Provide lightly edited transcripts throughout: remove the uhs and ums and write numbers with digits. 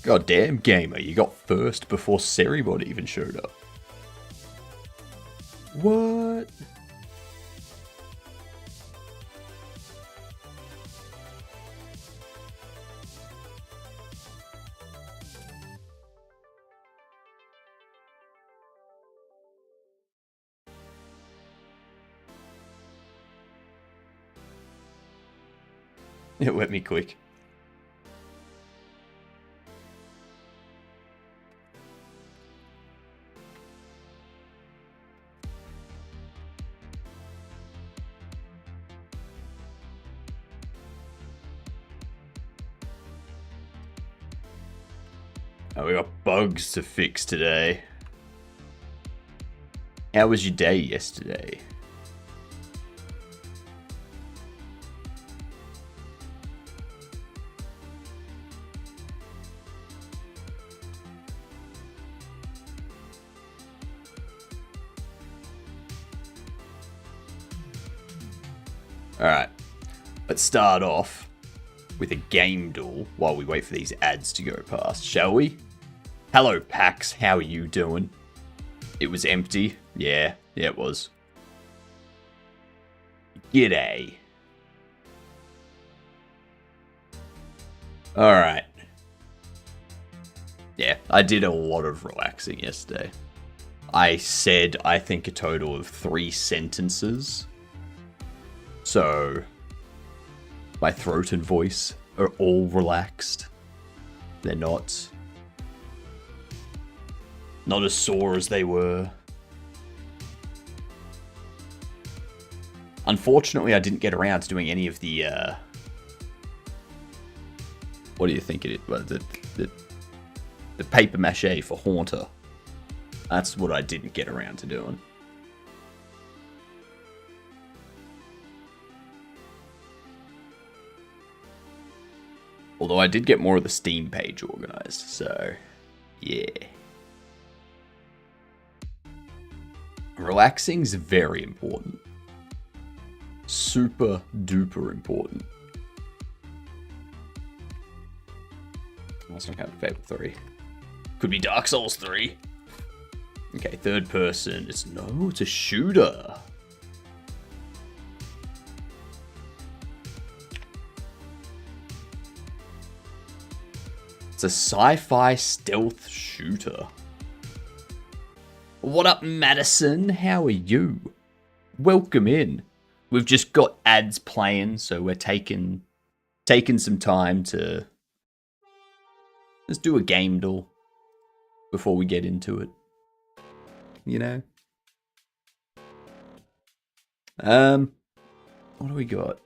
God damn, gamer, you got first before Seribot even showed up. What? It wet me quick. Oh, we got bugs to fix today. How was your day yesterday? Alright, let's start off with a game duel while we wait for these ads to go past, shall we? Hello, Pax, how are you doing? It was empty. Yeah, it was. G'day. Alright. Yeah, I did a lot of relaxing yesterday. I said, I think, a total of 3 sentences. So, my throat and voice are all relaxed. They're not as sore as they were. Unfortunately, I didn't get around to doing any of the, what do you think it is? Well, the paper mache for Haunter. That's what I didn't get around to doing. Although I did get more of the Steam page organized, so yeah. Relaxing's very important. Super duper important. That's not kind of Fable 3. Could be Dark Souls 3. Okay, third person. It's a shooter. It's a sci-fi stealth shooter. What up, Madison? How are you? Welcome in. We've just got ads playing, so we're taking some time to let's do a game duel before we get into it. You know? What do we got?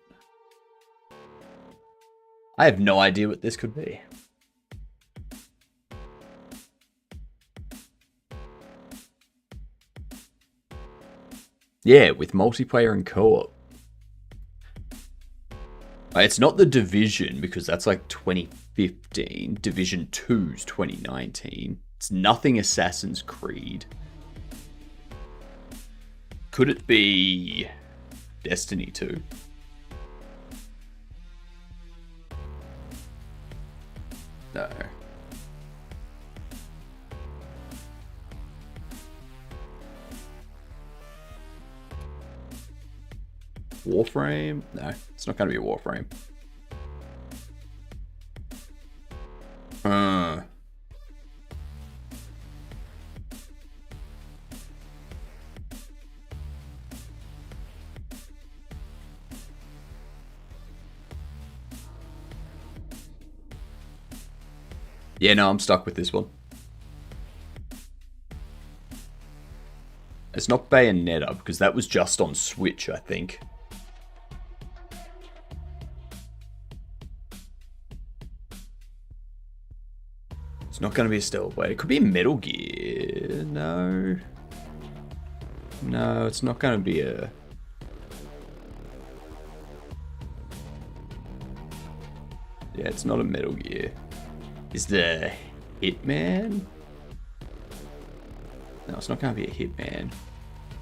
I have no idea what this could be. Yeah, with multiplayer and co-op. It's not the Division, because that's like 2015. Division 2's 2019. It's nothing Assassin's Creed. Could it be Destiny 2? No. Warframe? No, it's not going to be a Warframe. Yeah, no, I'm stuck with this one. It's not Bayonetta, because that was just on Switch, I think. It's not going to be a Stealth Blade. It could be Metal Gear. No. No, it's not going to be a... Yeah, it's not a Metal Gear. Is the Hitman? No, it's not going to be a Hitman.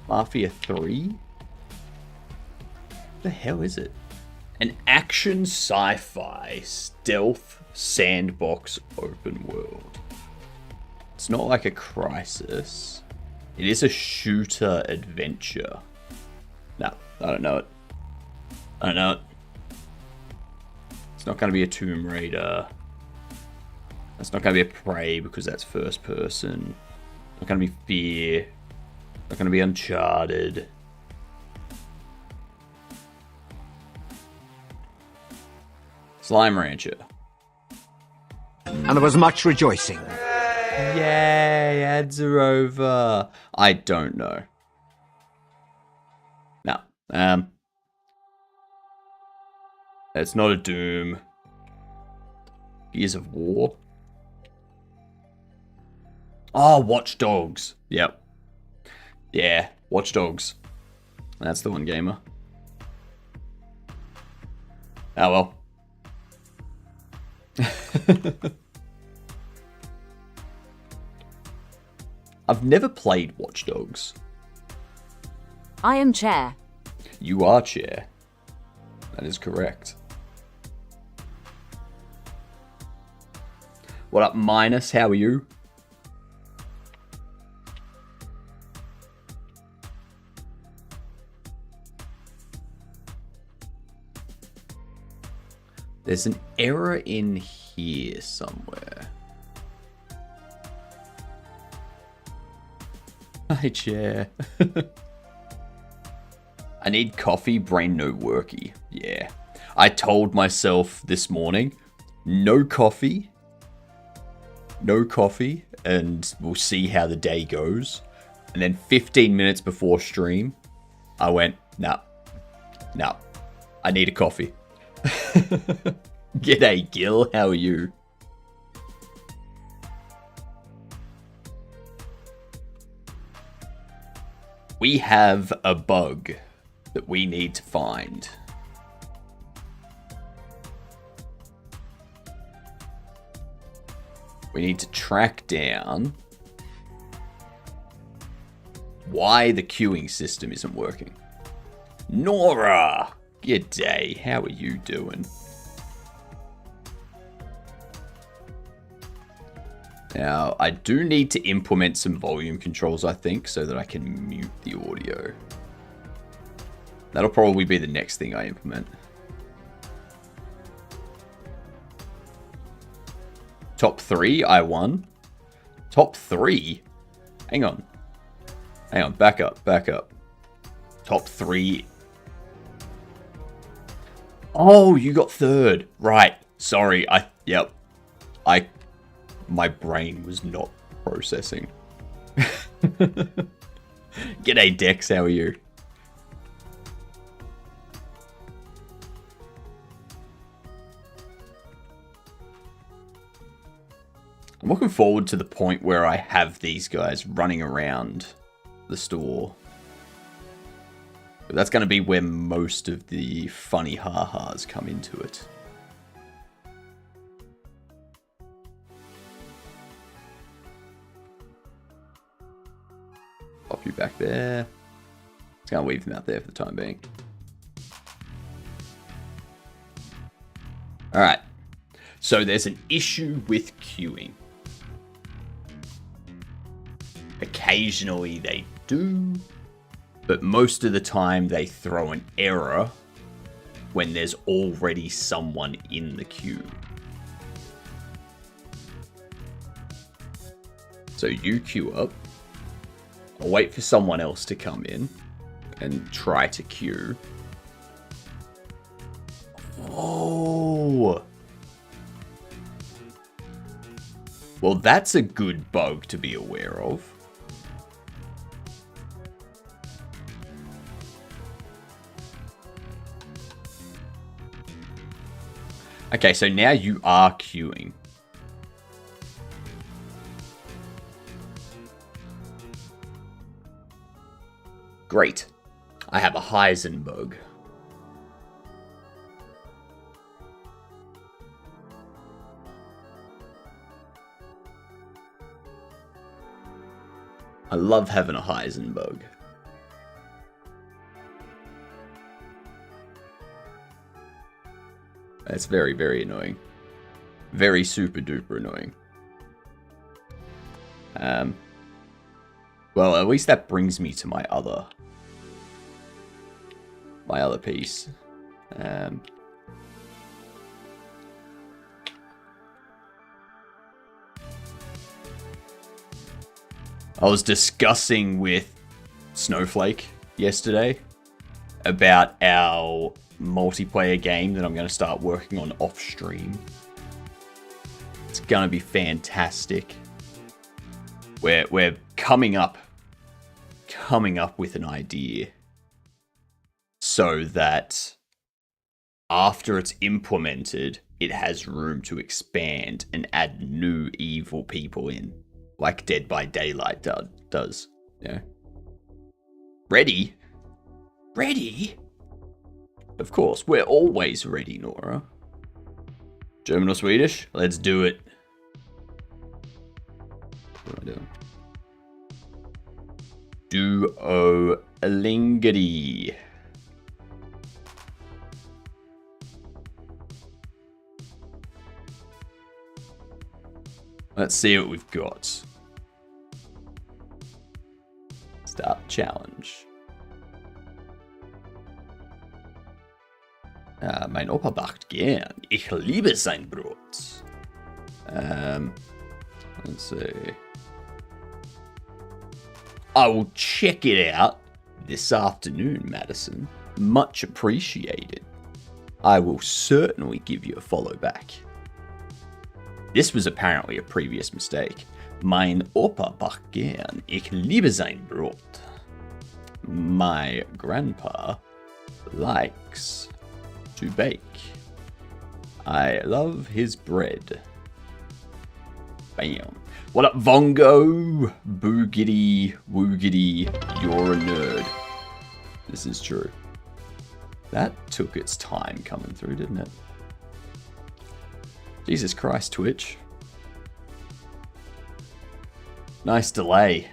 Mafia 3? What the hell is it? An action sci-fi stealth sandbox open world. It's not like a Crisis. It is a shooter adventure. No, I don't know it. I don't know it. It's not going to be a Tomb Raider. It's not going to be a Prey because that's first person. It's not going to be Fear. It's not going to be Uncharted. Slime Rancher. And there was much rejoicing. Yay, ads are over. I don't know. No. It's not a Doom. Gears of War. Oh, Watch Dogs. Yep. Yeah, Watch Dogs. That's the one, gamer. Oh well. I've never played Watch Dogs. I am Chair. You are Chair. That is correct. What up, Minus? How are you? There's an error in here somewhere. Hi, Chair. I need coffee, brain no worky. Yeah. I told myself this morning, no coffee, and we'll see how the day goes. And then 15 minutes before stream, I went, nah, I need a coffee. G'day, Gil. How are you? We have a bug that we need to find. We need to track down why the queuing system isn't working. Nora! G'day, how are you doing? Now, I do need to implement some volume controls, I think, so that I can mute the audio. That'll probably be the next thing I implement. Top 3, I won. Top 3? Hang on, back up. Top 3. Oh, you got third. Right, sorry, my brain was not processing. G'day, Dex, how are you? I'm looking forward to the point where I have these guys running around the store. But that's going to be where most of the funny ha-has come into it. Pop you back there. Just going to leave them out there for the time being. Alright. So there's an issue with queuing. Occasionally they do, but most of the time they throw an error when there's already someone in the queue. So you queue up, I'll wait for someone else to come in and try to queue. Oh! Well, that's a good bug to be aware of. Okay, so now you are queuing. Great. I have a Heisenberg. I love having a Heisenberg. That's very, very annoying. Very super duper annoying. Well, at least that brings me to my other piece. I was discussing with Snowflake yesterday about our multiplayer game that I'm going to start working on off stream. It's going to be fantastic. We're coming up with an idea so that after it's implemented, it has room to expand and add new evil people in, like Dead by Daylight does. Yeah. Ready? Ready? Of course, we're always ready, Nora. German or Swedish? Let's do it. What am I doing? Duolingity. Let's see what we've got. Start challenge. Mein Opa backt gern. Ich liebe sein Brot. Let's see. I will check it out this afternoon, Madison. Much appreciated. I will certainly give you a follow back. This was apparently a previous mistake. Mein Opa backt gern. Ich liebe sein Brot. My grandpa likes to bake. I love his bread. Bam. What up, Vongo? Boogity, woogity, you're a nerd. This is true. That took its time coming through, didn't it? Jesus Christ, Twitch. Nice delay.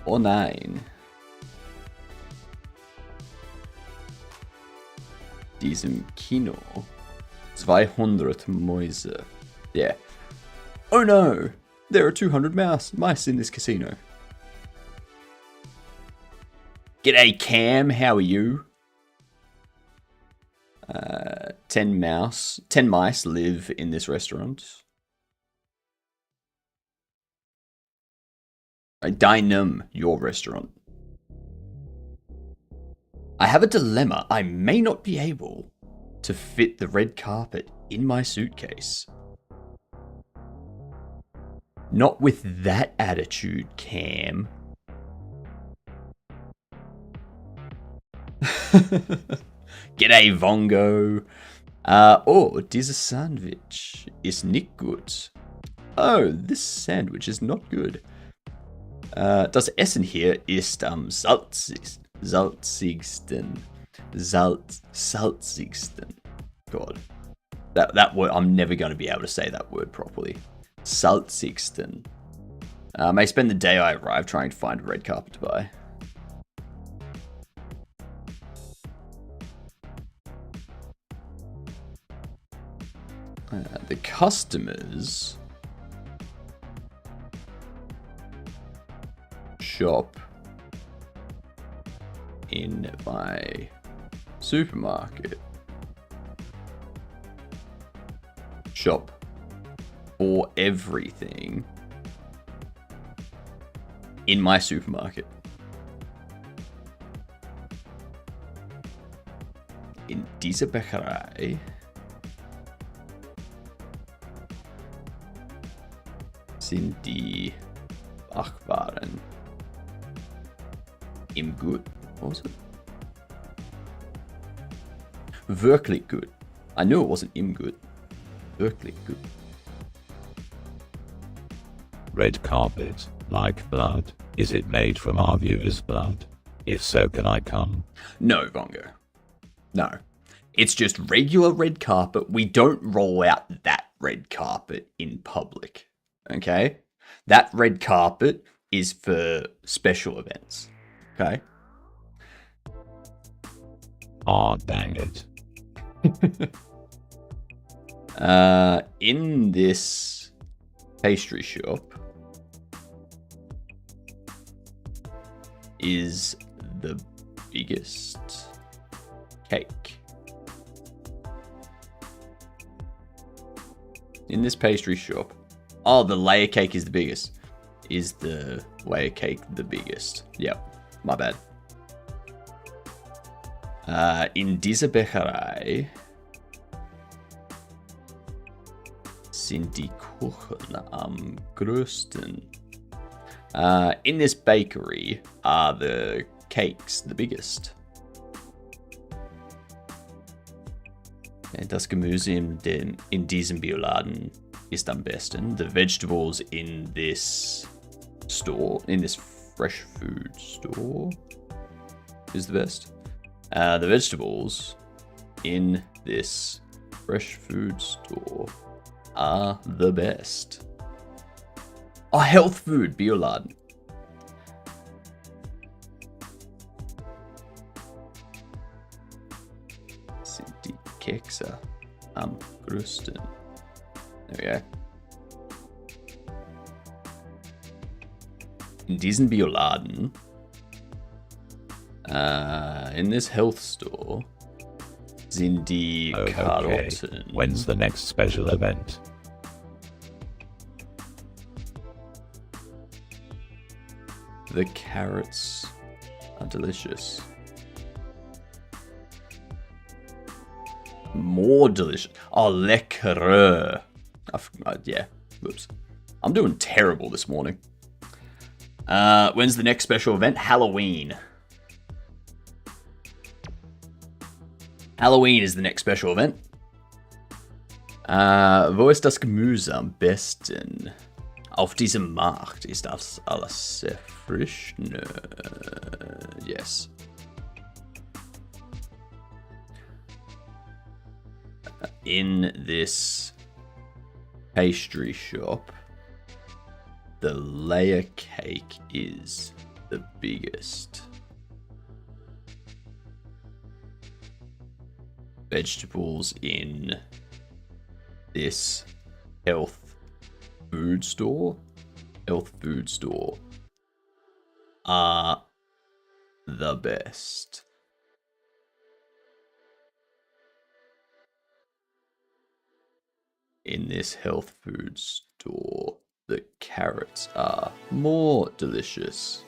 Oh nein. Diesem Kino. 200 Mäuse. Yeah. Oh no! There are 200 mice in this casino. G'day Cam, how are you? 10 mice live in this restaurant. Dynam, your restaurant. I have a dilemma. I may not be able to fit the red carpet in my suitcase. Not with that attitude, Cam. G'day, Vongo. Oh, this sandwich is nicht gut. Oh, this sandwich is not good. Das Essen hier ist am salzigsten. Salzigsten. God. That word, I'm never going to be able to say that word properly. Salzigsten. I may spend the day I arrive trying to find a red carpet to buy. The customers shop in my supermarket. Shop for everything in my supermarket. In dieser Bäckerei sind die Backwaren im Gut. What was it? Wirklich gut. I knew it wasn't im Gut. Wirklich gut. Red carpet, like blood. Is it made from our viewers' blood? If so, can I come? No, Vongo. No. It's just regular red carpet. We don't roll out that red carpet in public. Okay? That red carpet is for special events. Okay? Ah, dang it. In this pastry shop is the biggest cake. In this pastry shop. Oh, the layer cake is the biggest. Is the layer cake the biggest? Yep, my bad. In dieser Bäckerei sind die Kuchen am größten. In this bakery are the cakes the biggest. Das Gemüse in diesem Bioladen ist am besten. The vegetables in this store, in this fresh food store, is the best. The vegetables in this fresh food store are the best. Oh, health food, Bioladen. Sind die Kekse am größten? There we go. In diesen Bioladen, in this health store, sind die Karotten. When's the next special event? The carrots are delicious. More delicious. Oh, leckere. Yeah, whoops. I'm doing terrible this morning. When's the next special event? Halloween. Halloween is the next special event. Wo ist das Gemüse am besten? Auf diesem Markt ist das alles sehr frisch. No. Yes. In this pastry shop, the layer cake is the biggest. Vegetables in this health food store are the best. In this health food store, the carrots are more delicious.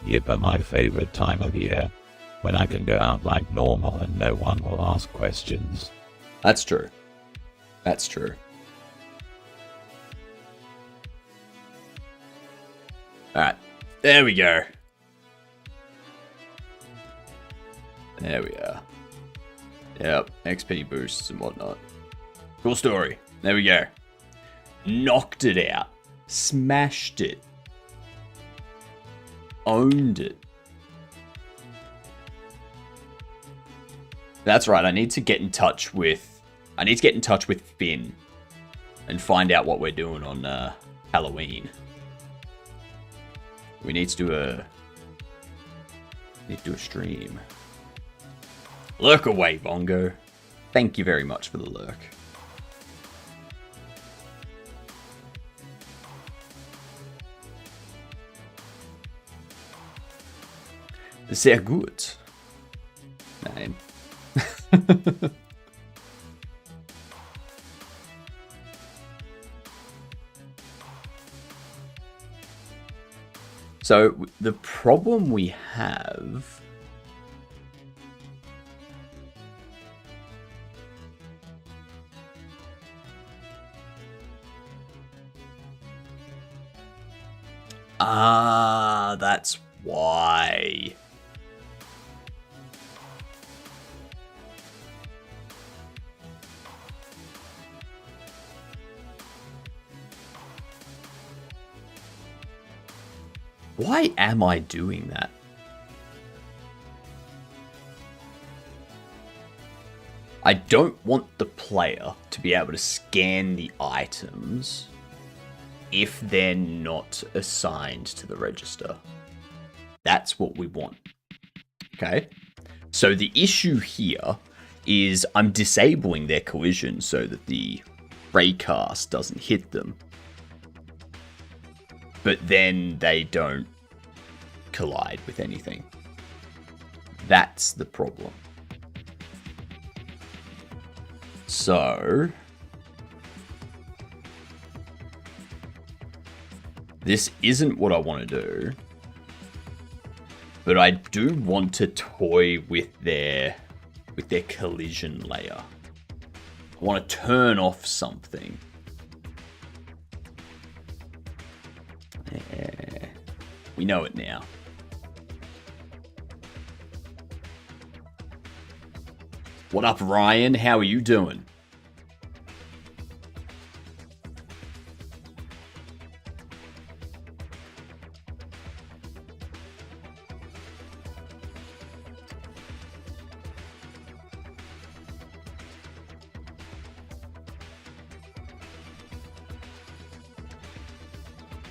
Yep, my favorite time of year. When I can go out like normal and no one will ask questions. That's true. That's true. Alright, there we go. There we are. Yep, XP boosts and whatnot. Cool story. There we go. Knocked it out. Smashed it. Owned it. That's right, I need to get in touch with Finn and find out what we're doing on Halloween. We need to do a stream. Lurk away, Bongo. Thank you very much for the lurk. Sehr gut. Nein. So the problem we have that's why. Why am I doing that? I don't want the player to be able to scan the items if they're not assigned to the register. That's what we want. Okay. So the issue here is I'm disabling their collision so that the raycast doesn't hit them. But then they don't collide with anything. That's the problem. So this isn't what I want to do. But I do want to toy with their collision layer. I want to turn off something. Yeah, we know it now. What up, Ryan? How are you doing?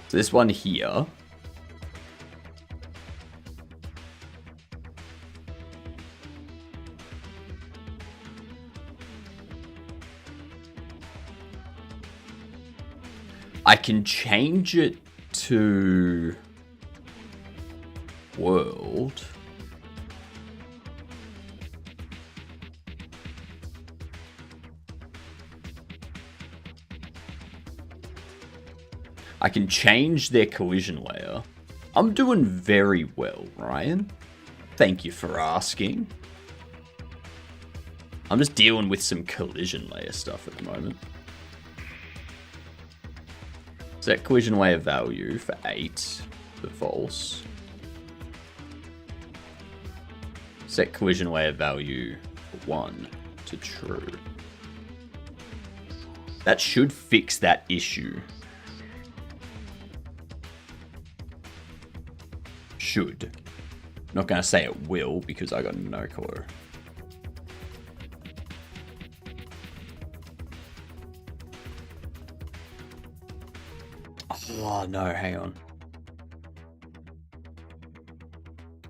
So this one here. I can change it to world. I can change their collision layer. I'm doing very well, Ryan. Thank you for asking. I'm just dealing with some collision layer stuff at the moment. Set collision layer value for 8 for false. Set collision layer value for 1 to true. That should fix that issue. Should. Not going to say it will because I got no clue. Oh no, hang on.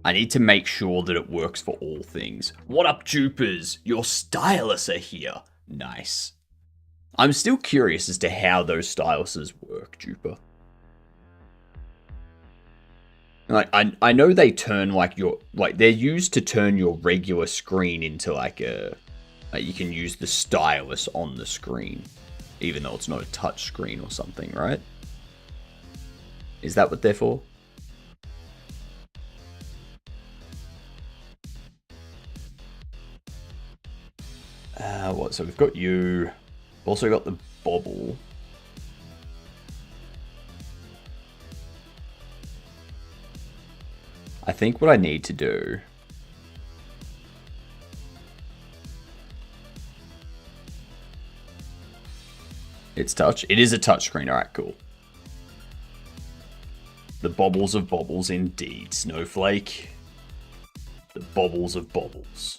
I need to make sure that it works for all things. What up, Jupers? Your styluses are here. Nice. I'm still curious as to how those styluses work, Juper. Like, I know they turn like they're used to turn your regular screen into like you can use the stylus on the screen, even though it's not a touch screen or something, right? Is that what they're for? What? So we've got you. We've also got the bobble. I think what I need to do it's touch. It is a touch screen. All right, cool. The bobbles of bobbles indeed, Snowflake. The bobbles of bobbles.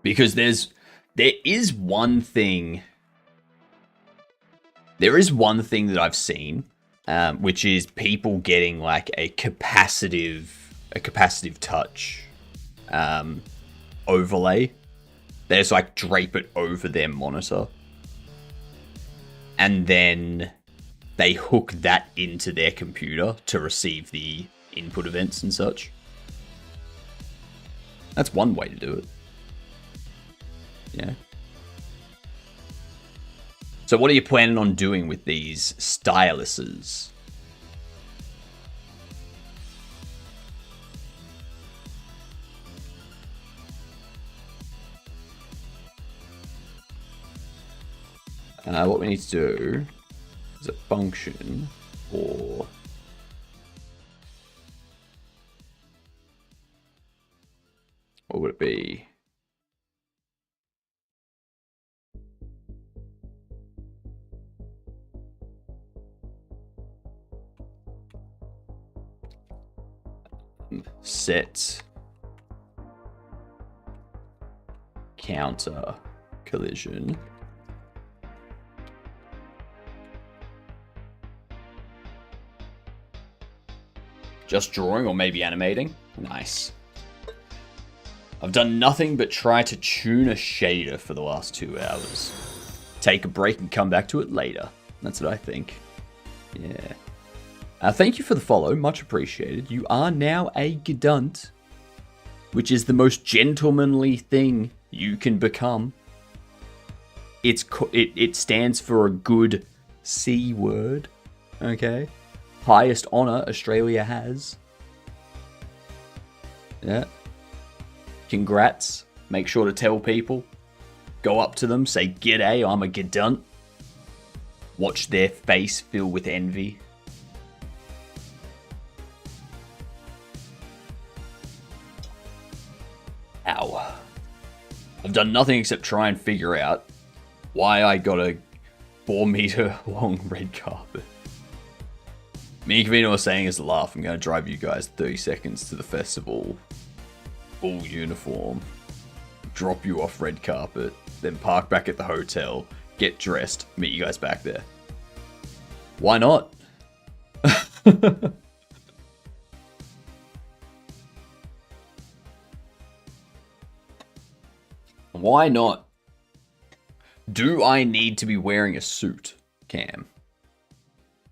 Because there is one thing that I've seen, which is people getting like a capacitive touch overlay. They just like drape it over their monitor, and then they hook that into their computer to receive the input events and such. That's one way to do it. Yeah. So what are you planning on doing with these styluses? What we need to do is a function for what would it be? Set counter collision. Just drawing or maybe animating? Nice. I've done nothing but try to tune a shader for the last 2 hours. Take a break and come back to it later. That's what I think. Yeah. Thank you for the follow. Much appreciated. You are now a Gedunt, which is the most gentlemanly thing you can become. It stands for a good C word. Okay? Highest honor Australia has. Yeah. Congrats. Make sure to tell people. Go up to them, say, "G'day, I'm a Gedunt." Watch their face fill with envy. Ow. I've done nothing except try and figure out why I got a 4-meter long red carpet. Me and Kavino are saying as a laugh, I'm going to drive you guys 30 seconds to the festival. Full uniform. Drop you off red carpet. Then park back at the hotel. Get dressed. Meet you guys back there. Why not? Why not? Do I need to be wearing a suit, Cam?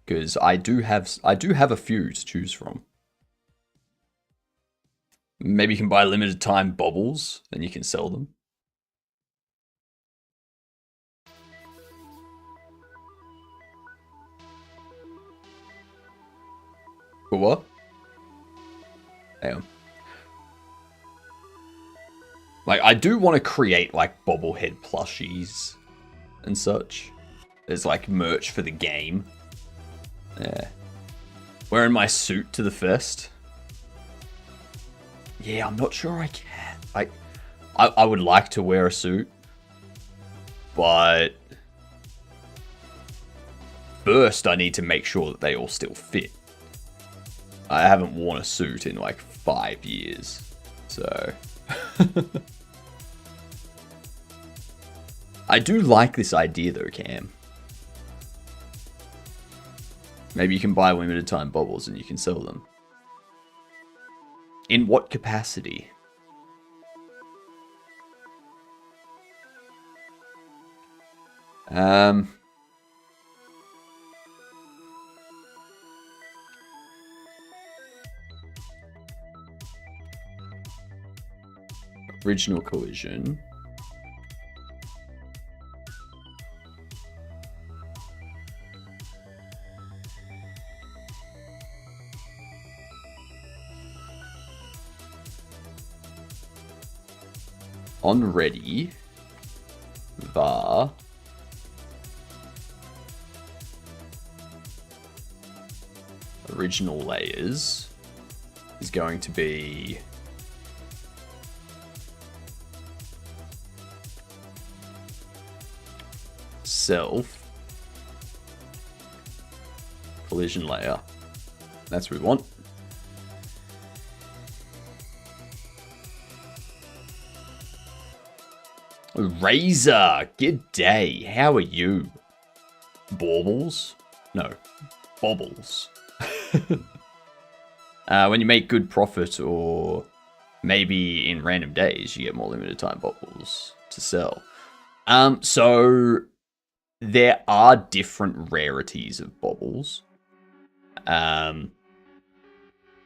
Because I do have a few to choose from. Maybe you can buy limited time baubles, then you can sell them. For what? Hang on. Like, I do want to create, like, bobblehead plushies and such. There's, like, merch for the game. Yeah. Wearing my suit to the fest. Yeah, I'm not sure I can. I would like to wear a suit. But first, I need to make sure that they all still fit. I haven't worn a suit in, like, 5 years. So... I do like this idea though, Cam. Maybe you can buy limited time baubles and you can sell them. In what capacity? Original collision. On ready, var original layers is going to be self collision layer. That's what we want. Razor, good day. How are you? Baubles? No, baubles. When you make good profit, or maybe in random days, you get more limited time baubles to sell. So there are different rarities of baubles.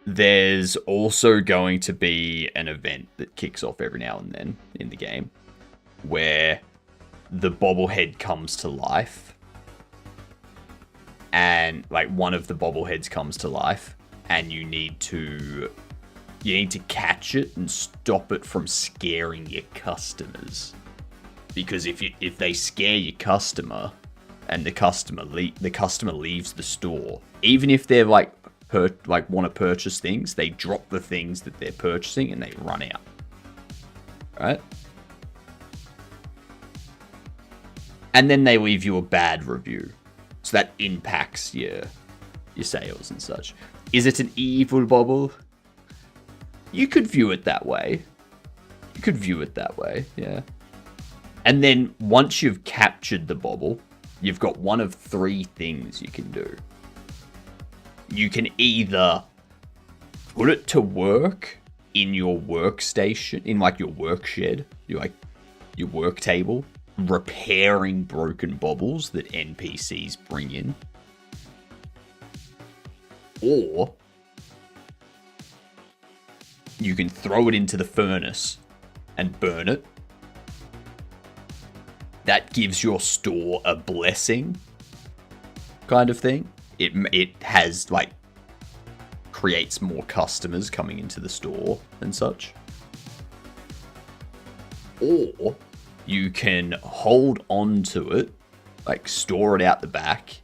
There's also going to be an event that kicks off every now and then in the game, where the bobblehead comes to life, and like one of the bobbleheads comes to life, and you need to catch it and stop it from scaring your customers. Because if they scare your customer and the customer leaves the store, even if they're like want to purchase things, they drop the things that they're purchasing and they run out. Right? And then they leave you a bad review. So that impacts your sales and such. Is it an evil bobble? You could view it that way. Yeah. And then once you've captured the bobble, you've got one of 3 things you can do. You can either put it to work in your workstation, in like your work shed, your work table, repairing broken baubles that NPCs bring in. Or you can throw it into the furnace and burn it. That gives your store a blessing, kind of thing. It has, like, creates more customers coming into the store and such. Or you can hold on to it, like store it out the back,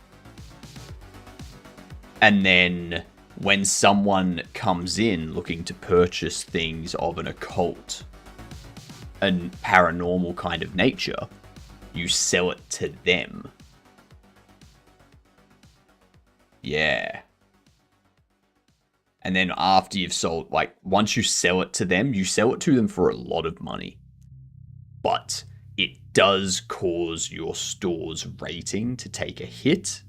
and then when someone comes in looking to purchase things of an occult and paranormal kind of nature, you sell it to them. Yeah. And then after you've sold, like, once you sell it to them, you sell it to them for a lot of money. But it does cause your store's rating to take a hit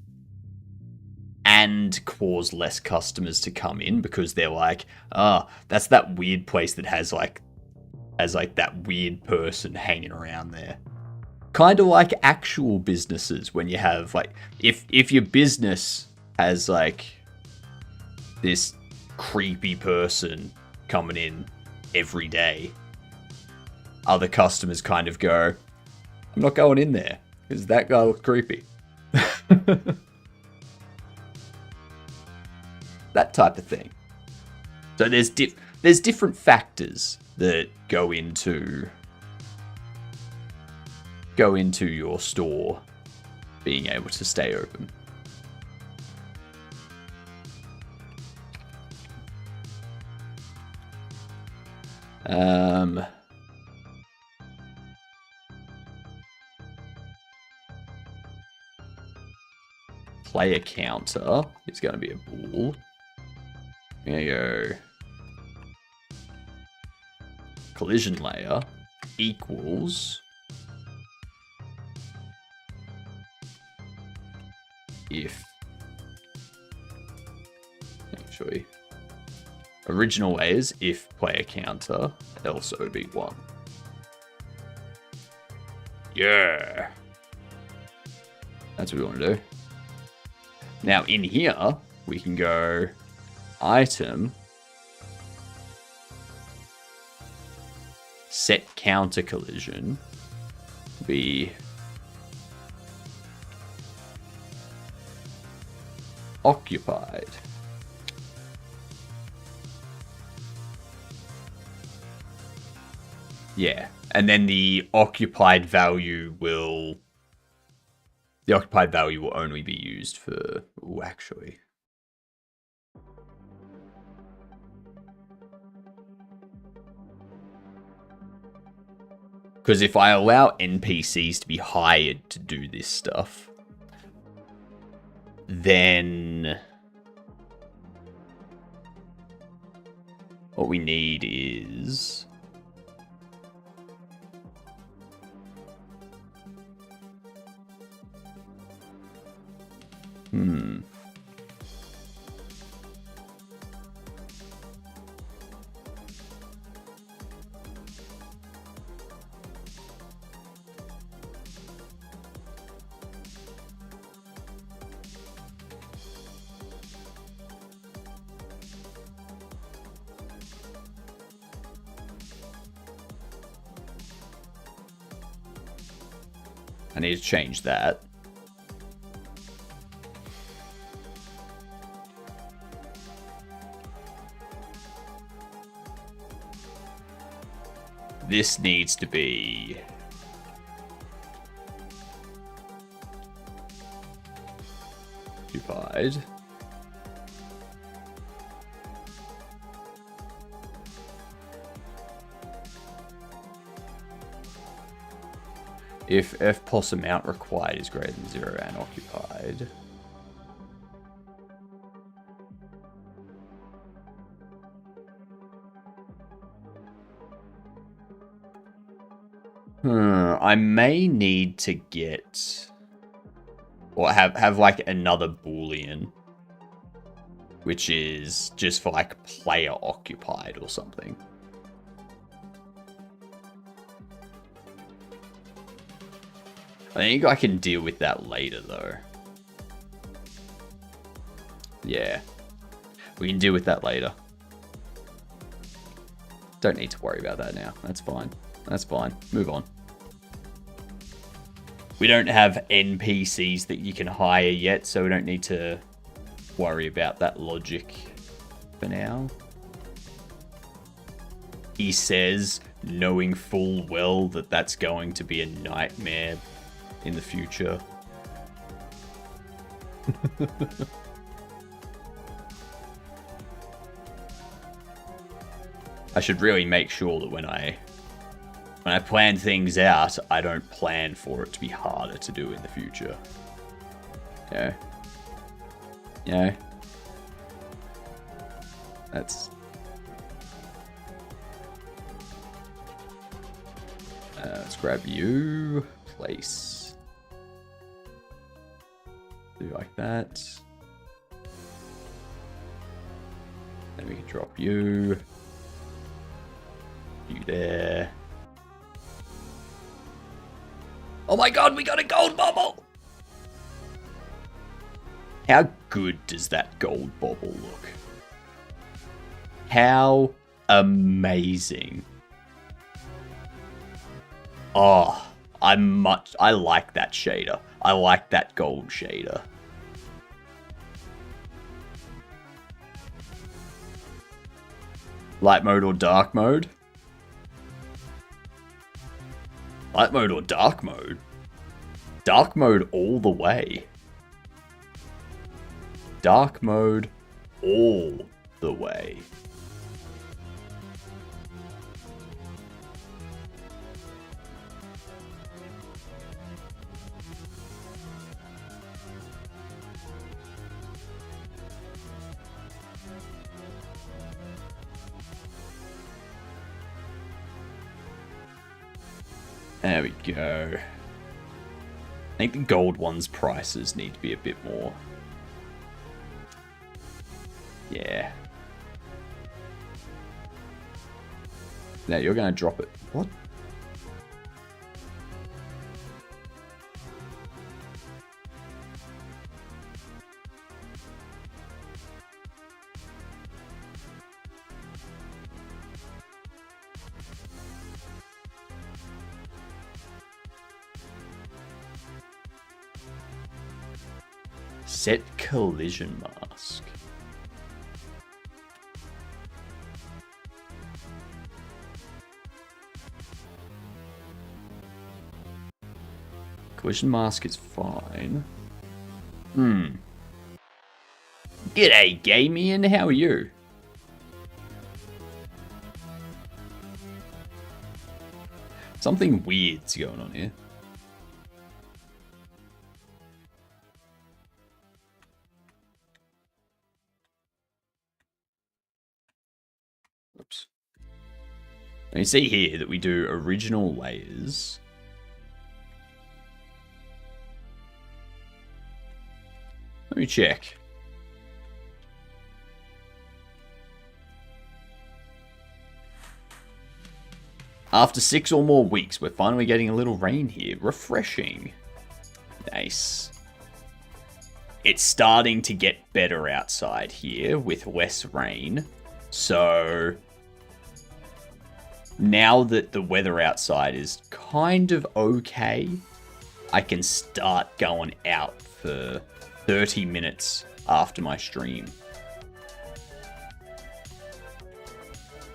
and cause less customers to come in because they're like, that's that weird place that has that weird person hanging around there. Kind of like actual businesses when you have, like, if your business has, like, this creepy person coming in every day, other customers kind of go, I'm not going in there because that guy looks creepy. That type of thing. So there's different factors that go into your store being able to stay open. Player counter is going to be a bool. There you go. Collision layer equals if actually original layers if player counter else it would be 1. Yeah, that's what we want to do. Now in here we can go item set counter collision be occupied. Yeah, and then the occupied value will only be used for actually. Because if I allow NPCs to be hired to do this stuff, then what we need is I need to change that. This needs to be occupied. If F+ amount required is greater than 0 and occupied. I may need to get or have like another Boolean which is just for like player occupied or something. I think I can deal with that later though. Yeah. We can deal with that later. Don't need to worry about that now. That's fine. That's fine. Move on. We don't have NPCs that you can hire yet, so we don't need to worry about that logic for now. He says, knowing full well that that's going to be a nightmare in the future. I should really make sure that when I plan things out, I don't plan for it to be harder to do in the future. Yeah. Yeah. That's... let's grab you. Place. Do like that. Then we can drop you. You there. Oh my god, we got a gold bubble! How good does that gold bubble look? How amazing. Oh, I like that shader. I like that gold shader. Light mode or dark mode? Light mode or dark mode? Dark mode all the way. Dark mode all the way. There we go. I think the gold ones' prices need to be a bit more. Yeah. Now you're going to drop it. What? Set collision mask. Collision mask is fine. G'day, Gamian. How are you? Something weird's going on here. Oops. Now you see here that we do original layers. Let me check. After 6 or more weeks, we're finally getting a little rain here. Refreshing. Nice. It's starting to get better outside here with less rain. So now that the weather outside is kind of okay, I can start going out for 30 minutes after my stream.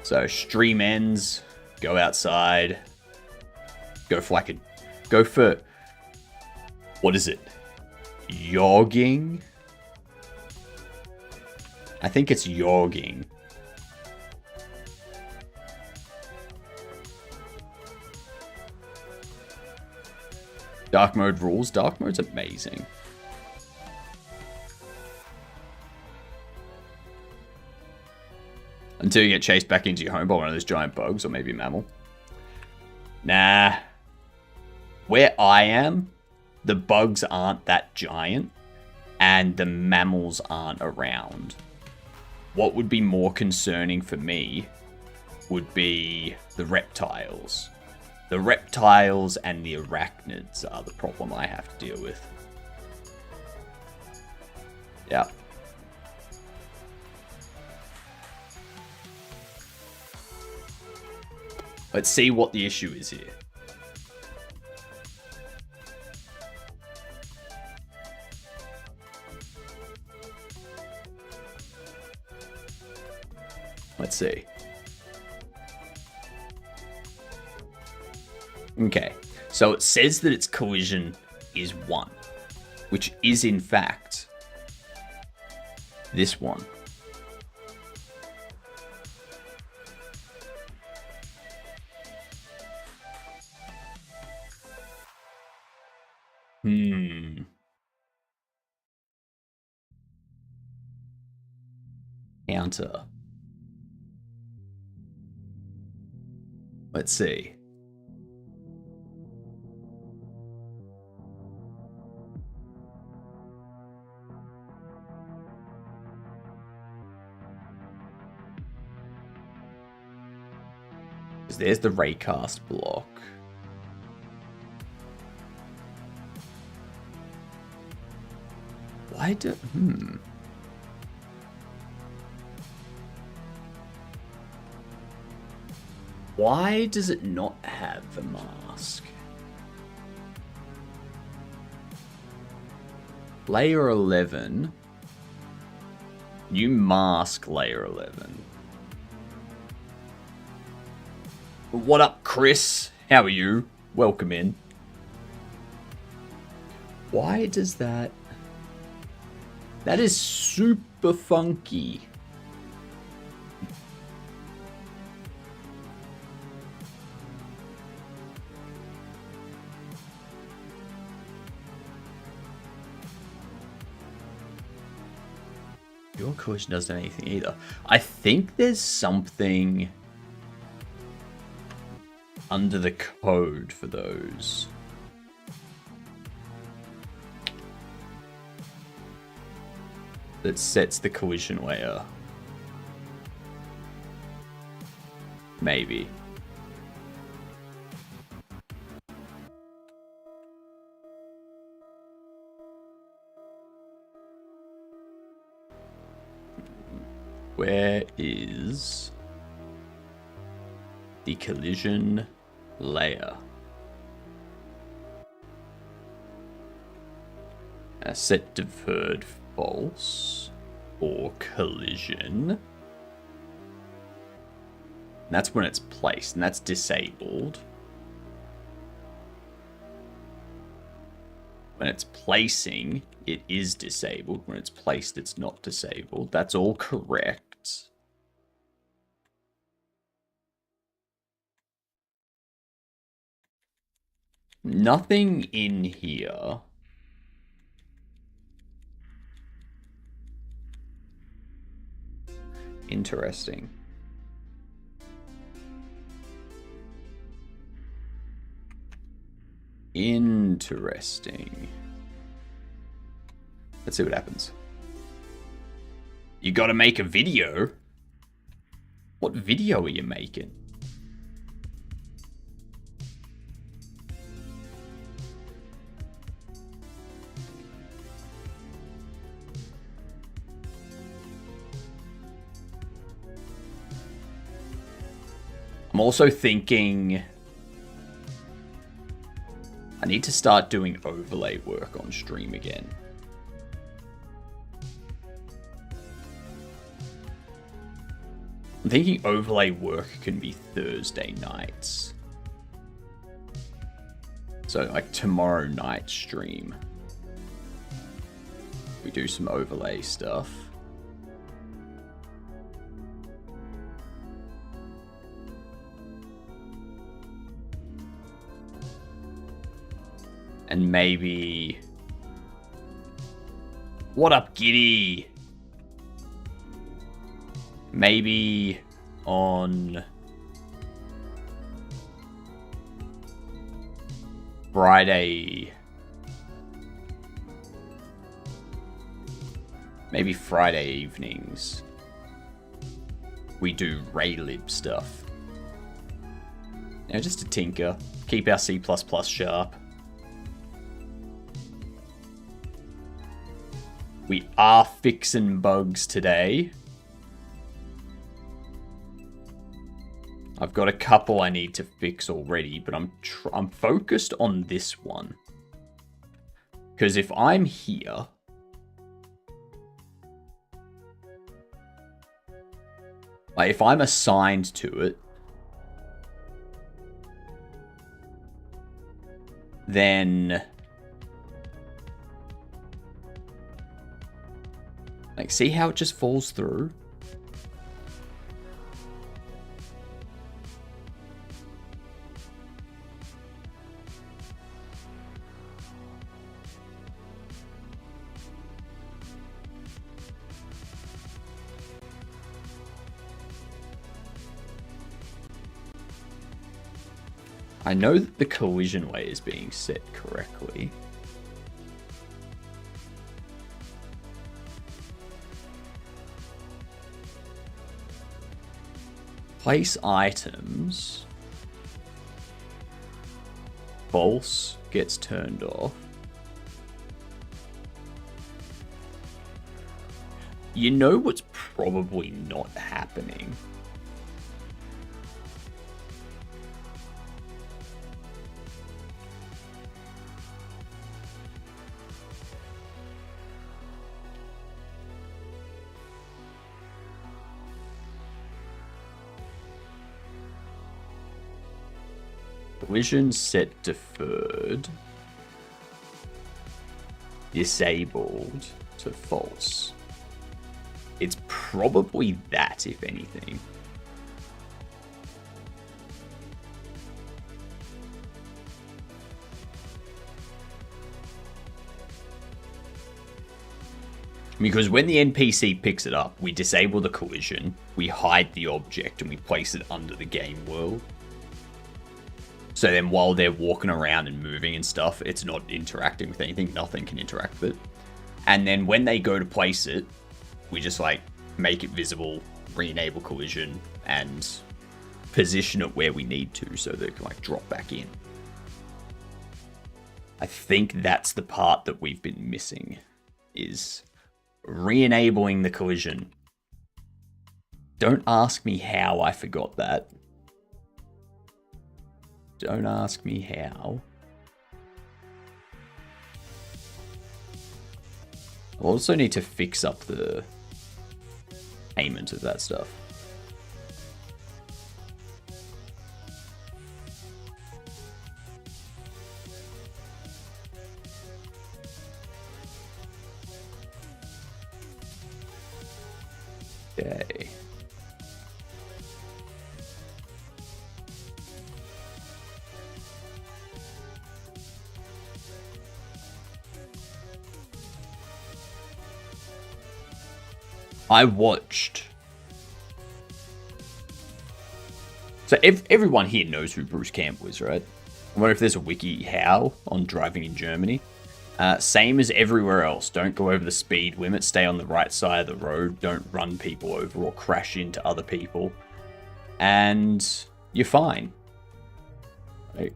So stream ends, go outside, go for, what is it? Jogging? I think it's jogging. Dark mode rules. Dark mode's amazing. Until you get chased back into your home by one of those giant bugs or maybe a mammal. Nah. Where I am, the bugs aren't that giant and the mammals aren't around. What would be more concerning for me would be the reptiles. The reptiles and the arachnids are the problem I have to deal with. Yeah. Let's see what the issue is here. Let's see. Okay, so it says that its collision is 1, which is in fact this one. Counter. Let's see. There's the raycast block. Why do... Why does it not have a mask? Layer 11. You mask layer 11. What up, Chris? How are you? Welcome in. Why does that... That is super funky. Your collision doesn't do anything either. I think there's something under the code for those. That sets the collision layer. Maybe. Where is the collision layer? Set deferred false or collision. And that's when it's placed, and that's disabled. When it's placing, it is disabled. When it's placed, it's not disabled. That's all correct. Nothing in here. Interesting. Interesting. Let's see what happens. You gotta make a video? What video are you making? I'm also thinking I need to start doing overlay work on stream again. I'm thinking overlay work can be Thursday nights. So like tomorrow night stream, we do some overlay stuff. And maybe... What up, Giddy? Maybe on Friday. Maybe Friday evenings. we do Raylib stuff. Now, just to tinker, keep our C++ sharp. We are fixing bugs today. I've got a couple I need to fix already, but I'm focused on this one. Because if I'm here, like if I'm assigned to it, then like see how it just falls through? I know that the collision way is being set correctly. Place items. False gets turned off. You know what's probably not happening? Collision set deferred. Disabled to false. It's probably that, if anything. Because when the NPC picks it up, we disable the collision, we hide the object, and we place it under the game world. So then while they're walking around and moving and stuff, it's not interacting with anything. Nothing can interact with it. And then when they go to place it, we just like make it visible, re-enable collision, and position it where we need to so that it can like drop back in. I think that's the part that we've been missing, is re-enabling the collision. Don't ask me how I forgot that. Don't ask me how. I'll also need to fix up the payment of that stuff. Okay. I watched. So everyone here knows who Bruce Campbell is, right? I wonder if there's a wiki how on driving in Germany. Same as everywhere else. Don't go over the speed limit. Stay on the right side of the road. Don't run people over or crash into other people. And you're fine. Right?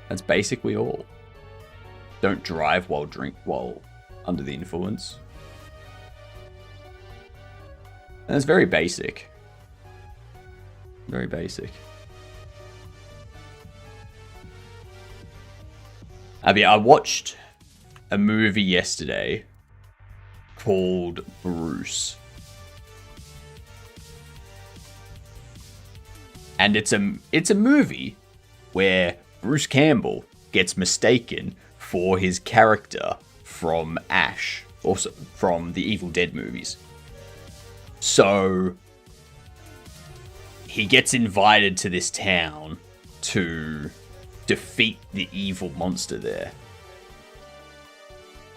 That's basically all. Don't drive while under the influence. And it's very basic. Very basic. I watched a movie yesterday called Bruce. And it's a movie where Bruce Campbell gets mistaken for his character from Ash, also from the Evil Dead movies. So he gets invited to this town to defeat the evil monster there.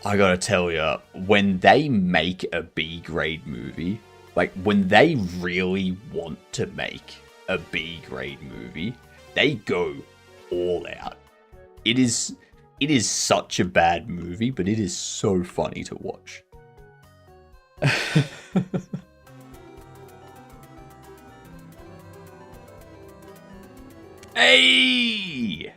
I gotta tell you, when they make a B-grade movie, like when they really want to make a B-grade movie, they go all out. It is such a bad movie, but it is so funny to watch. Hey!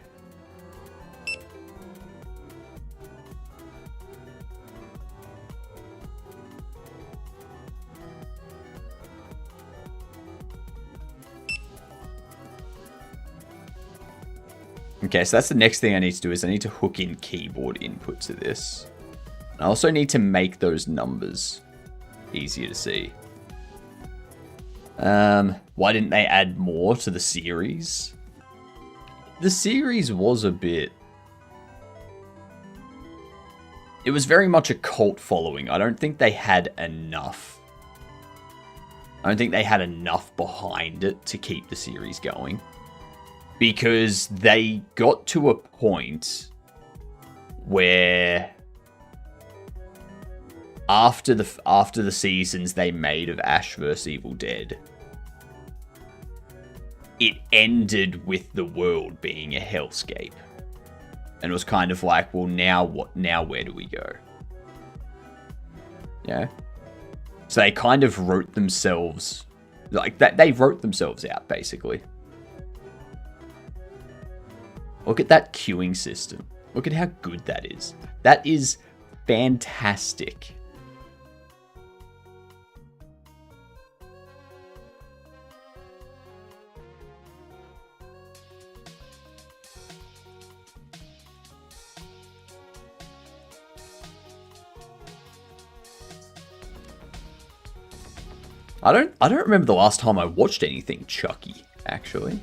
Okay, so that's the next thing I need to do is I need to hook in keyboard input to this. I also need to make those numbers easier to see. Why didn't they add more to the series? The series was a bit... It was very much a cult following. I don't think they had enough. I don't think they had enough behind it to keep the series going. Because they got to a point where after the seasons they made of Ash vs. Evil Dead, it ended with the world being a hellscape. And it was kind of like, well, now what? Now where do we go? Yeah. So they kind of wrote themselves, like that. They wrote themselves out, basically. Look at that queuing system. Look at how good that is. That is fantastic. I don't remember the last time I watched anything Chucky, actually.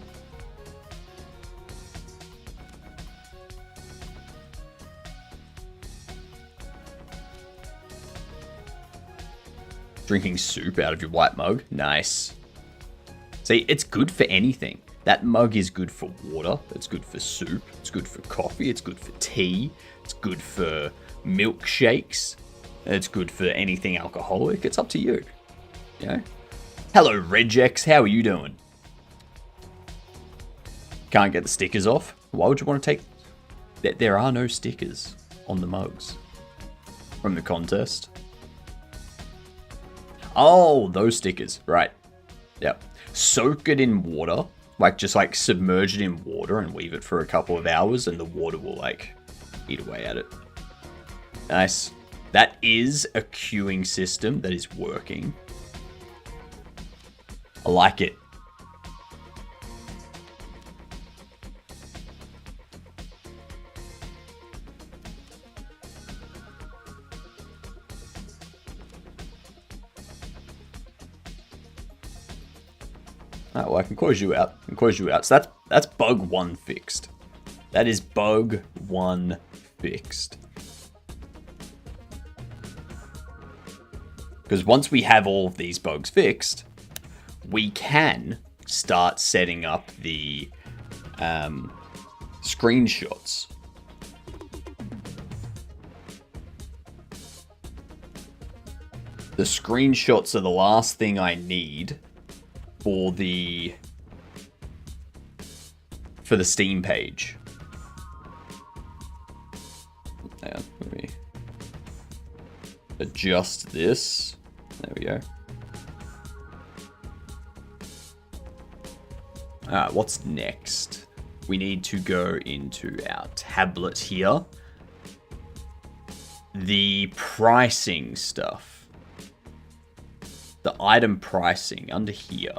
Drinking soup out of your white mug. Nice. See, it's good for anything. That mug is good for water. It's good for soup. It's good for coffee. It's good for tea. It's good for milkshakes. It's good for anything alcoholic. It's up to you. You know? Hello, Regex. How are you doing? Can't get the stickers off. Why would you want to take... There are no stickers on the mugs from the contest. Oh, those stickers. Right. Yep. Soak it in water. Like, just like submerge it in water and leave it for a couple of hours and the water will like eat away at it. Nice. That is a queuing system that is working. I like it. Oh, well, I can close you out. So that's bug 1 fixed. That is bug 1 fixed. Because once we have all of these bugs fixed, we can start setting up the screenshots. The screenshots are the last thing I need for the Steam page. Hang on, let me adjust this. There we go. Alright, what's next? We need to go into our tablet here. The pricing stuff. The item pricing under here.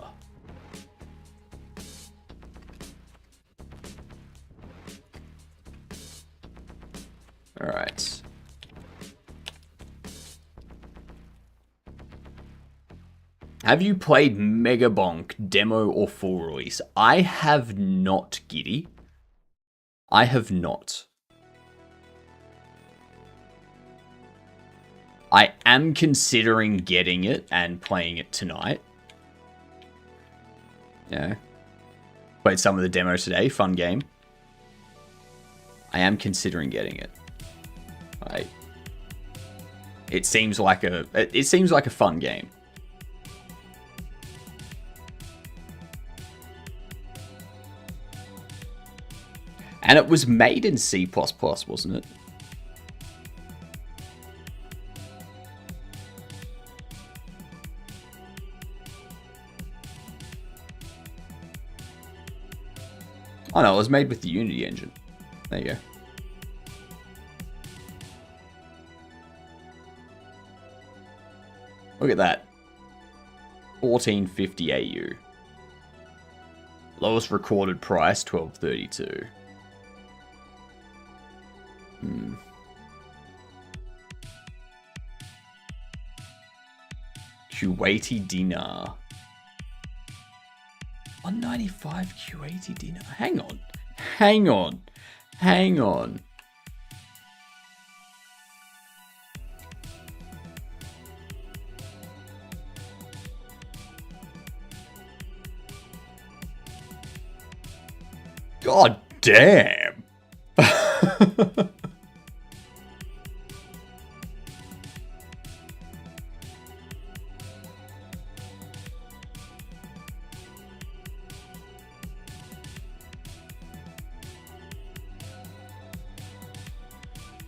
Alright. Have you played Megabonk demo or full release? I have not, Giddy. I have not. I am considering getting it and playing it tonight. Yeah. Played some of the demos today. Fun game. I am considering getting it. It seems like a fun game. And it was made in C++, wasn't it? Oh no, it was made with the Unity engine. There you go. Look at that. 1450 AU. Lowest recorded price, 1232. Kuwaiti dinar. 195 Kuwaiti dinar. Hang on. Hang on. Hang on. God damn.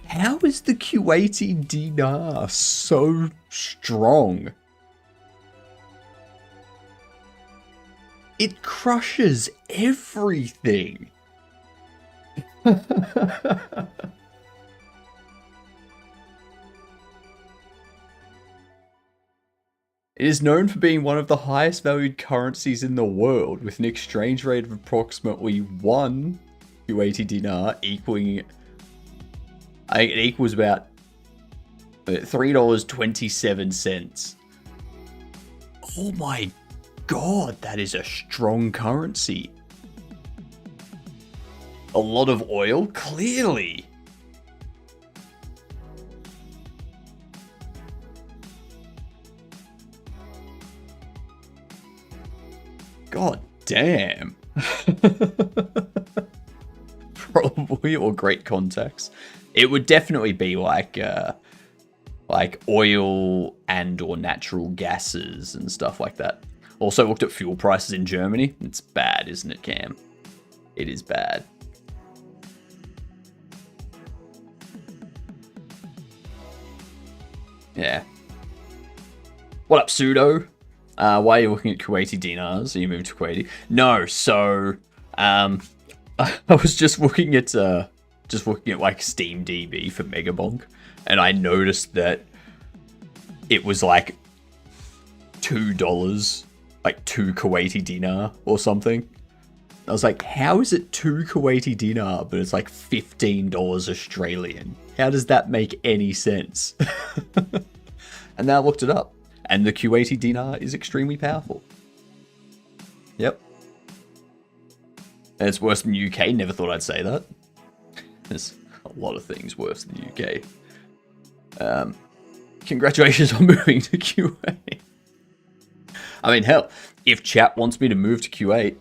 How is the Kuwaiti dinar so strong? It crushes everything. It is known for being one of the highest valued currencies in the world, with an exchange rate of approximately 1 Kuwaiti dinar equaling, I think it equals about $3.27. Oh my god, that is a strong currency. A lot of oil? Clearly. God damn. Probably, or great contacts. It would definitely be like oil and or natural gases and stuff like that. Also looked at fuel prices in Germany. It's bad, isn't it, Cam? It is bad. Yeah. What up, Pseudo? Why are you looking at Kuwaiti dinars? Are you moving to Kuwaiti? No, so I was just looking at like Steam DB for Megabonk, and I noticed that it was like $2, like 2 Kuwaiti dinar or something. I was like, how is it 2 Kuwaiti dinar, but it's like $15 Australian? How does that make any sense? And then I looked it up, and the Kuwaiti dinar is extremely powerful. Yep. And it's worse than the UK. Never thought I'd say that. There's a lot of things worse than the UK. Congratulations on moving to Kuwait. I mean, hell, if chat wants me to move to Kuwait,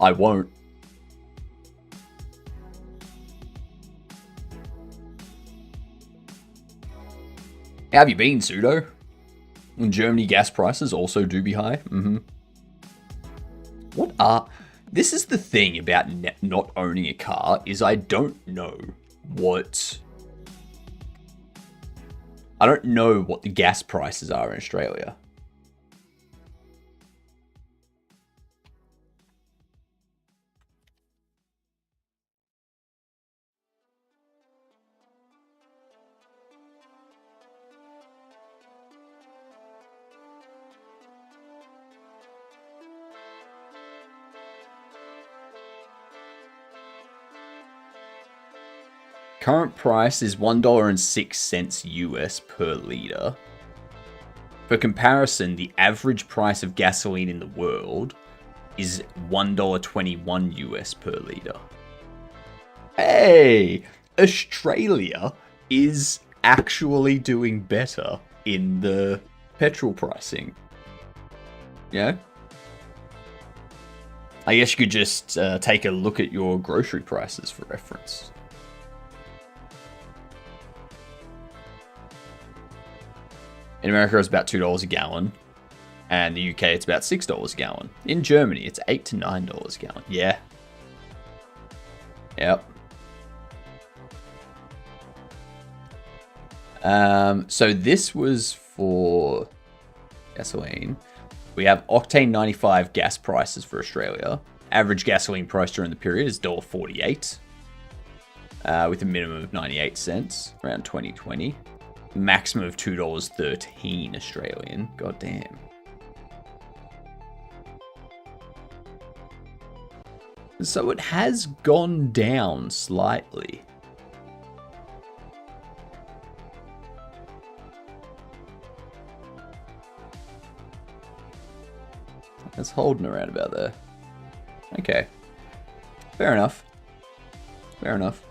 I won't. How have you been, Pseudo? In Germany, gas prices also do be high. This is the thing about not owning a car, is I don't know what the gas prices are in Australia. Current price is $1.06 US per litre. For comparison, the average price of gasoline in the world is $1.21 US per litre. Hey! Australia is actually doing better in the petrol pricing. Yeah? I guess you could just take a look at your grocery prices for reference. In America, it's about $2 a gallon. And the UK, it's about $6 a gallon. In Germany, it's $8 to $9 a gallon. Yeah. Yep. So this was for gasoline. We have octane 95 gas prices for Australia. Average gasoline price during the period is $1.48, with a minimum of 98 cents around 2020. Maximum of $2.13 Australian. God damn. So it has gone down slightly. It's holding around about there. Okay. Fair enough. Fair enough.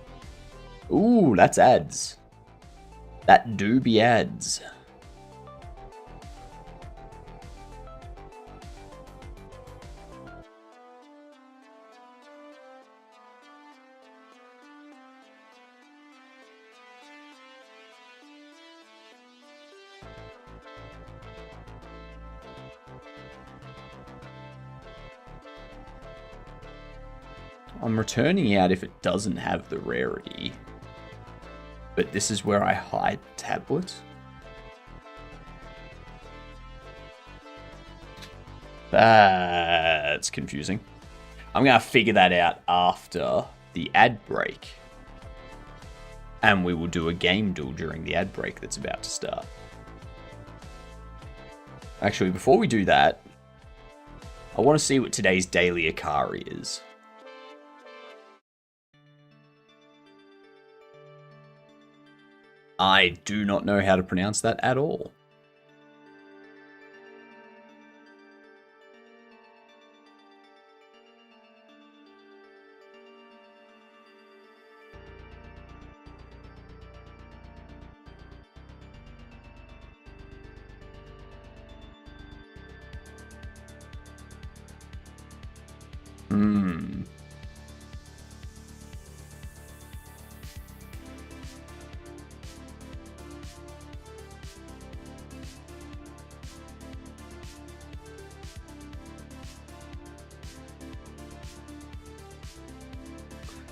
Ooh, that's ads. That do be ads. I'm returning out if it doesn't have the rarity. But this is where I hide tablets. That's confusing. I'm going to figure that out after the ad break. And we will do a game duel during the ad break that's about to start. Actually, before we do that, I want to see what today's daily Akari is. I do not know how to pronounce that at all.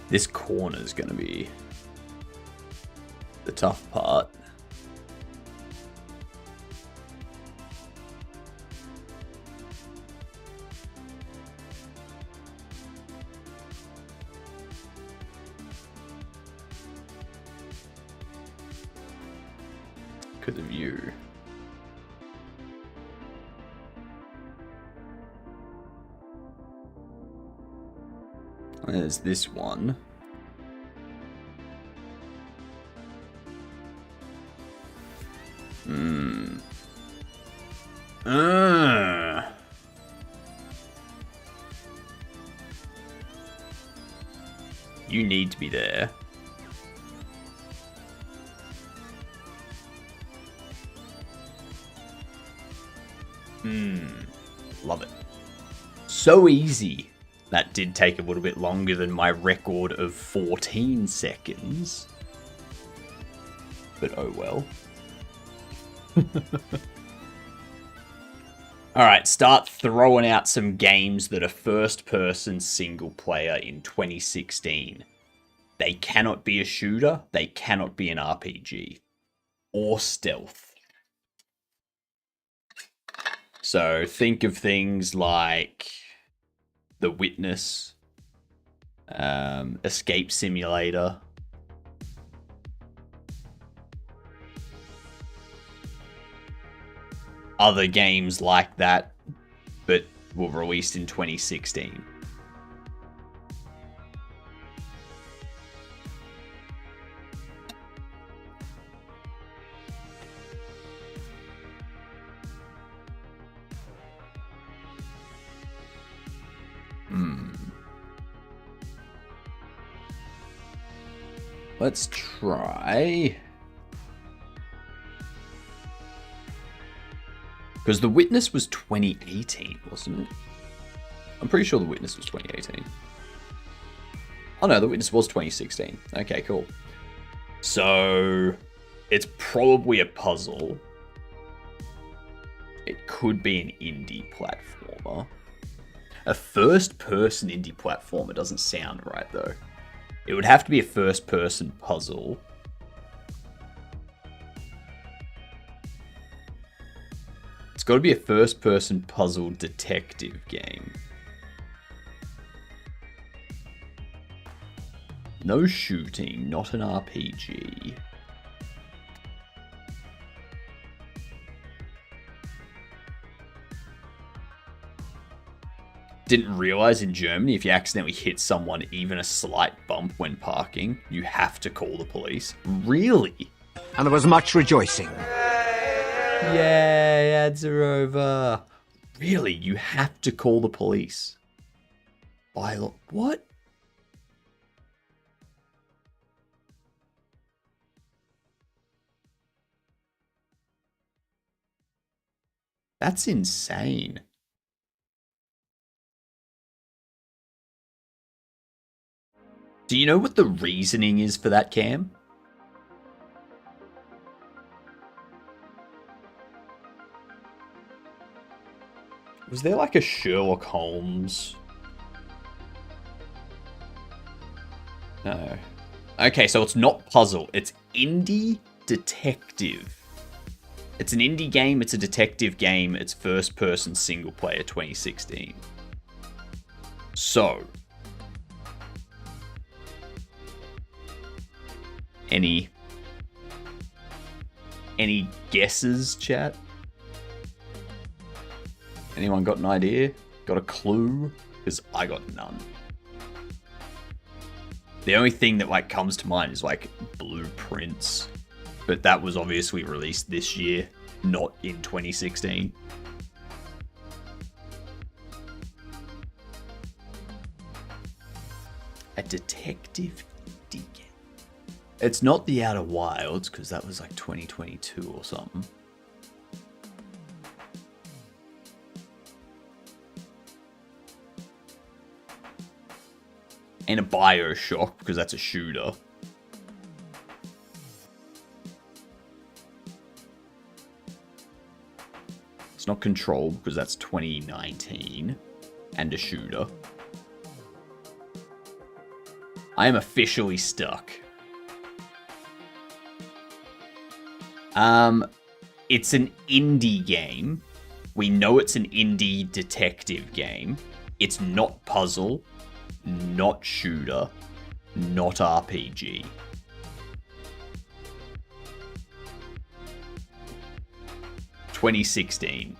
This corner is going to be the tough part. Because of you. There's this one. You need to be there. Love it. So easy. That did take a little bit longer than my record of 14 seconds. But oh well. Alright, start throwing out some games that are first-person single-player in 2016. They cannot be a shooter, they cannot be an RPG. Or stealth. So think of things like The Witness, Escape Simulator, other games like that, but were released in 2016. Let's try. Because The Witness was 2018, wasn't it? I'm pretty sure The Witness was 2018. Oh no, The Witness was 2016. Okay, cool. So, it's probably a puzzle. It could be an indie platformer. A first-person indie platformer doesn't sound right, though. It would have to be a first-person puzzle. It's got to be a first-person puzzle detective game. No shooting, not an RPG. Didn't realize in Germany, if you accidentally hit someone, even a slight bump when parking, you have to call the police. Really? And there was much rejoicing. Yay, ads are over. Really? You have to call the police? By law? What? That's insane. Do you know what the reasoning is for that, Cam? Was there like a Sherlock Holmes? No. Okay, so it's not puzzle. It's indie detective. It's an indie game. It's a detective game. It's first person single player 2016. So. Any guesses, chat? Anyone got an idea? Got a clue? Because I got none. The only thing that like comes to mind is like Blueprints, but that was obviously released this year, not in 2016. A detective indie game. It's not the Outer Wilds, because that was like 2022 or something. And a BioShock, because that's a shooter. It's not Control, because that's 2019. And a shooter. I am officially stuck. It's an indie game. We know it's an indie detective game. It's not puzzle. Not shooter, not RPG. (2016).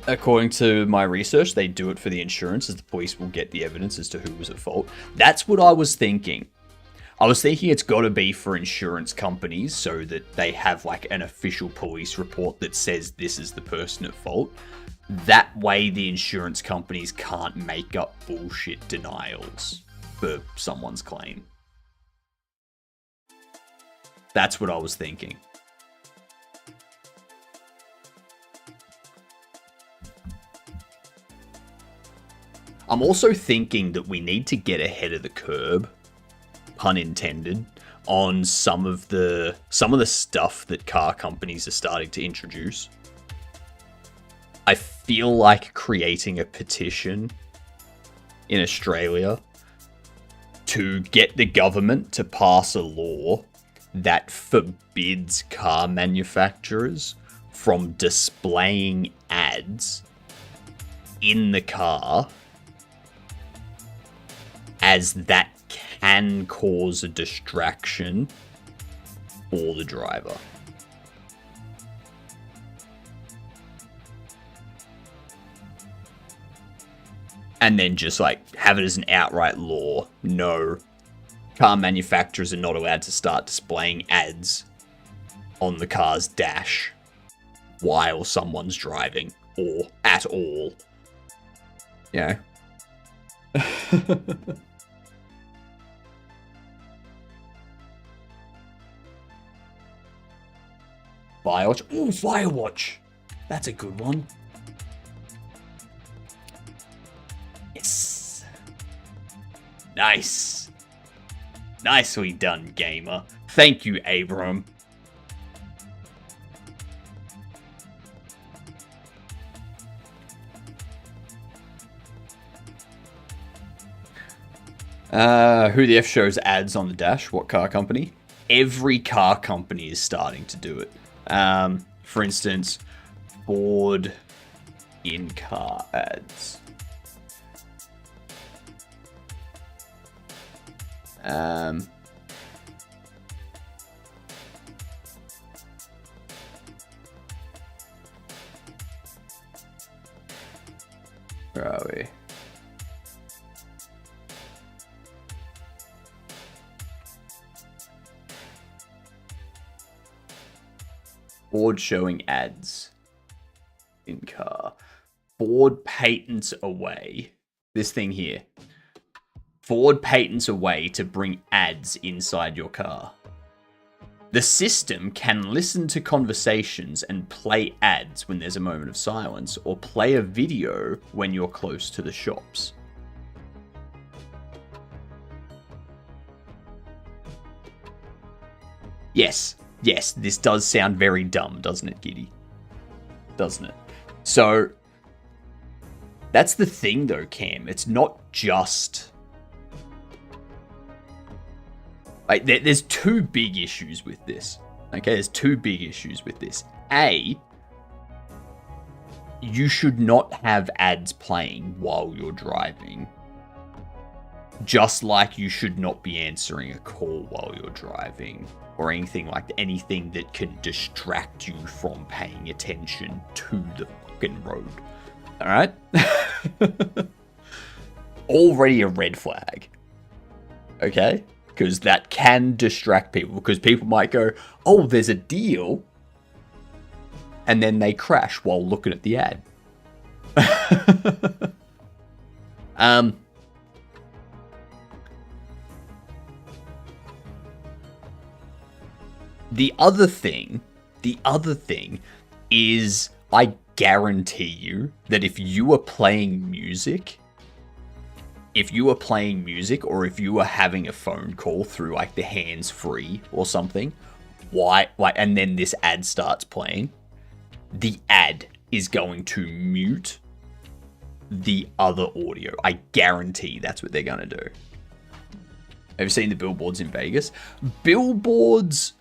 According to my research, they do it for the insurance, as the police will get the evidence as to who was at fault. That's what I was thinking. I was thinking it's got to be for insurance companies so that they have like an official police report that says this is the person at fault. That way the insurance companies can't make up bullshit denials for someone's claim. That's what I was thinking. I'm also thinking that we need to get ahead of the curb, pun intended, on some of the stuff that car companies are starting to introduce. I feel like creating a petition in Australia to get the government to pass a law that forbids car manufacturers from displaying ads in the car, as that can cause a distraction for the driver. And then just like have it as an outright law. No, car manufacturers are not allowed to start displaying ads on the car's dash while someone's driving, or at all. You know? Firewatch. Ooh, Firewatch. That's a good one. Yes. Nice. Nicely done, gamer. Thank you, Abram. Who the F shows ads on the dash? What car company? Every car company is starting to do it. For instance, Ford in-car ads. Where are we? Board showing ads in car. Ford patents away. This thing here. Ford patents a way to bring ads inside your car. The system can listen to conversations and play ads when there's a moment of silence, or play a video when you're close to the shops. Yes, this does sound very dumb, doesn't it, Giddy? Doesn't it? So, that's the thing though, Cam. It's not just... Like, there's two big issues with this. Okay, there's two big issues with this. A, you should not have ads playing while you're driving. Just like you should not be answering a call while you're driving. Or anything like that. Anything that can distract you from paying attention to the fucking road. Alright? Already a red flag. Okay? Because that can distract people. Because people might go, oh, there's a deal. And then they crash while looking at the ad. The other thing is, I guarantee you that if you are playing music, or if you are having a phone call through like the hands-free or something, and then this ad starts playing, the ad is going to mute the other audio. I guarantee that's what they're going to do. Have you seen the billboards in Vegas? Billboards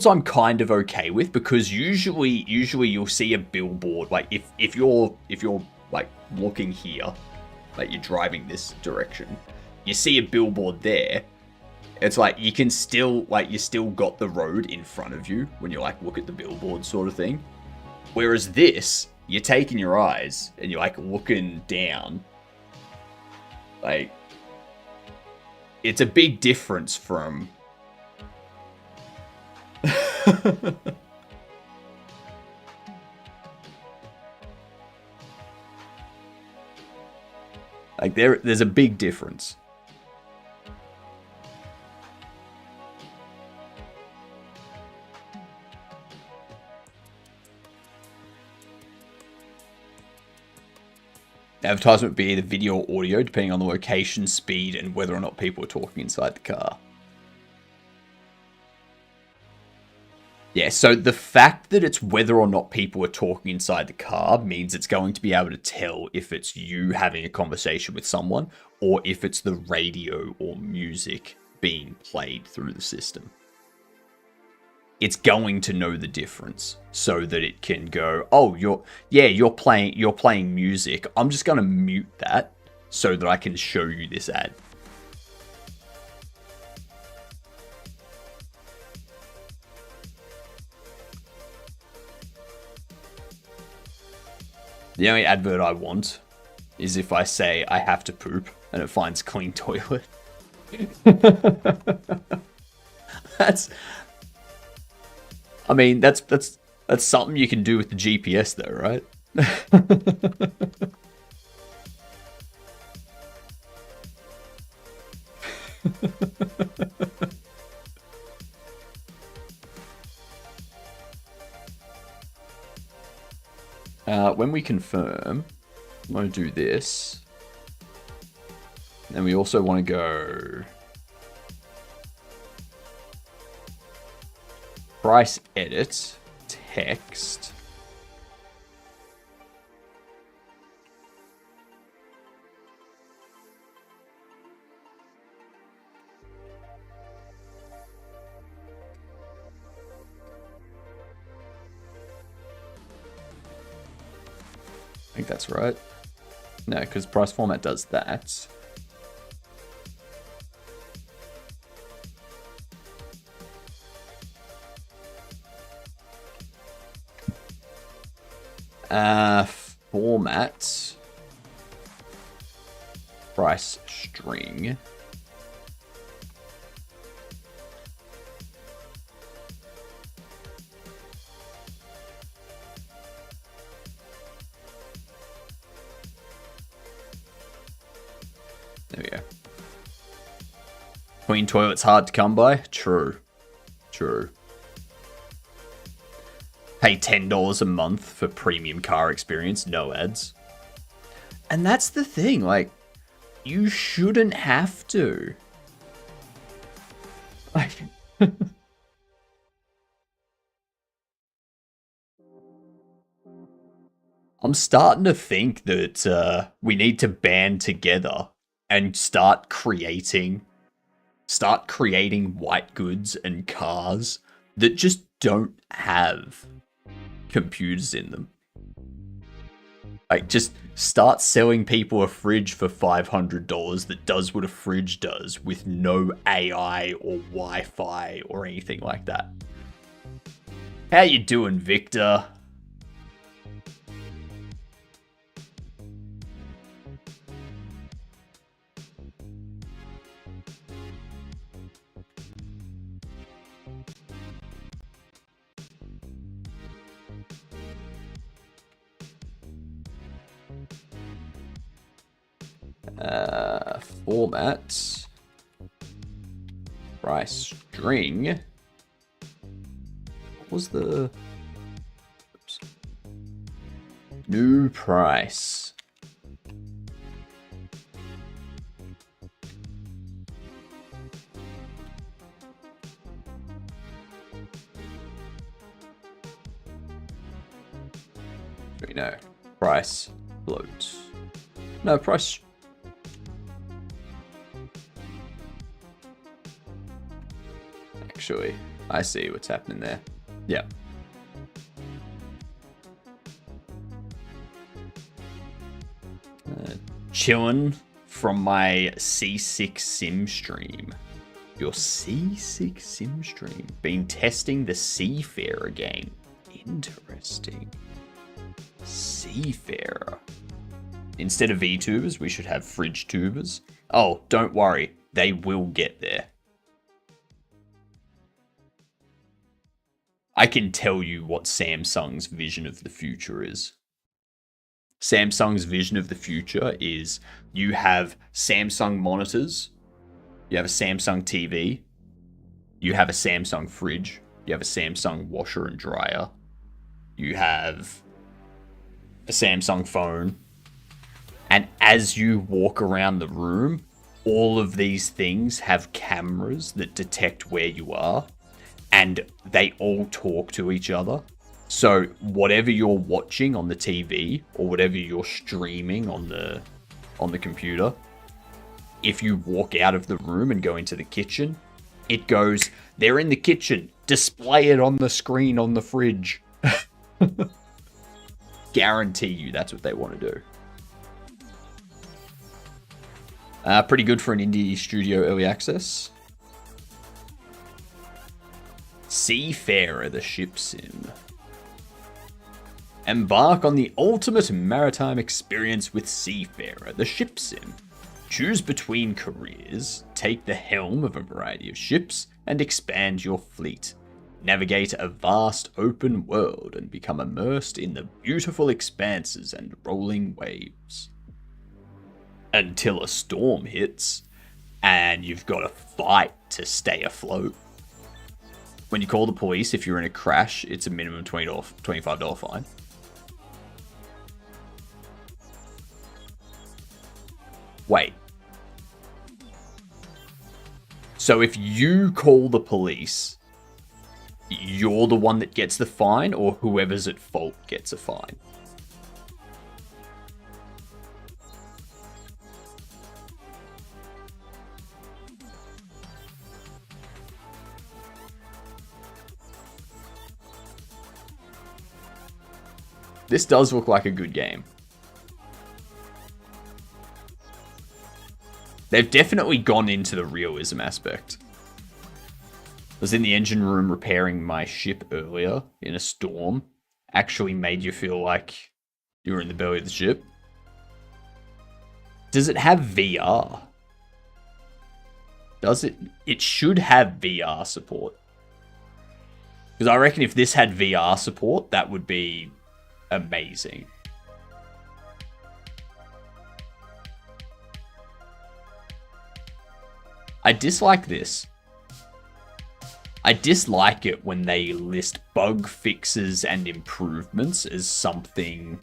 I'm kind of okay with, because usually you'll see a billboard, like if you're like looking here, like you're driving this direction, you see a billboard there, it's like you can still, like, you still got the road in front of you when you like look at the billboard sort of thing. Whereas this, you're taking your eyes and you're like looking down. Like, it's a big difference from like there's a big difference. Advertisement would be either video or audio, depending on the location, speed, and whether or not people are talking inside the car. Yeah, so the fact that it's whether or not people are talking inside the car means it's going to be able to tell if it's you having a conversation with someone or if it's the radio or music being played through the system. It's going to know the difference so that it can go, oh, you're playing music. I'm just going to mute that so that I can show you this ad. The only advert I want is if I say I have to poop and it finds clean toilet. That's something you can do with the GPS though, right? When we confirm, I want to do this. And we also want to go price edit, text. I think that's right. No, because price format does that. Format. Price string. There we go. Queen toilet's hard to come by? True. True. Pay $10 a month for premium car experience, no ads. And that's the thing, like, you shouldn't have to. Like, I'm starting to think that we need to band together and start creating white goods and cars that just don't have computers in them. Like, just start selling people a fridge for $500 that does what a fridge does with no AI or Wi-Fi or anything like that. How you doing, Victor? Format. Price string. What was the... Oops. New price. No. Price float. No, price... Actually, I see what's happening there. Yeah. Chilling from my C6 sim stream. Your C6 sim stream. Been testing the Seafarer game. Interesting. Seafarer. Instead of VTubers, we should have fridge tubers. Oh, don't worry. They will get there. I can tell you what Samsung's vision of the future is. Samsung's vision of the future is you have Samsung monitors, you have a Samsung TV, you have a Samsung fridge, you have a Samsung washer and dryer, you have a Samsung phone, and as you walk around the room, all of these things have cameras that detect where you are, and they all talk to each other. So whatever you're watching on the TV or whatever you're streaming on the computer, if you walk out of the room and go into the kitchen, it goes, they're in the kitchen, display it on the screen on the fridge. Guarantee you that's what they want to do. Pretty good for an indie studio early access. Seafarer, the ship sim. Embark on the ultimate maritime experience with Seafarer, the ship sim. Choose between careers, take the helm of a variety of ships, and expand your fleet. Navigate a vast open world and become immersed in the beautiful expanses and rolling waves. Until a storm hits, and you've got to fight to stay afloat. When you call the police, if you're in a crash, it's a minimum $25 fine. Wait. So if you call the police, you're the one that gets the fine, or whoever's at fault gets a fine? This does look like a good game. They've definitely gone into the realism aspect. I was in the engine room repairing my ship earlier in a storm. Actually made you feel like You were in the belly of the ship. Does it have VR? Does it? It should have VR support. Because I reckon if this had VR support, that would be amazing. I dislike this. I dislike it when they list bug fixes and improvements as something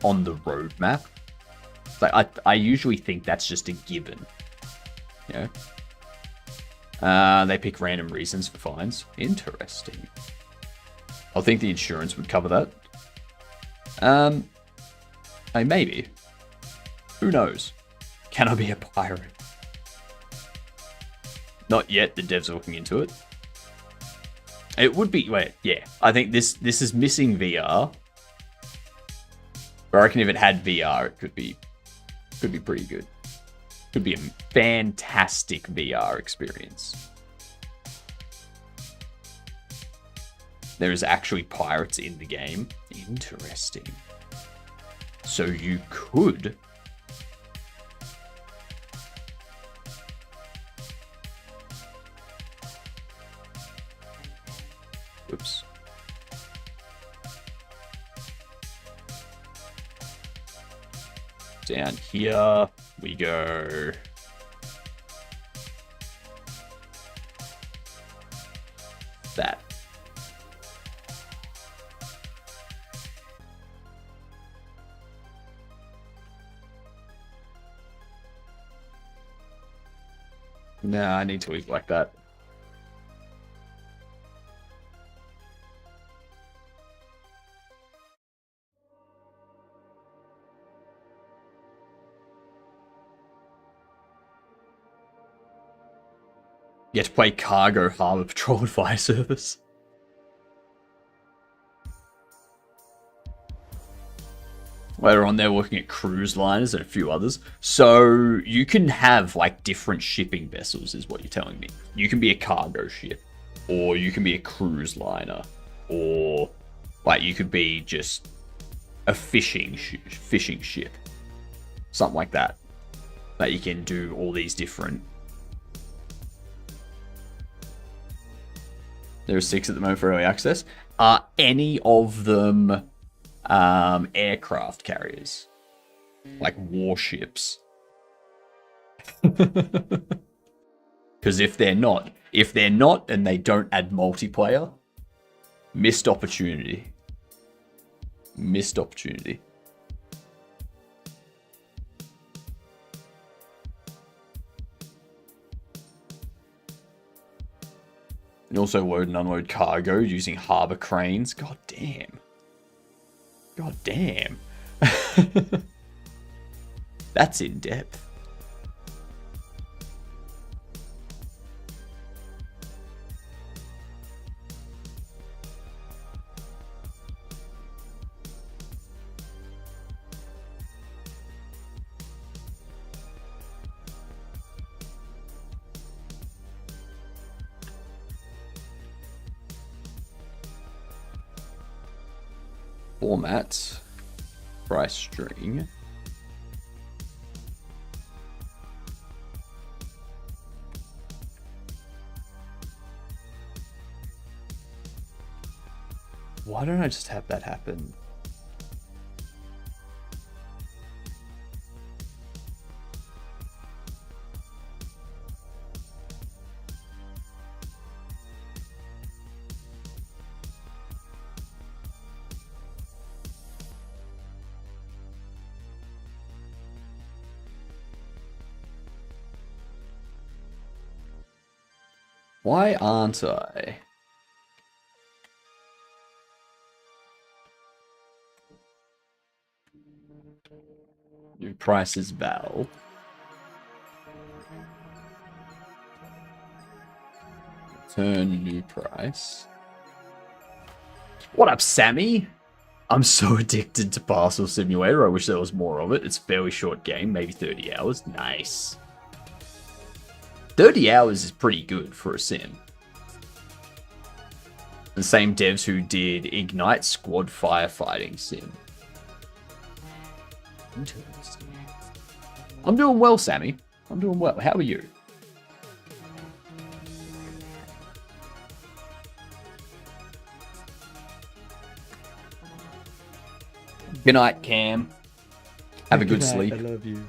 on the roadmap. Like I usually think that's just a given. You know? They pick random reasons for fines. Interesting. I think the insurance would cover that. Maybe. Who knows? Can I be a pirate? Not yet. The devs are looking into it. It would be. Wait, yeah. I think this is missing VR. But I reckon if it had VR, it could be pretty good. Could be a fantastic VR experience. There is actually pirates in the game. Interesting. So you could... Oops. Down here we go. That. No, I need to leave like that. You get to play Cargo Harbor Patrol and Fire Service. Later on, they're looking at cruise liners and a few others. So you can have like different shipping vessels, is what you're telling me. You can be a cargo ship, or you can be a cruise liner, or like you could be just a fishing ship, something like that. That you can do all these different. There are 6 at the moment for early access. Are any of them aircraft carriers? Like warships? Because if they're not and they don't add multiplayer, missed opportunity. Missed opportunity. And also load and unload cargo using harbor cranes. God damn. God damn. That's in depth. Format, price string. Why don't I just have that happen? Why aren't I? New price is Val. Return new price. What up, Sammy? I'm so addicted to Parcel Simulator. I wish there was more of it. It's a fairly short game, maybe 30 hours. Nice. 30 hours is pretty good for a sim. The same devs who did Ignite Squad Firefighting Sim. Interesting. I'm doing well, Sammy. I'm doing well. How are you? Good night, Cam. Have a good sleep. I love you.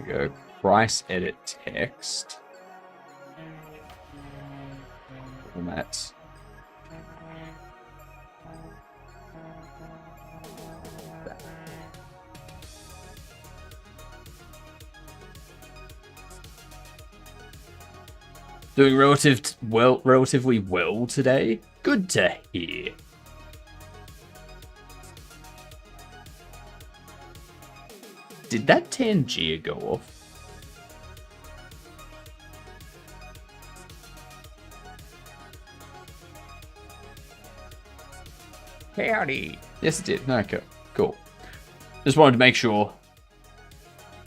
Go price edit text format. Doing relatively well today. Good to hear. Did that Tangier go off? Howdy. Yes, it did. Okay, cool. Just wanted to make sure.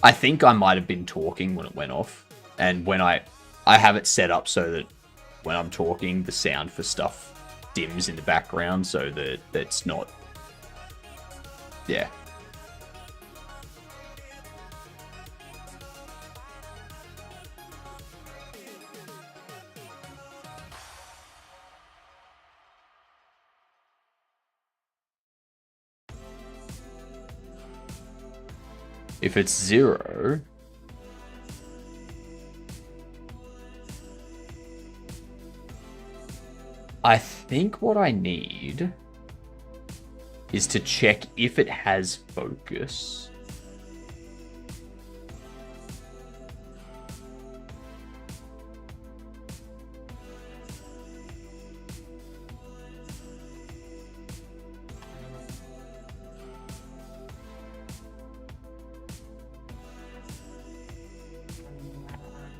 I think I might have been talking when it went off. And when I have it set up so that when I'm talking, the sound for stuff dims in the background so that that's not... Yeah. If it's 0, I think what I need is to check if it has focus.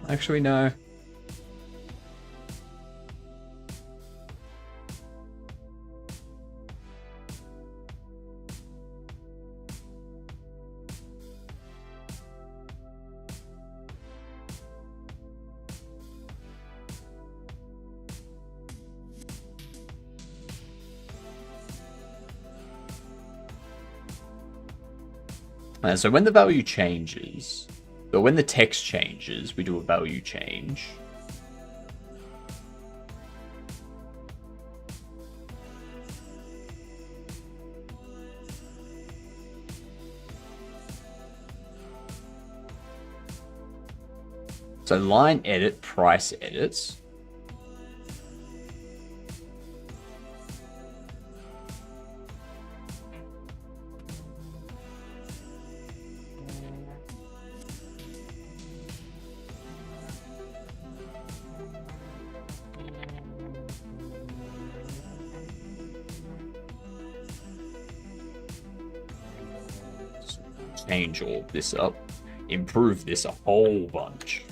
Actually, no. So when the value changes, but when the text changes, we do a value change. So line edit, price edits. Change all this up, improve this a whole bunch.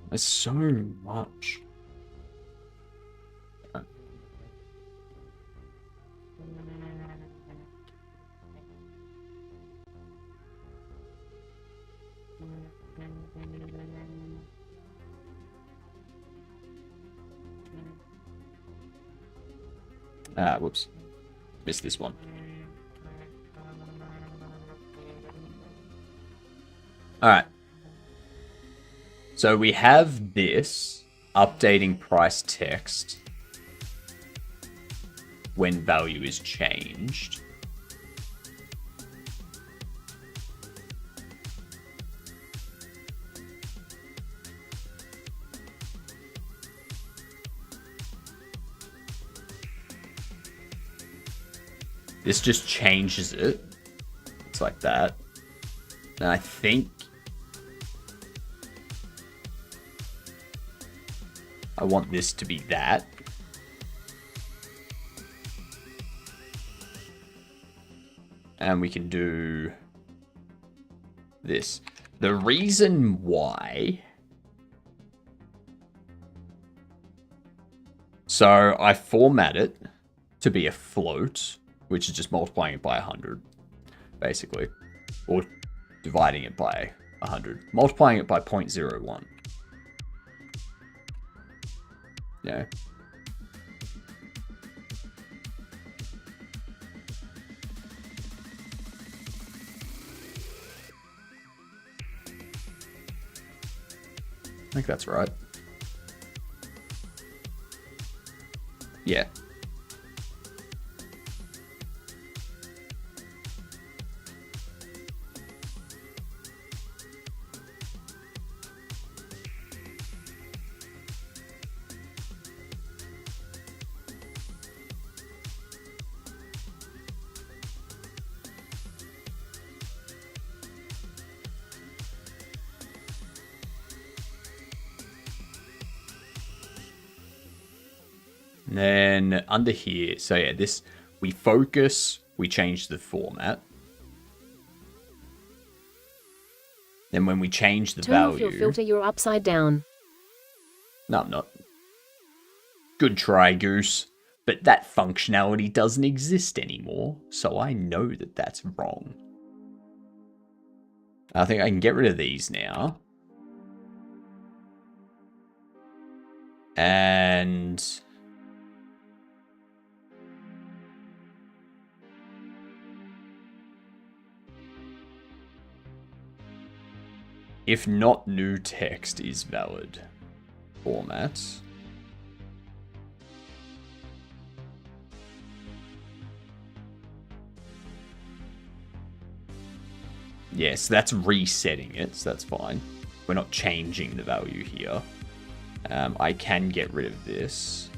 There's so much. Whoops. Missed this one. Alright. So we have this updating price text when value is changed. This just changes it. It's like that. And I think I want this to be that. And we can do this. The reason why... So I format it to be a float, which is just multiplying it by 100, basically. Or dividing it by 100. Multiplying it by 0.01. Yeah. I think that's right. Yeah. And then under here, so yeah, this, we focus, we change the format. Then when we change the value... Turn off your filter, you're upside down. No, I'm not. Good try, Goose. But that functionality doesn't exist anymore, so I know that that's wrong. I think I can get rid of these now. And... if not new text is valid format. Yes, that's resetting it, so that's fine. We're not changing the value here. I can get rid of this.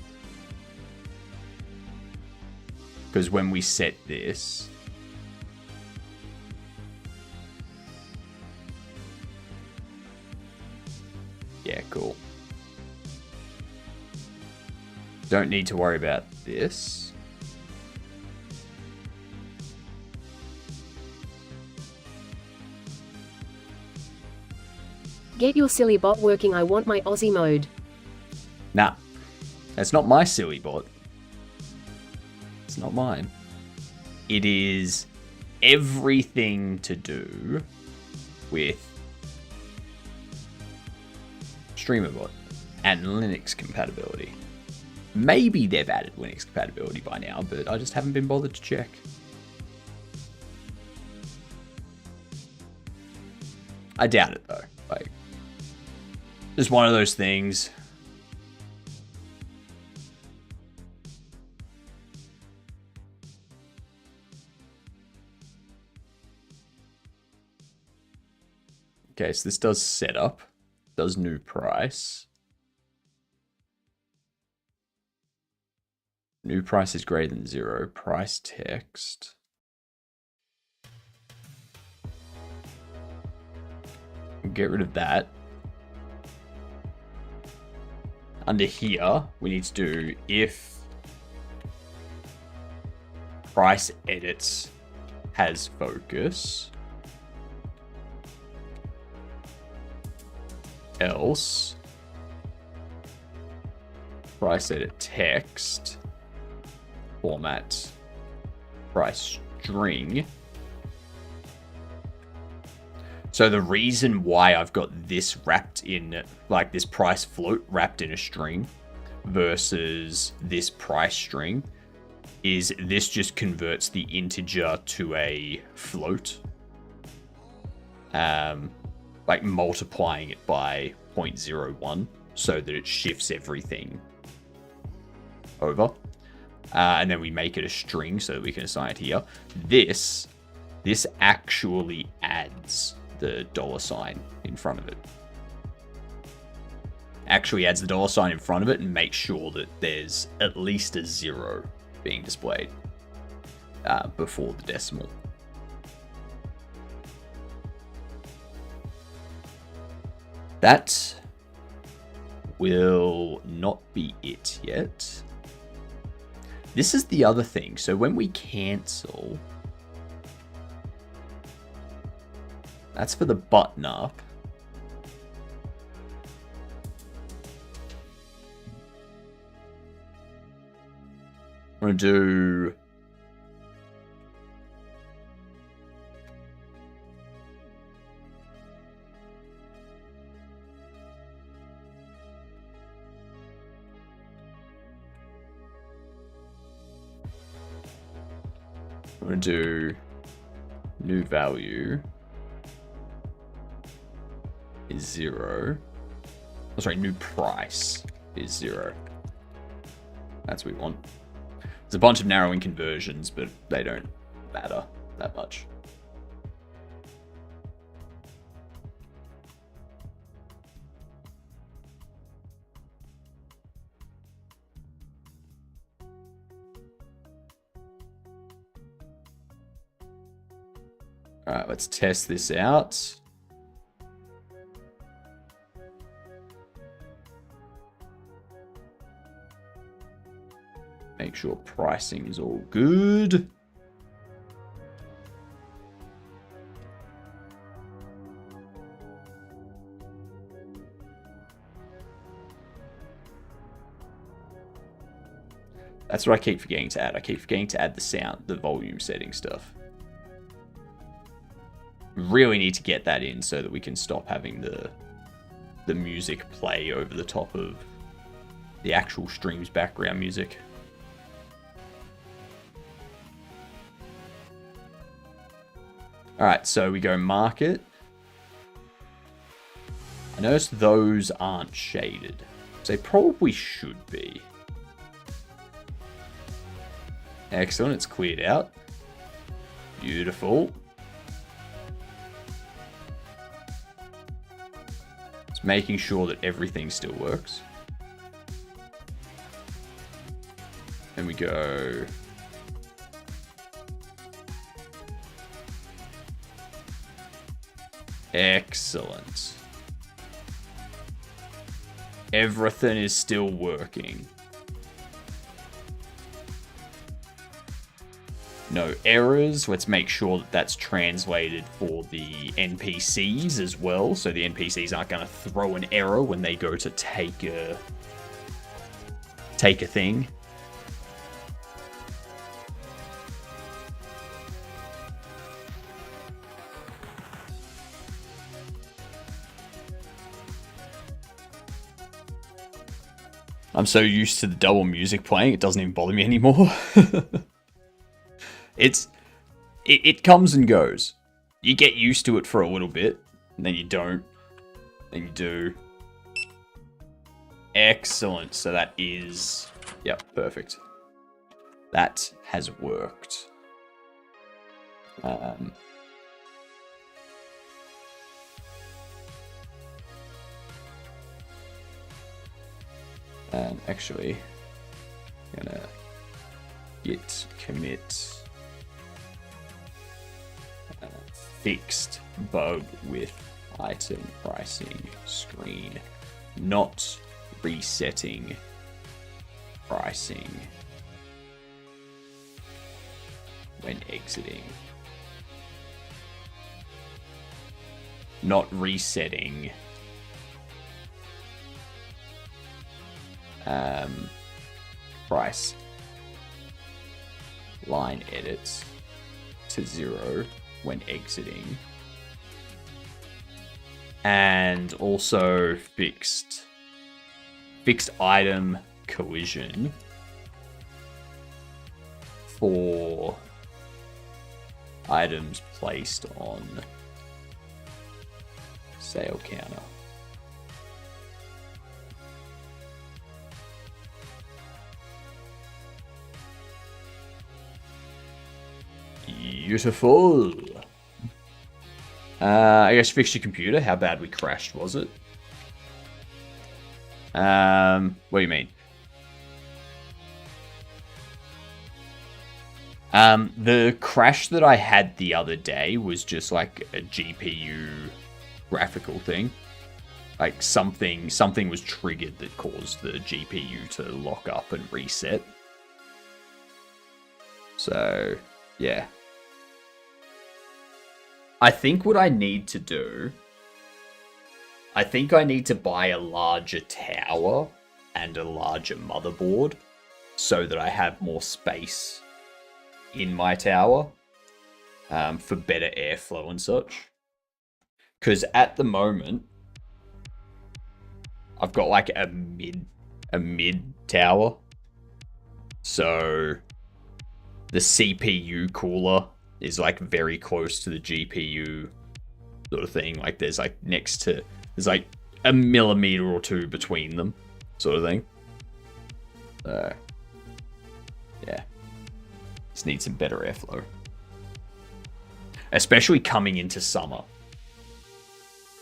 Because when we set this... yeah, cool. Don't need to worry about this. Get your silly bot working, I want my Aussie mode. Nah, that's not my silly bot. It's not mine. It is everything to do with StreamerBot and Linux compatibility. Maybe they've added Linux compatibility by now, but I just haven't been bothered to check. I doubt it though. Like, just one of those things. Okay, so this does setup. Does new price. New price is greater than 0. Price text. We'll get rid of that. Under here, we need to do if price edits has focus. Else price edit text format price string. So the reason why I've got this wrapped in, like this price float wrapped in a string versus this price string, is this just converts the integer to a float. Like multiplying it by 0.01 so that it shifts everything over. And then we make it a string so that we can assign it here. This actually adds the $sign in front of it. Actually adds the $sign in front of it and makes sure that there's at least a 0 being displayed. before the decimal. That will not be it yet. This is the other thing. So when we cancel, that's for the button up. I'm going to do... I'm going to do new value is 0. Oh, sorry, new price is 0. That's what we want. There's a bunch of narrowing conversions, but they don't matter that much. All right, let's test this out. Make sure pricing is all good. That's what I keep forgetting to add. I keep forgetting to add the sound, the volume setting stuff. Really need to get that in so that we can stop having the music play over the top of the actual stream's background music. Alright, so we go market. I notice those aren't shaded. So they probably should be. Excellent, it's cleared out. Beautiful. It's making sure that everything still works. And we go... Excellent. Everything is still working. No errors. Let's make sure that that's translated for the NPCs as well. So the NPCs aren't going to throw an error when they go to take a thing. I'm so used to the double music playing, it doesn't even bother me anymore. It comes and goes. You get used to it for a little bit, and then you don't, then you do. Excellent. So that is, yep, perfect. That has worked. And actually, I'm gonna git commit fixed bug with item pricing screen, not resetting pricing when exiting. Not resetting price line edits to 0 when exiting, and also fixed item collision for items placed on sale counter. Beautiful. I guess fix your computer. How bad we crashed, was it? What do you mean? The crash that I had the other day was just like a GPU graphical thing. Like something was triggered that caused the GPU to lock up and reset. So, yeah. I think what I need to do... I think I need to buy a larger tower and a larger motherboard so that I have more space in my tower for better airflow and such. Because at the moment, I've got like a mid tower. So the CPU cooler is like very close to the GPU sort of thing. Like there's like there's like a millimeter or two between them sort of thing. So yeah, just need some better airflow. Especially coming into summer.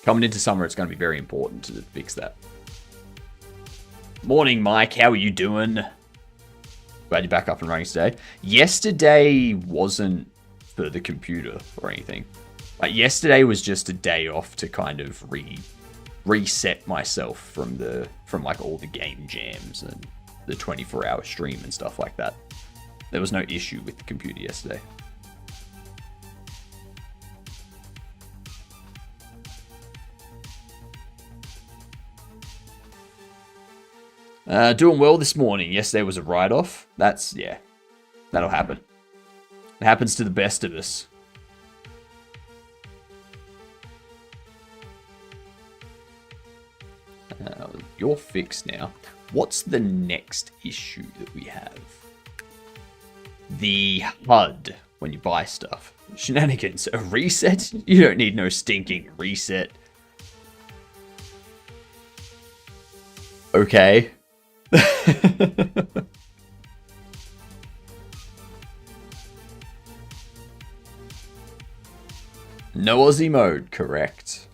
Coming into summer, it's going to be very important to fix that. Morning, Mike. How are you doing? Glad you're back up and running today. Yesterday wasn't for the computer or anything. Like yesterday was just a day off to kind of reset myself from like all the game jams and the 24-hour stream and stuff like that. There was no issue with the computer yesterday. Doing well this morning. Yesterday was a write-off. Yeah, that'll happen. It happens to the best of us. You're fixed now. What's the next issue that we have? The HUD when you buy stuff. Shenanigans. A reset? You don't need no stinking reset. Okay. No Aussie mode, correct.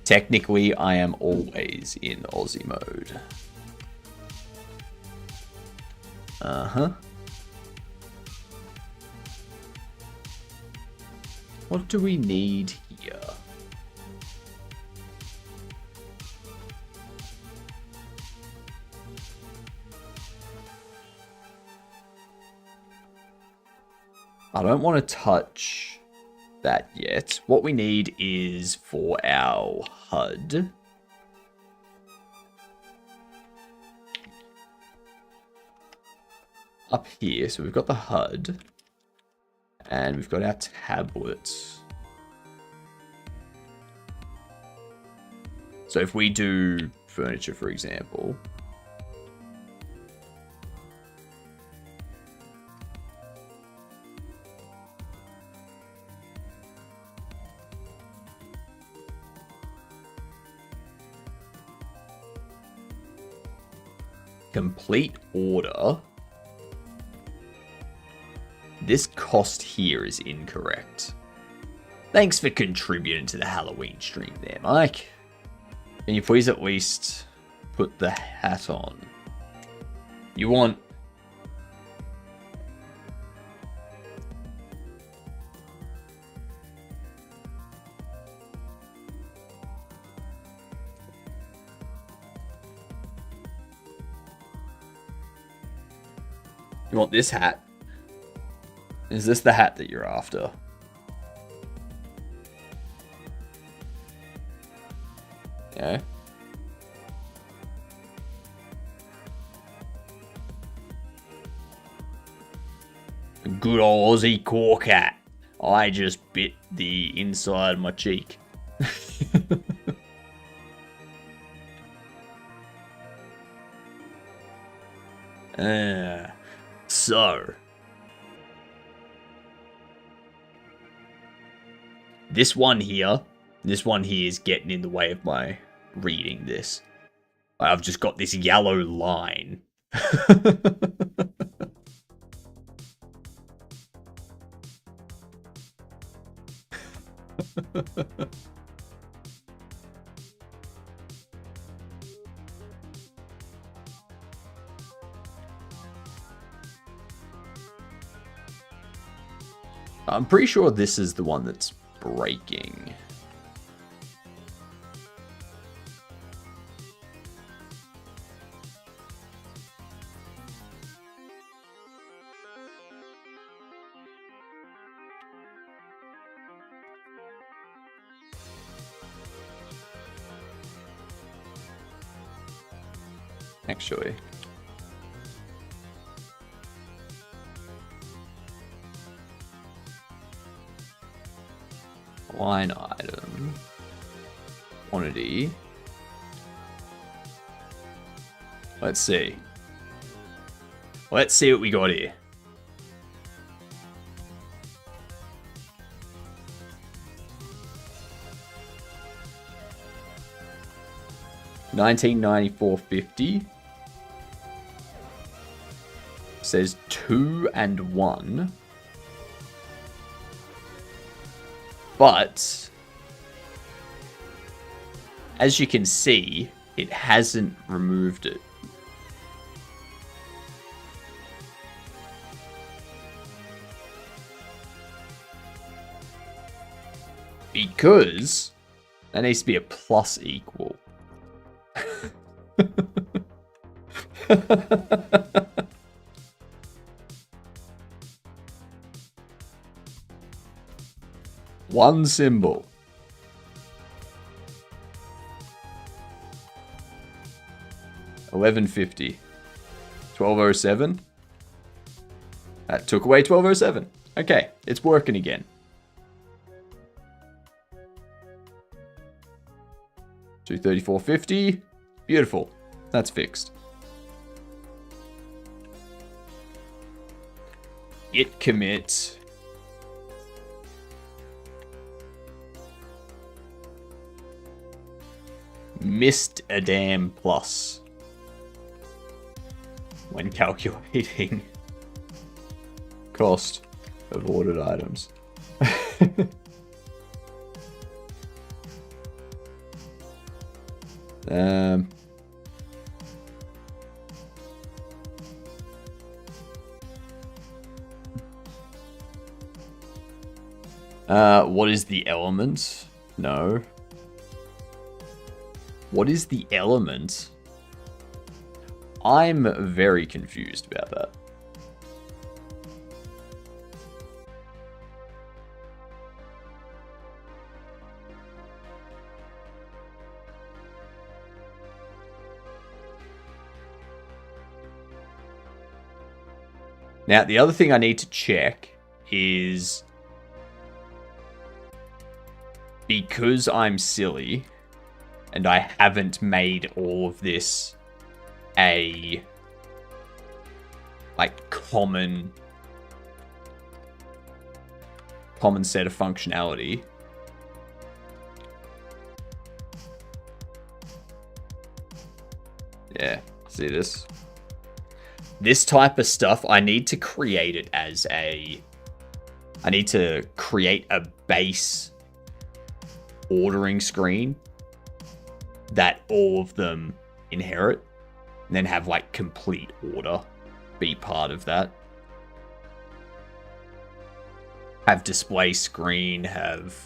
Technically, I am always in Aussie mode. Uh-huh. What do we need here? I don't want to touch that yet. What we need is for our HUD. Up here, so we've got the HUD. And we've got our tablets. So if we do furniture, for example. Complete order. This cost here is incorrect. Thanks for contributing to the Halloween stream there, Mike. Can you please at least put the hat on? You want... You want this hat? Is this the hat that you're after? Yeah. Good old Aussie cork hat. I just bit the inside of my cheek. So. This one here is getting in the way of my reading this. I've just got this yellow line. I'm pretty sure this is the one that's breaking. Actually. Line item. Quantity. Let's see. Let's see what we got here. $19.94.50 says 2 and 1, but as you can see, it hasn't removed it. Because that needs to be a plus equal. One symbol. $11.50. $12.07. That took away $12.07. Okay, it's working again. $234.50. Beautiful. That's fixed. Git commit. Missed a damn plus when calculating cost of ordered items. What is the element? No. What is the element? I'm very confused about that. Now, the other thing I need to check is, because I'm silly and I haven't made all of this a like common set of functionality. Yeah, see this? This type of stuff, I need to create it as I need to create a base ordering screen that all of them inherit, and then have like complete order be part of that. Have display screen, have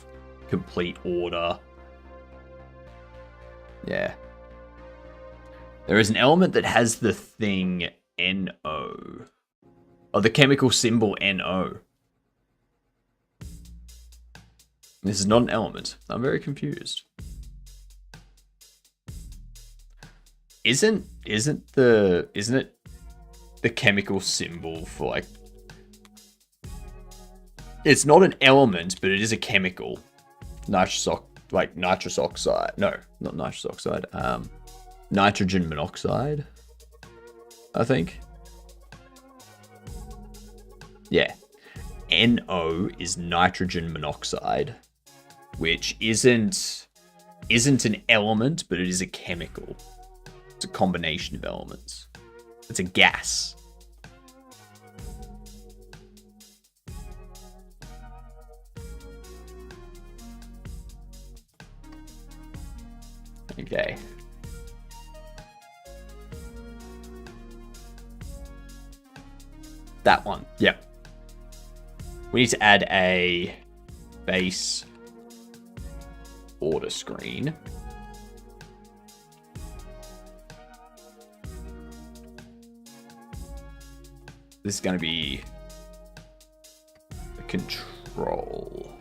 complete order. Yeah. There is an element that has the thing NO. Oh, the chemical symbol NO. This is not an element. I'm very confused. Isn't it the chemical symbol for like, it's not an element, but it is a chemical. Nitrous oxide. No, not nitrous oxide. Nitrogen monoxide, I think. Yeah. NO is nitrogen monoxide, which isn't an element, but it is a chemical. It's a combination of elements. It's a gas. Okay. That one. Yep. We need to add a base order screen. This is going to be a control.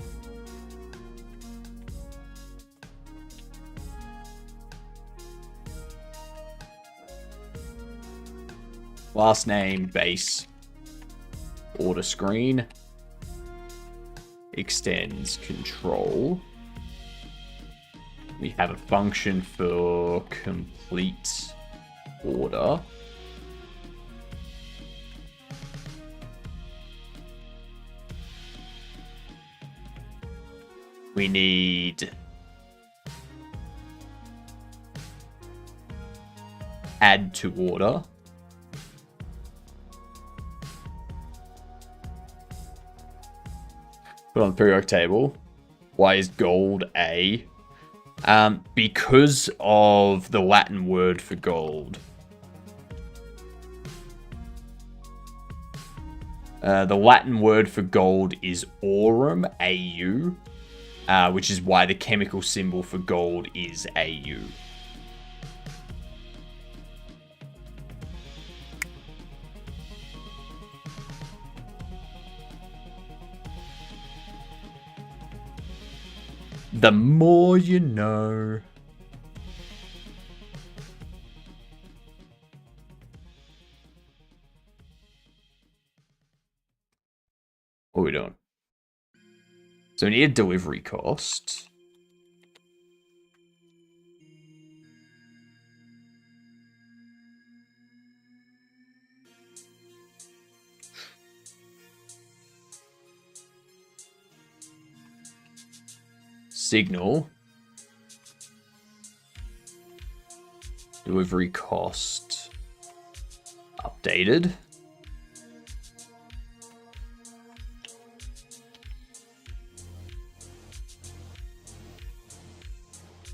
Last name, base, order screen, extends control. We have a function for complete order. We need add to order. Put on the periodic table. Why is gold A? Because of the Latin word for gold. The Latin word for gold is aurum, AU, which is why the chemical symbol for gold is AU. The more you know. What are we doing? So we need a delivery cost. Signal. Delivery cost updated.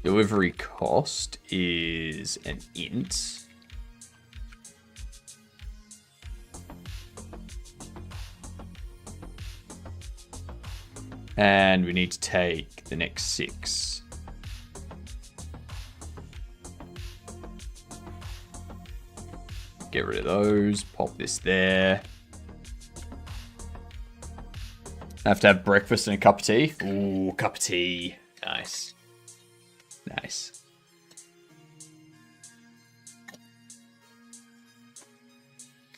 Delivery cost is an int. And we need to take the next 6. Get rid of those. Pop this there. I have to have breakfast and a cup of tea. Ooh, cup of tea. Nice. Nice.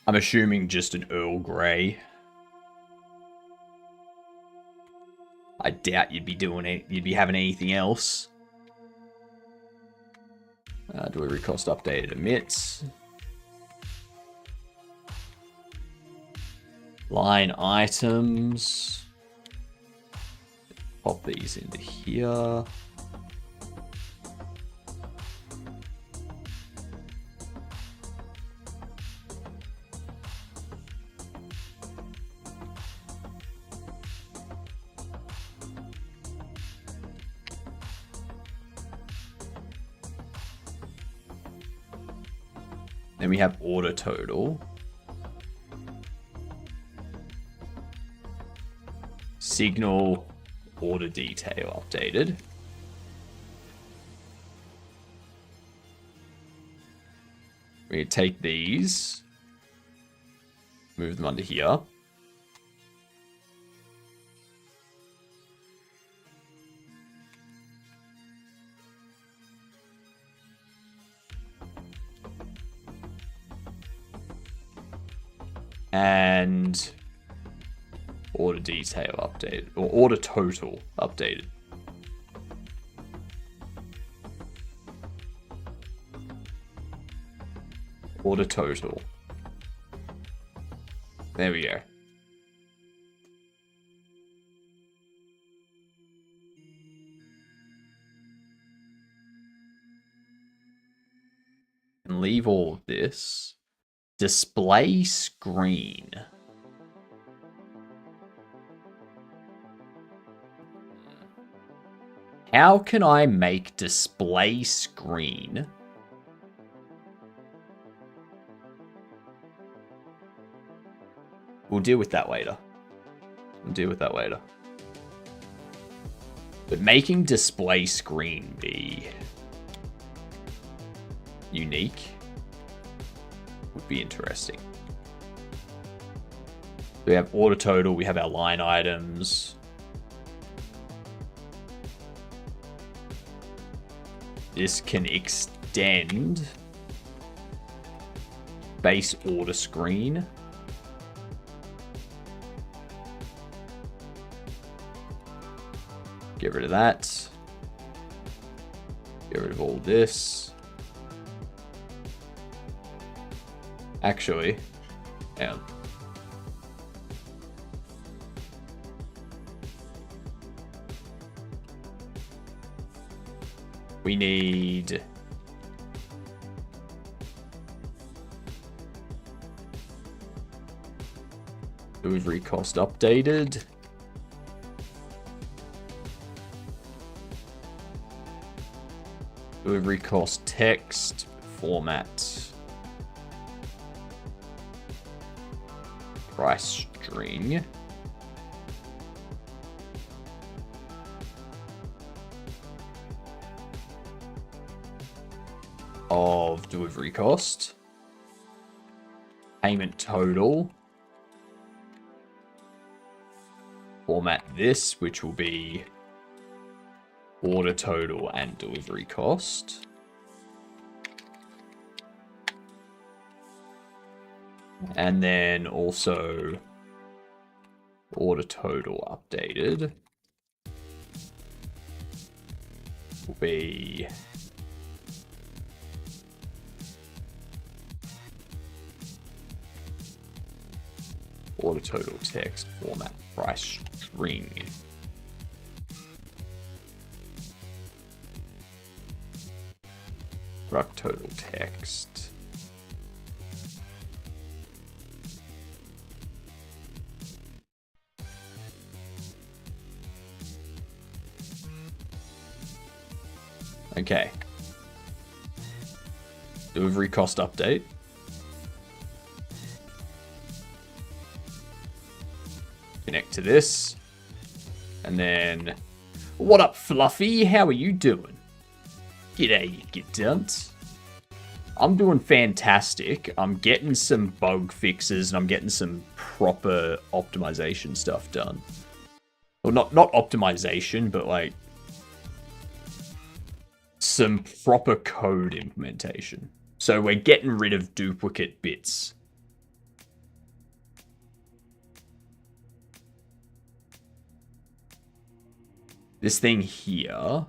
I'm assuming just an Earl Grey. I doubt you'd be doing it. You'd be having anything else. Delivery cost updated emits. Line items. Pop these into here. Then we have order total. Signal order detail updated. We take these, move them under here. And order detail updated, or order total updated. Order total. There we go. And leave all of this. Display screen. How can I make display screen we'll deal with that later. We'll deal with that later. But making display screen be unique would be interesting. We have order total, we have our line items. This can extend base order screen. Get rid of that. Get rid of all this. Actually, yeah. We need delivery cost updated. Delivery cost text format. Price string. Of delivery cost. Payment total. Format this, which will be order total and delivery cost. And then also order total updated will be order total text format price string. Product total text. Okay. Delivery cost update. Connect to this. And then, what up, Fluffy? How are you doing? G'day, you dunt. I'm doing fantastic. I'm getting some bug fixes and I'm getting some proper optimization stuff done. Well, not optimization, but like some proper code implementation. So we're getting rid of duplicate bits. This thing here,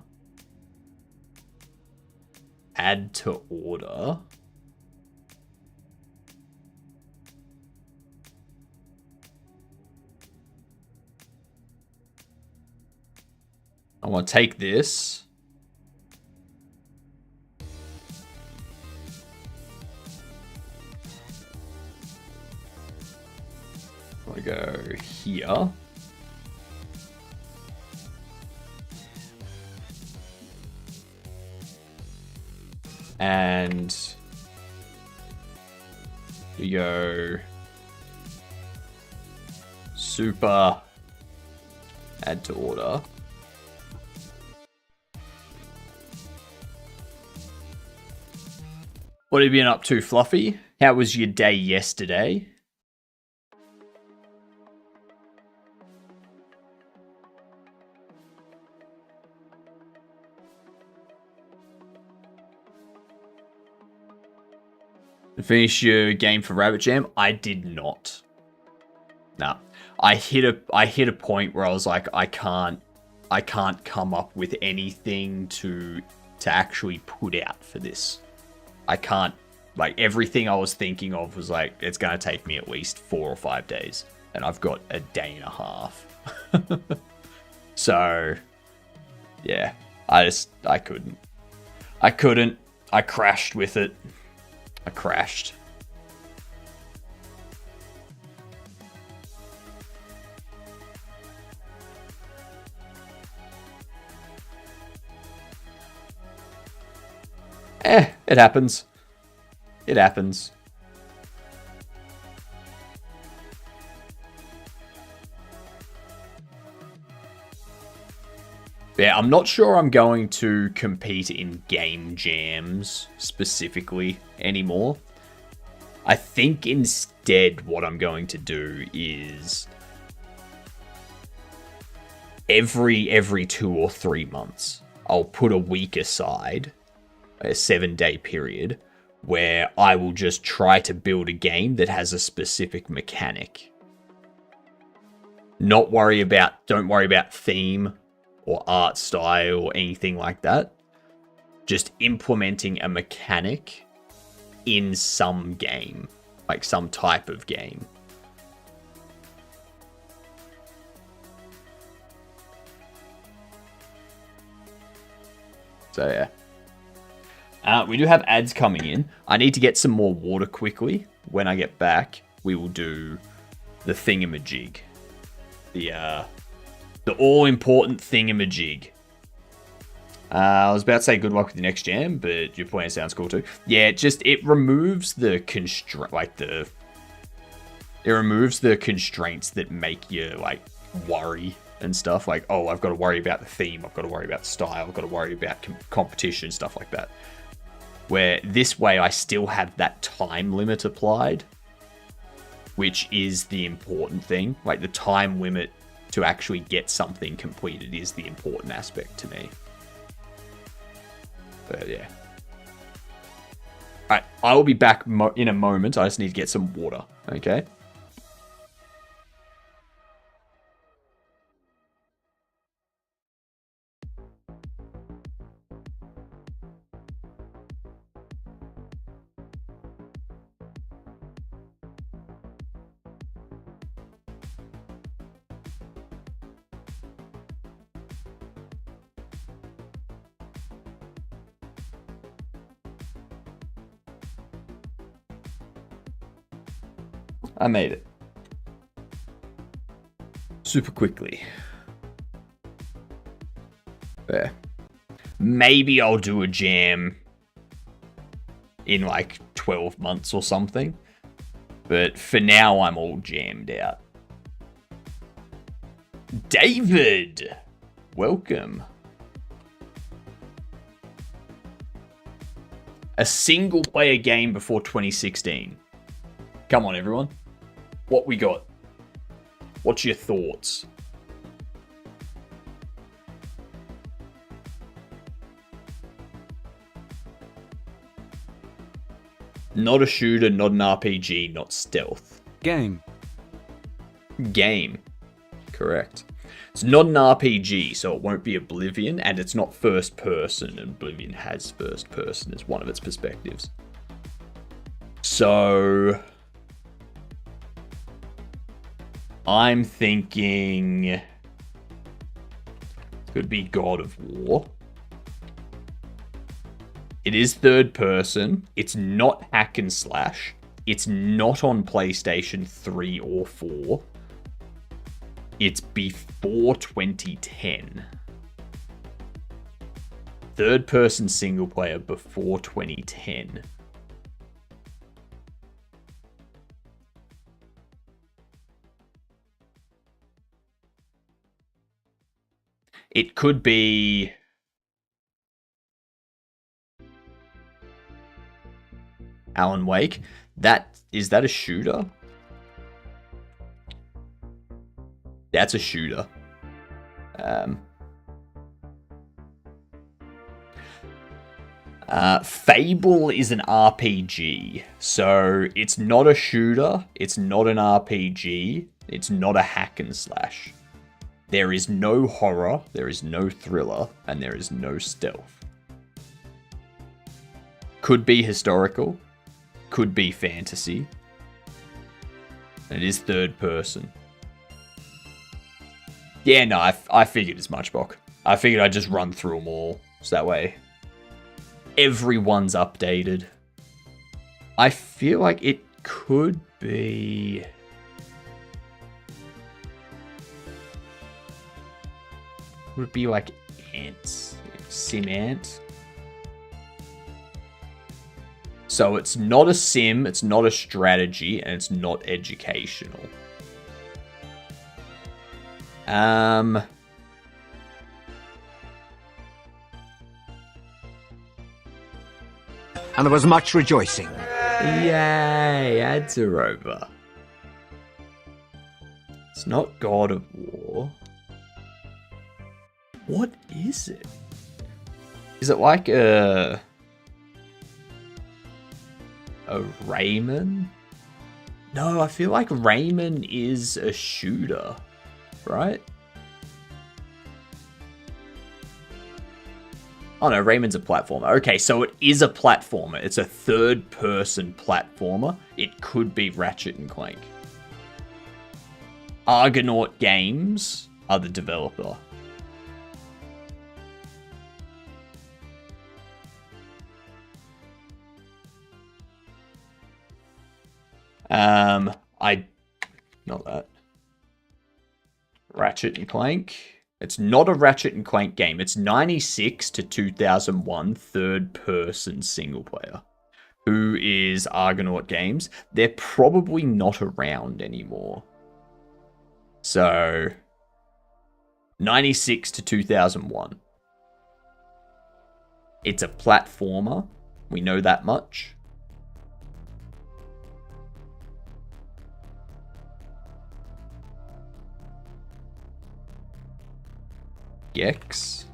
add to order. I want to take this. I want to go here. And we go super add to order. What have you been up to, Fluffy? How was your day yesterday? Finish your game for Rabbit Jam? I did not. Nah. I hit a point where I was like, I can't come up with anything to actually put out for this. I can't, like, everything I was thinking of was like, it's gonna take me at least 4 or 5 days. And I've got a day and a half. So yeah. I couldn't. I crashed with it. I crashed. It happens. It happens. Yeah, I'm not sure I'm going to compete in game jams specifically anymore. I think instead what I'm going to do is every 2 or 3 months, I'll put a week aside, a 7-day period, where I will just try to build a game that has a specific mechanic. Don't worry about theme or art style or anything like that. Just implementing a mechanic in some game, like some type of game. So yeah. We do have ads coming in. I need to get some more water quickly. When I get back, we will do the thingamajig. The all-important thingamajig. I was about to say good luck with the next jam, but your plan sounds cool too. Yeah, it removes the it removes the constraints that make you like worry and stuff. Like, oh, I've got to worry about the theme, I've got to worry about the style, I've got to worry about competition, stuff like that. Where this way I still have that time limit applied, which is the important thing. Like the time limit to actually get something completed is the important aspect to me. But yeah. Alright, I will be back in a moment. I just need to get some water, okay? I made it. Super quickly. There. Maybe I'll do a jam in like 12 months or something. But for now, I'm all jammed out. David! Welcome. A single player game before 2016. Come on, everyone. What we got? What's your thoughts? Not a shooter, not an RPG, not stealth. Game. Game. Correct. It's not an RPG, so it won't be Oblivion, and it's not first person. Oblivion has first person as one of its perspectives. So I'm thinking could be God of War. It is third person. It's not hack and slash. It's not on PlayStation 3 or 4. It's before 2010. Third person single player before 2010. It could be Alan Wake. Is that a shooter? That's a shooter. Fable is an RPG, so it's not a shooter, it's not an RPG, it's not a hack and slash. There is no horror, there is no thriller, and there is no stealth. Could be historical, could be fantasy. It is third person. Yeah, no, I figured as much, Bok. I figured I'd just run through them all, so that way everyone's updated. I feel like it could be... Would it be like Ants? Sim Ant? So it's not a sim, it's not a strategy, and it's not educational. and there was much rejoicing. Yay, ads are over. It's not God of War. What is it? Is it like a Rayman? No, I feel like Rayman is a shooter, right? Oh no, Rayman's a platformer. Okay, so it is a platformer. It's a third-person platformer. It could be Ratchet and Clank. Argonaut Games are the developer. Not that. Ratchet and Clank. It's not a Ratchet and Clank game. It's 96 to 2001 third-person single player. Who is Argonaut Games? They're probably not around anymore. So, 96 to 2001. It's a platformer. We know that much. Gex.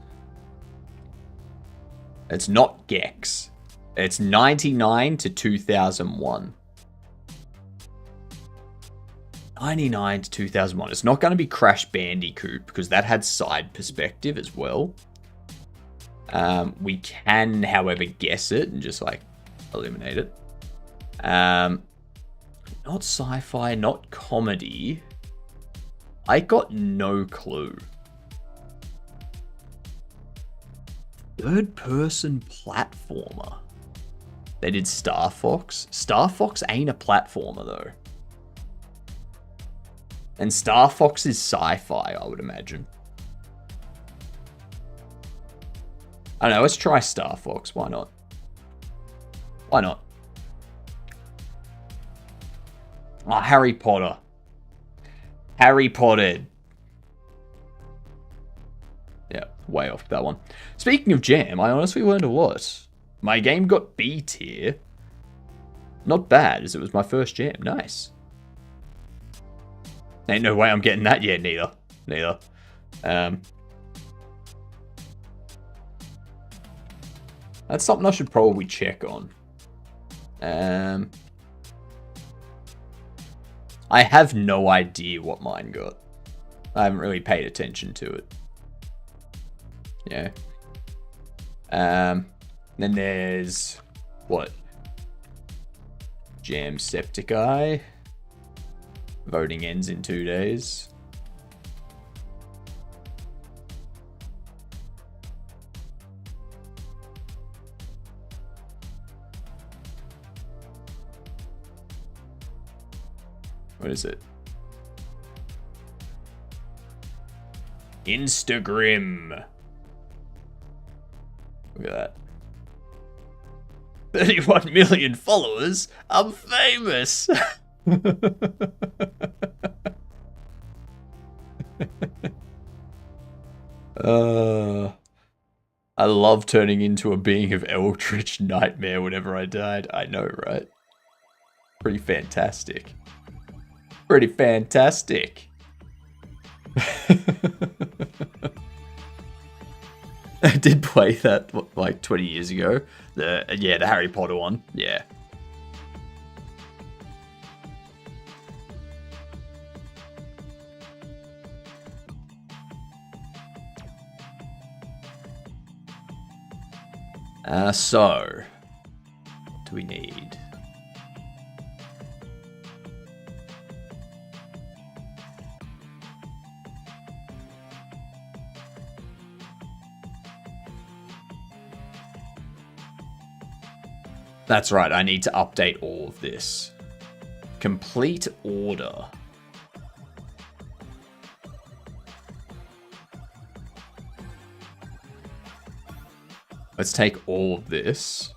It's not Gex. It's 99 to 2001. 99 to 2001. It's not going to be Crash Bandicoot because that had side perspective as well. We can, however, guess it and just like eliminate it. Not sci-fi, not comedy. I got no clue. Third-person platformer. They did Star Fox. Star Fox ain't a platformer, though. And Star Fox is sci-fi, I would imagine. I don't know, let's try Star Fox. Why not? Why not? Oh, Harry Potter. Harry Potter. Yeah, way off that one. Speaking of jam, I honestly learned a lot. My game got B tier. Not bad, as it was my first jam. Nice. Ain't no way I'm getting that yet, neither. That's something I should probably check on. I have no idea what mine got. I haven't really paid attention to it. Yeah. Then there's what? Jam Septiceye. Voting ends in 2 days. What is it? Instagram. Look at that. 31 million followers. I'm famous. I love turning into a being of eldritch nightmare whenever I died. I know, right? Pretty fantastic. Pretty fantastic. I did play that like 20 years ago. The Harry Potter one. Yeah. So, what do we need? That's right, I need to update all of this. Complete order. Let's take all of this.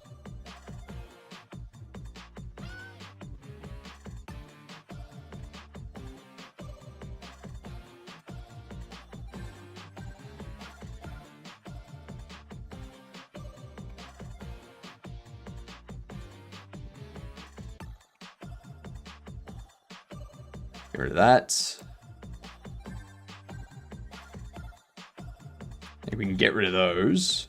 Get rid of that. Maybe we can get rid of those.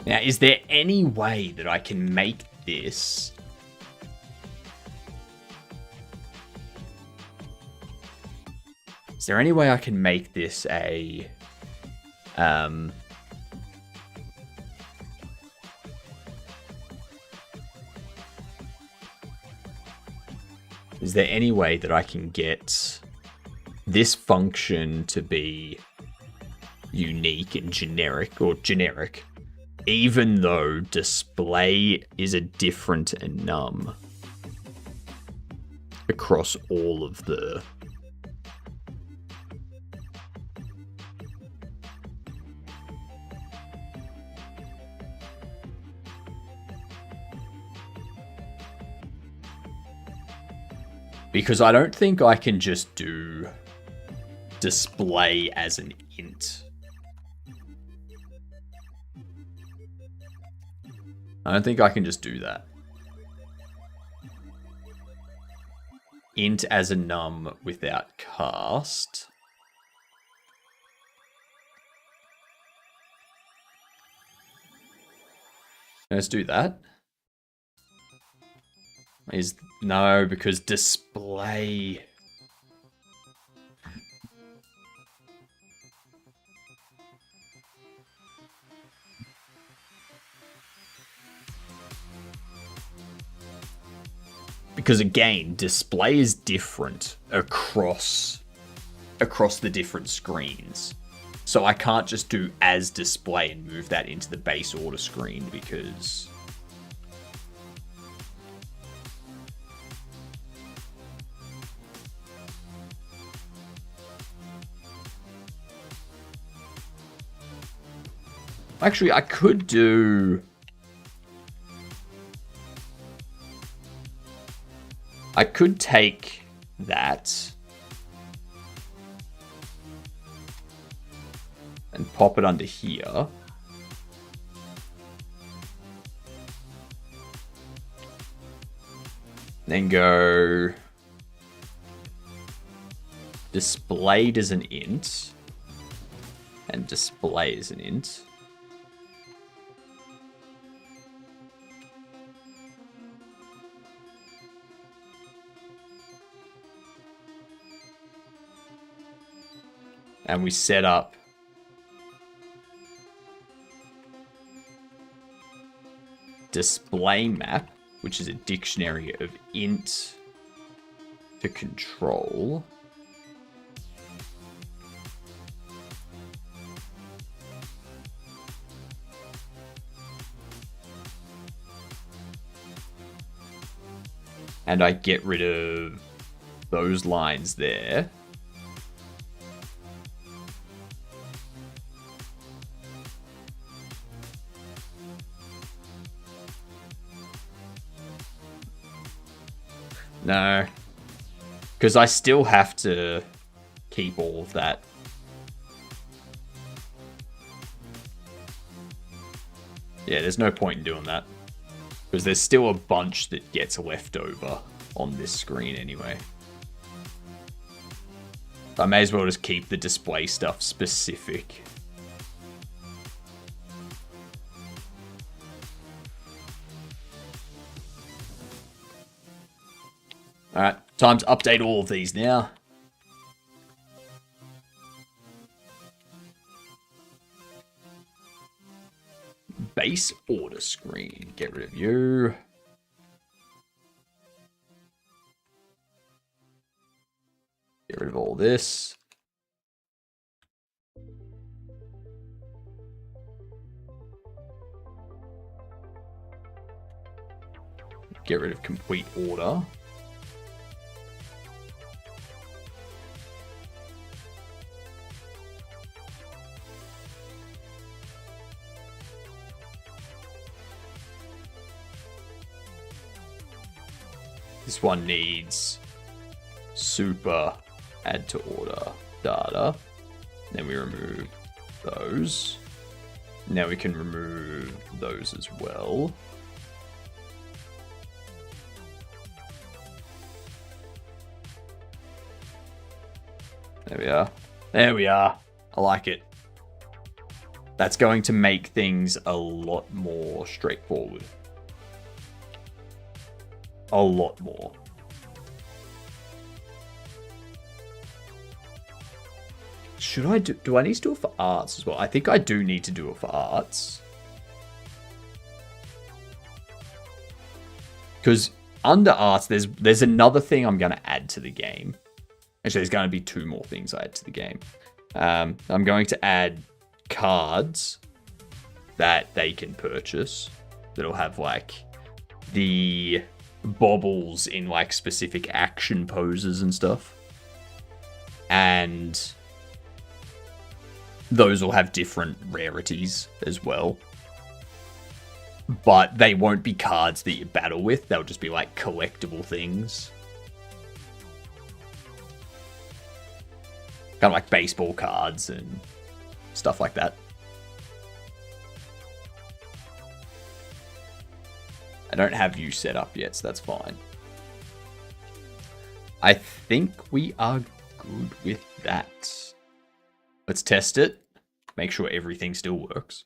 Now, is there any way that I can make this Is there any way I can make this a is there any way that I can get this function to be unique and generic, or generic, even though display is a different enum across all of the because I don't think I can just do display as an int. I don't think I can just do that. Int as a num without cast. Let's do that. No, because display. Because again, display is different across the different screens. So I can't just do as display and move that into the base order screen because actually I could do I could take that and pop it under here. Then go displayed as an int and display as an int. And we set up display map, which is a dictionary of int to control. And I get rid of those lines there. No, because I still have to keep all of that. Yeah, there's no point in doing that. Because there's still a bunch that gets left over on this screen anyway. I may as well just keep the display stuff specific. Alright, time to update all of these now. Base order screen. Get rid of you. Get rid of all this. Get rid of complete order. This one needs super add to order data. Then we remove those. Now we can remove those as well. There we are. There we are. I like it. That's going to make things a lot more straightforward. A lot more. Should I do I need to do it for arts as well? I think I do need to do it for arts. Because under arts, there's another thing I'm going to add to the game. Actually, there's going to be 2 more things I add to the game. I'm going to add cards that they can purchase. That'll have like the baubles in like specific action poses and stuff. And those will have different rarities as well. But they won't be cards that you battle with. They'll just be like collectible things. Kind of like baseball cards and stuff like that. I don't have you set up yet, so that's fine. I think we are good with that. Let's test it. Make sure everything still works.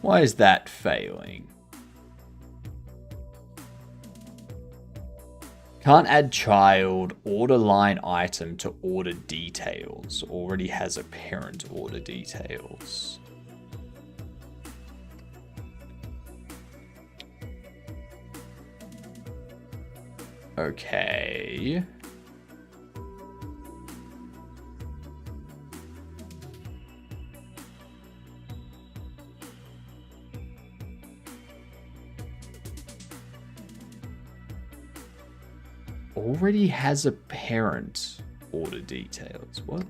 Why is that failing? Can't add child, order line item to order details. Already has a parent order details. Okay. Already has a parent order details. What?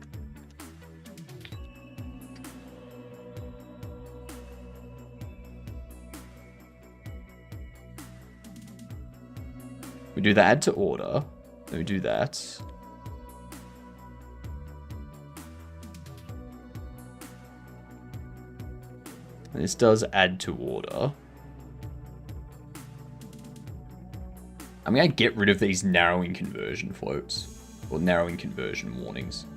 We do the add to order. Then we do that. And this does add to order. I'm going to get rid of these narrowing conversion floats, or narrowing conversion warnings.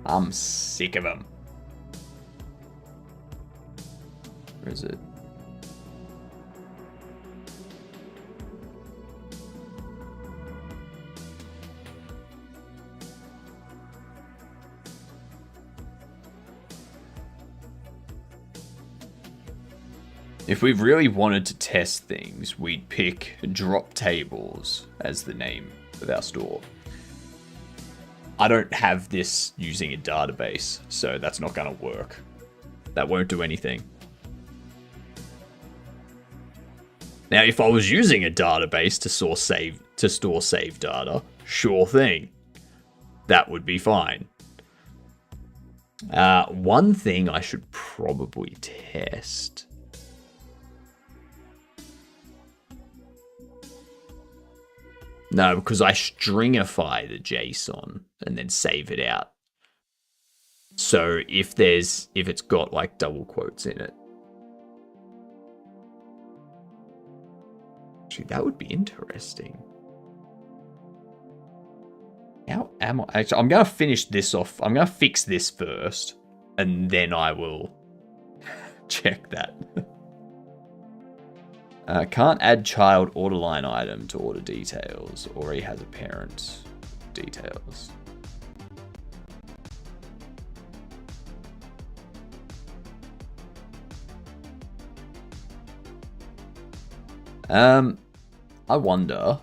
I'm sick of them. Where is it? If we really wanted to test things, we'd pick drop tables as the name of our store. I don't have this using a database, so that's not going to work. That won't do anything. Now, if I was using a database to store save data, sure thing. That would be fine. One thing I should probably test. No, because I stringify the JSON and then save it out. So if it's got like double quotes in it. Actually, that would be interesting. How am I? Actually, I'm going to finish this off. I'm going to fix this first, and then I will check that. Can't add child order line item to order details. Already has a parent details. I wonder.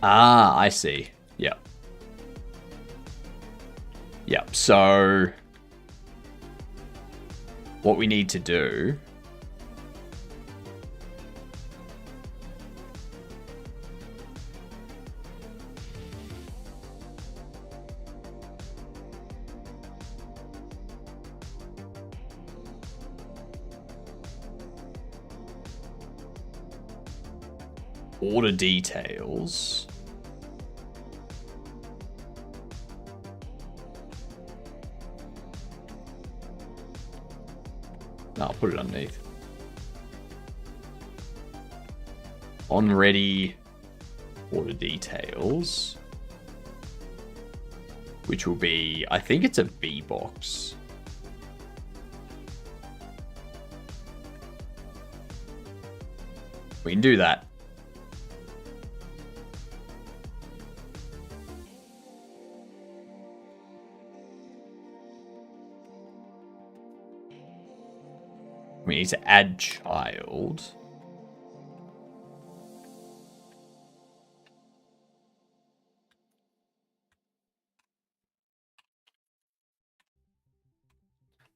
Ah, I see. Yeah. Yep, so what we need to do order details. No, I'll put it underneath. On ready order details, which will be, I think it's a V box. We can do that. We need to add child.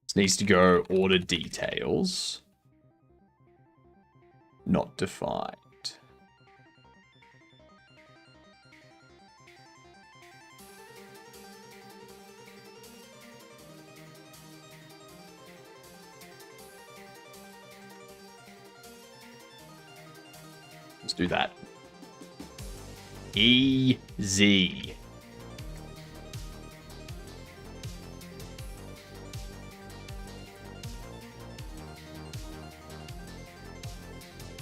This needs to go order details. Not defined. Let's do that. Easy.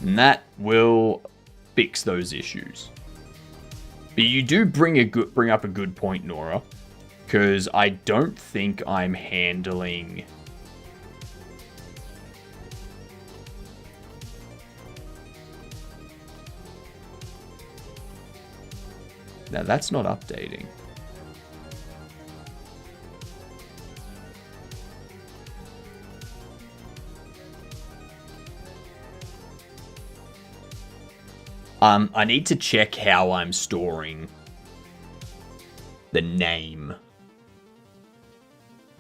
And that will fix those issues. But you do bring up a good point, Nora, because I don't think I'm handling now that's not updating. I need to check how I'm storing the name.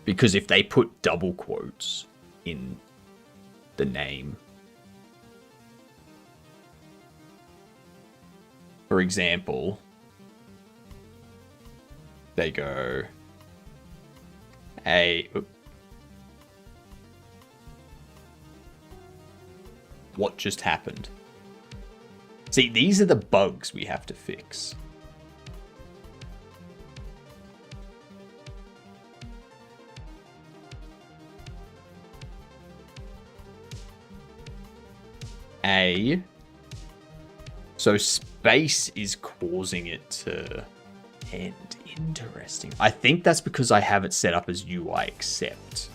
Because if they put double quotes in the name. For example, they go what just happened? See, these are the bugs we have to fix. So space is causing it to end. Interesting. I think that's because I have it set up as UI accept.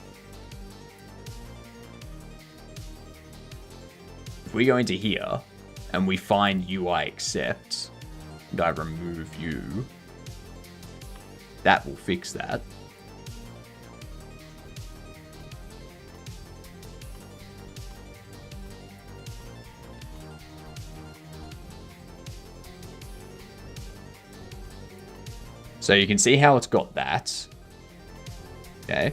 If we go into here and we find UI accept and I remove you, that will fix that. So you can see how it's got that. Okay.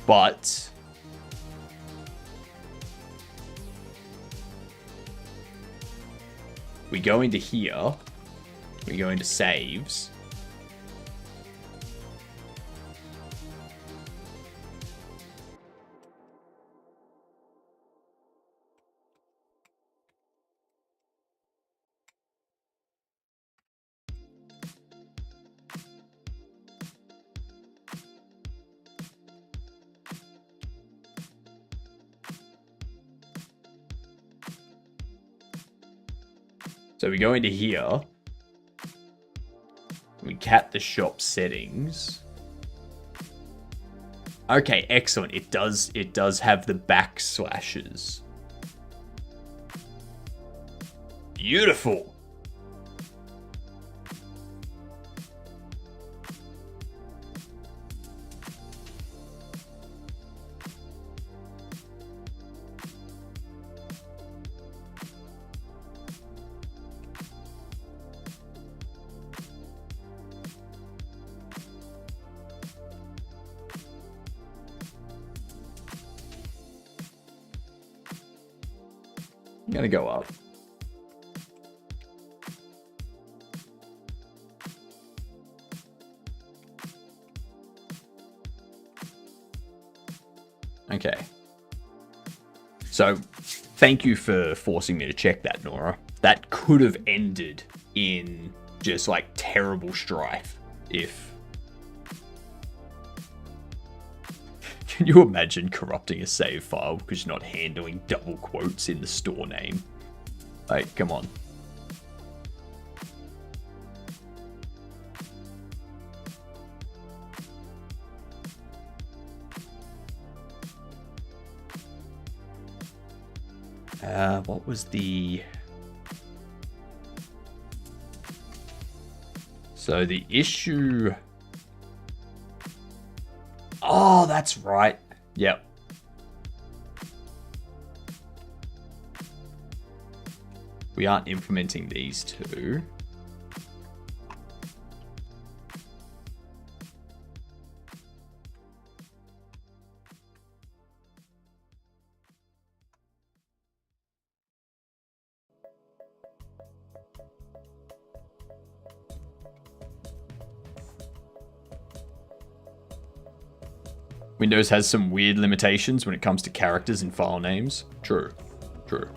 But we go into here. We go into saves. So we go into here. We cat the shop settings. Okay, excellent. It does have the backslashes. Beautiful. I'm gonna go up. Okay. So, thank you for forcing me to check that, Nora. That could have ended in just like terrible strife if... Can you imagine corrupting a save file because you're not handling double quotes in the store name? Like, come on. What was the... So the issue... Oh, that's right. Yep. We aren't implementing these two. Windows has some weird limitations when it comes to characters and file names. True. True.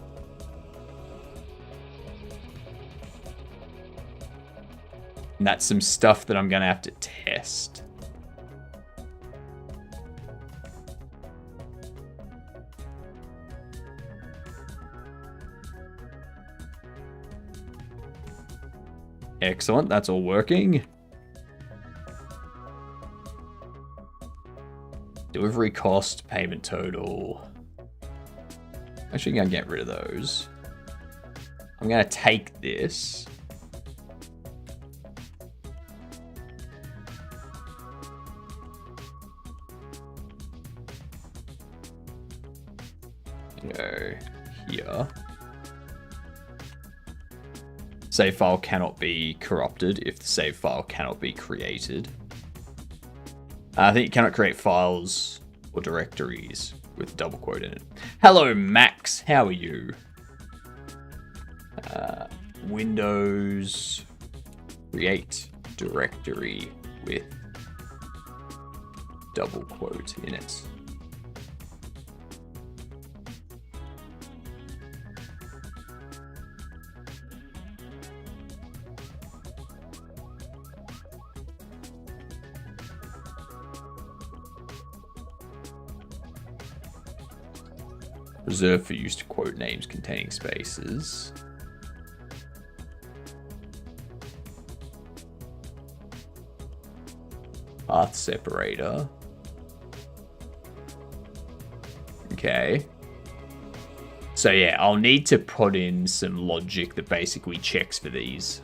And that's some stuff that I'm going to have to test. Excellent. That's all working. Delivery cost, payment total. Actually, I'm going to get rid of those. I'm going to take this. Go here. Save file cannot be corrupted if the save file cannot be created. I think you cannot create files or directories with a double quote in it. Hello, Max. How are you? Windows create directory with double quote in it. Reserved for use to quote names containing spaces. Path separator. Okay. So yeah, I'll need to put in some logic that basically checks for these.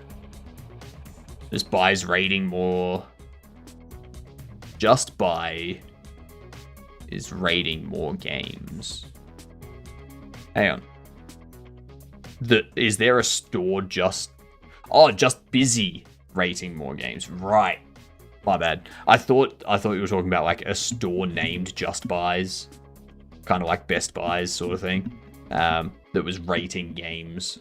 This buys rating more. Just buy is rating more games. Hang on. Is there a store just... Oh, just busy rating more games. Right. My bad. I thought you were talking about like a store named Just Buys. Kind of like Best Buys sort of thing. That was rating games.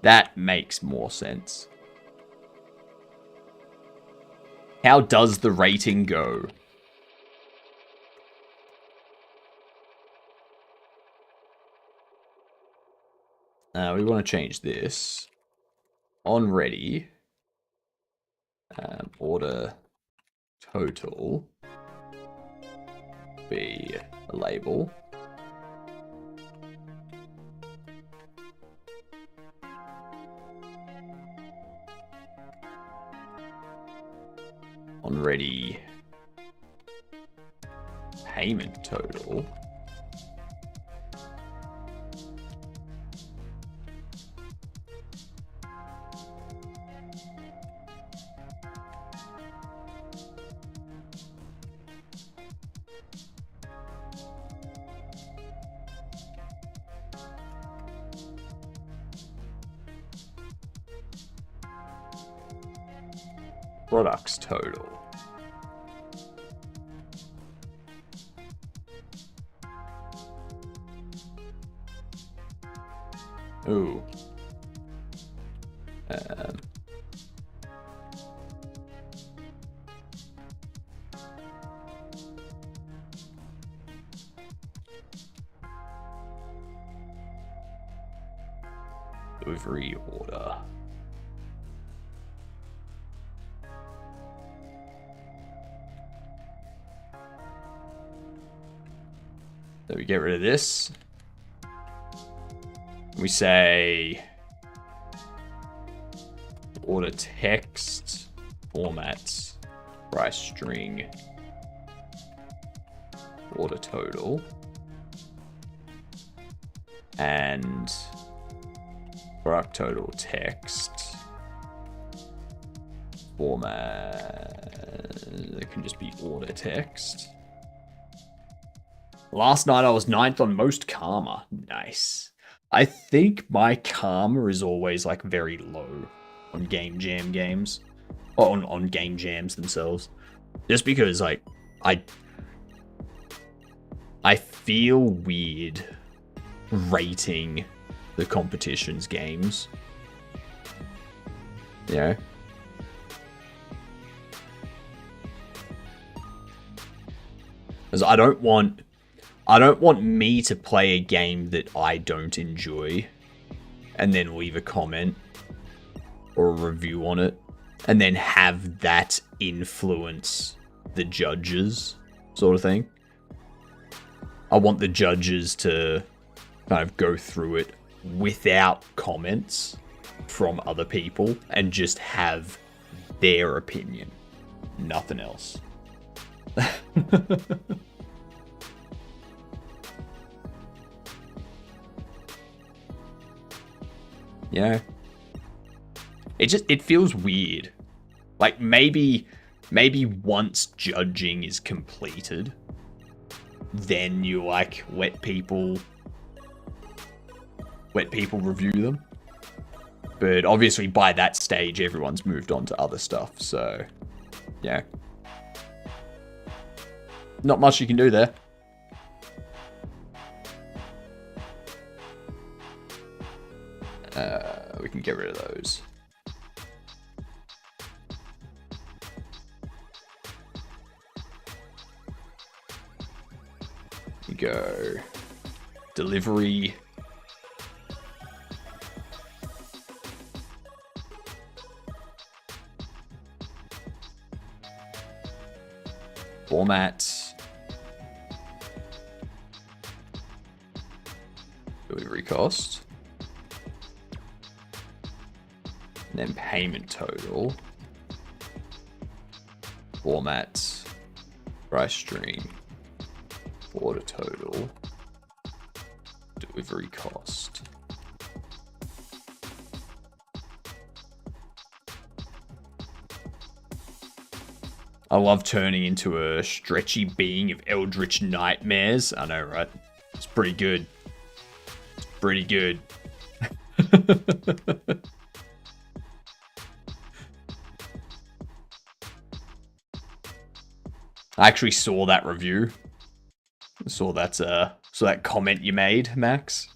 That makes more sense. How does the rating go? We want to change this. On ready. Order total. Be a label. On ready. Payment total. Products total. Ooh. Delivery order. So we get rid of this. We say order text, formats, price string, order total, and product total text, format, it can just be order text. Last night I was 9th on most karma. Nice. I think my karma is always like very low on Game Jam games. Or on Game Jams themselves. Just because like I feel weird rating the competition's games. Yeah. Because I don't want me to play a game that I don't enjoy and then leave a comment or a review on it and then have that influence the judges, sort of thing. I want the judges to kind of go through it without comments from other people and just have their opinion. Nothing else. Yeah. It feels weird. Like maybe once judging is completed, then you like let people review them. But obviously by that stage everyone's moved on to other stuff, so yeah. Not much you can do there. We can get rid of those. You go delivery. Format. Delivery cost. And then payment total, format, price string, order total, delivery cost. I love turning into a stretchy being of eldritch nightmares. I know, right? It's pretty good. It's pretty good. I actually saw that review. Saw that comment you made, Max.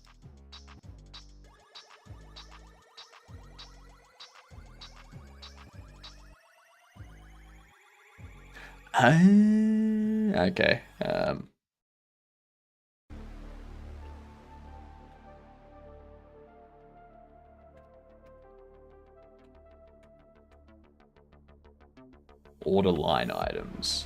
Okay. Order line items.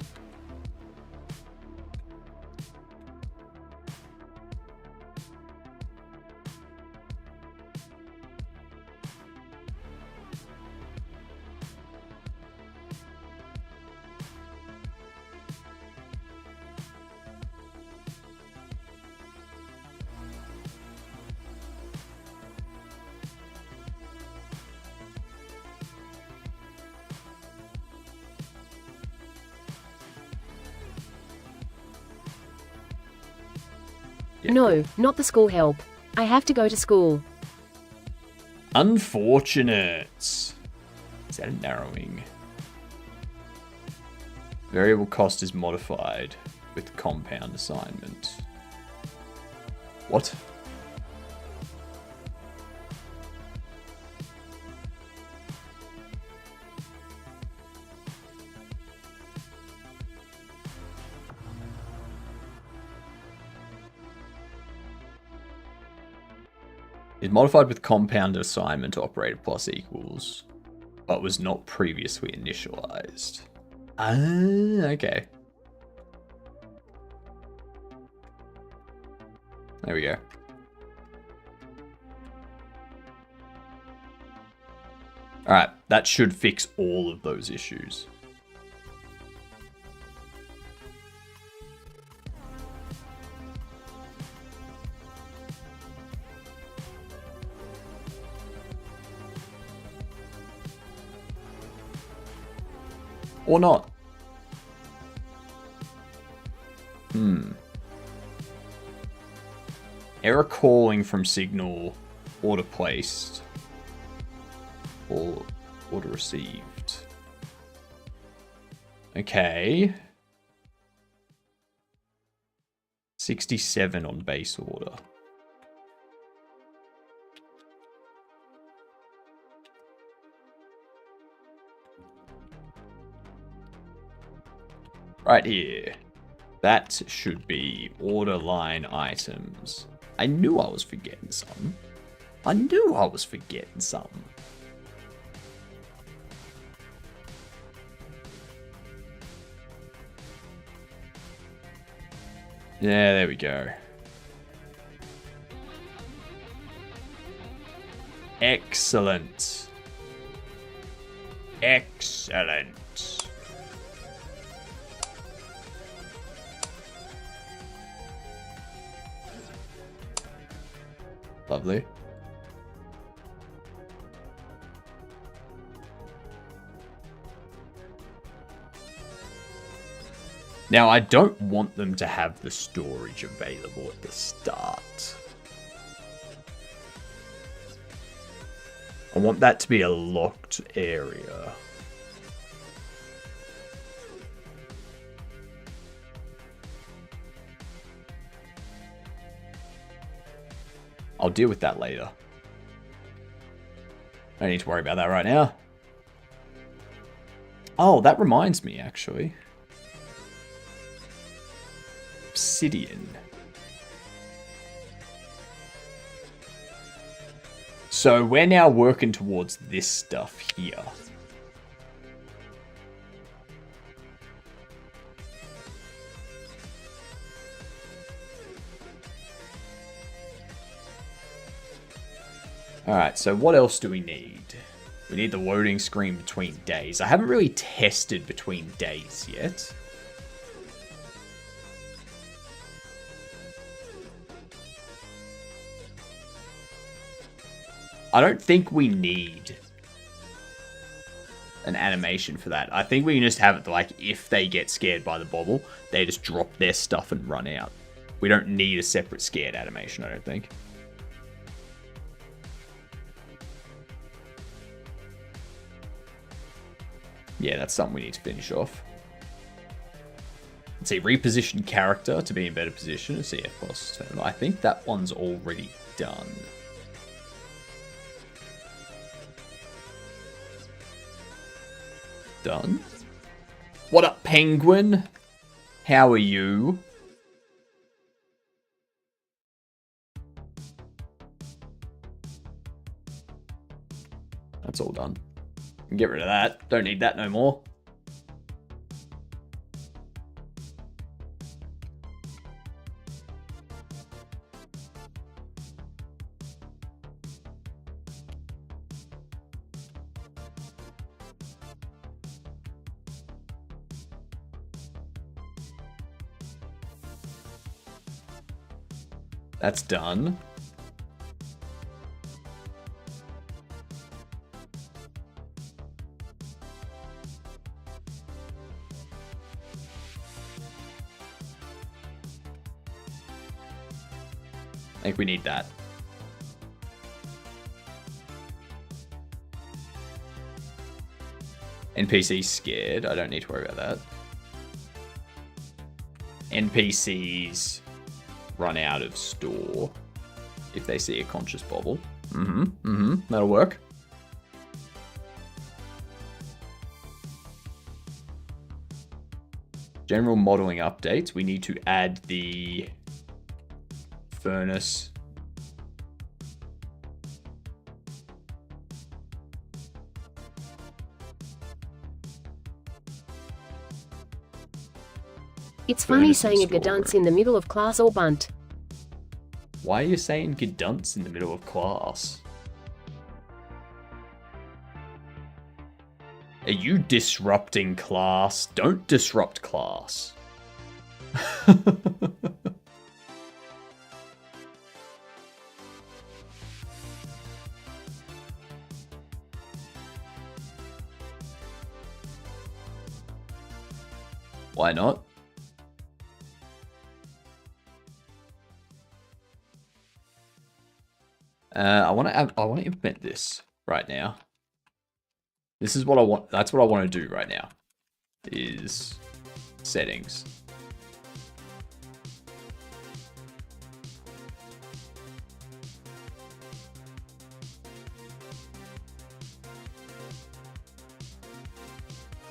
No, not the school help. I have to go to school. Unfortunate. Is that a narrowing? Variable cost is modified with compound assignment. What? Is modified with compound assignment operator plus equals, but was not previously initialized. Ah, okay. There we go. All right, that should fix all of those issues. Or not. Error calling from signal, order placed, or order received. Okay. 67 on base order. Right here. That should be order line items. I knew I was forgetting something. I knew I was forgetting something. Yeah, there we go. Excellent. Excellent. Lovely. Now, I don't want them to have the storage available at the start. I want that to be a locked area. I'll deal with that later. I don't need to worry about that right now. Oh, that reminds me, actually. Obsidian. So we're now working towards this stuff here. Alright, so what else do we need? We need the loading screen between days. I haven't really tested between days yet. I don't think we need an animation for that. I think we can just have it like if they get scared by the bobble, they just drop their stuff and run out. We don't need a separate scared animation, I don't think. Yeah, that's something we need to finish off. Let's see, reposition character to be in better position. Let's see, F plus terminal. I think that one's already done. Done. What up, Penguin? How are you? That's all done. Get rid of that. Don't need that no more. That's done. I think we need that. NPC's scared. I don't need to worry about that. NPCs run out of store if they see a conscious bobble. That'll work. General modeling updates. We need to add the furnace It's funny Furnace saying a installer. gadunce in the middle of class or bunt. Why are you saying gedunce in the middle of class? Are you disrupting class? Don't disrupt class. Why not? I want to implement this right now. This is what I want. That's what I want to do right now. Is settings.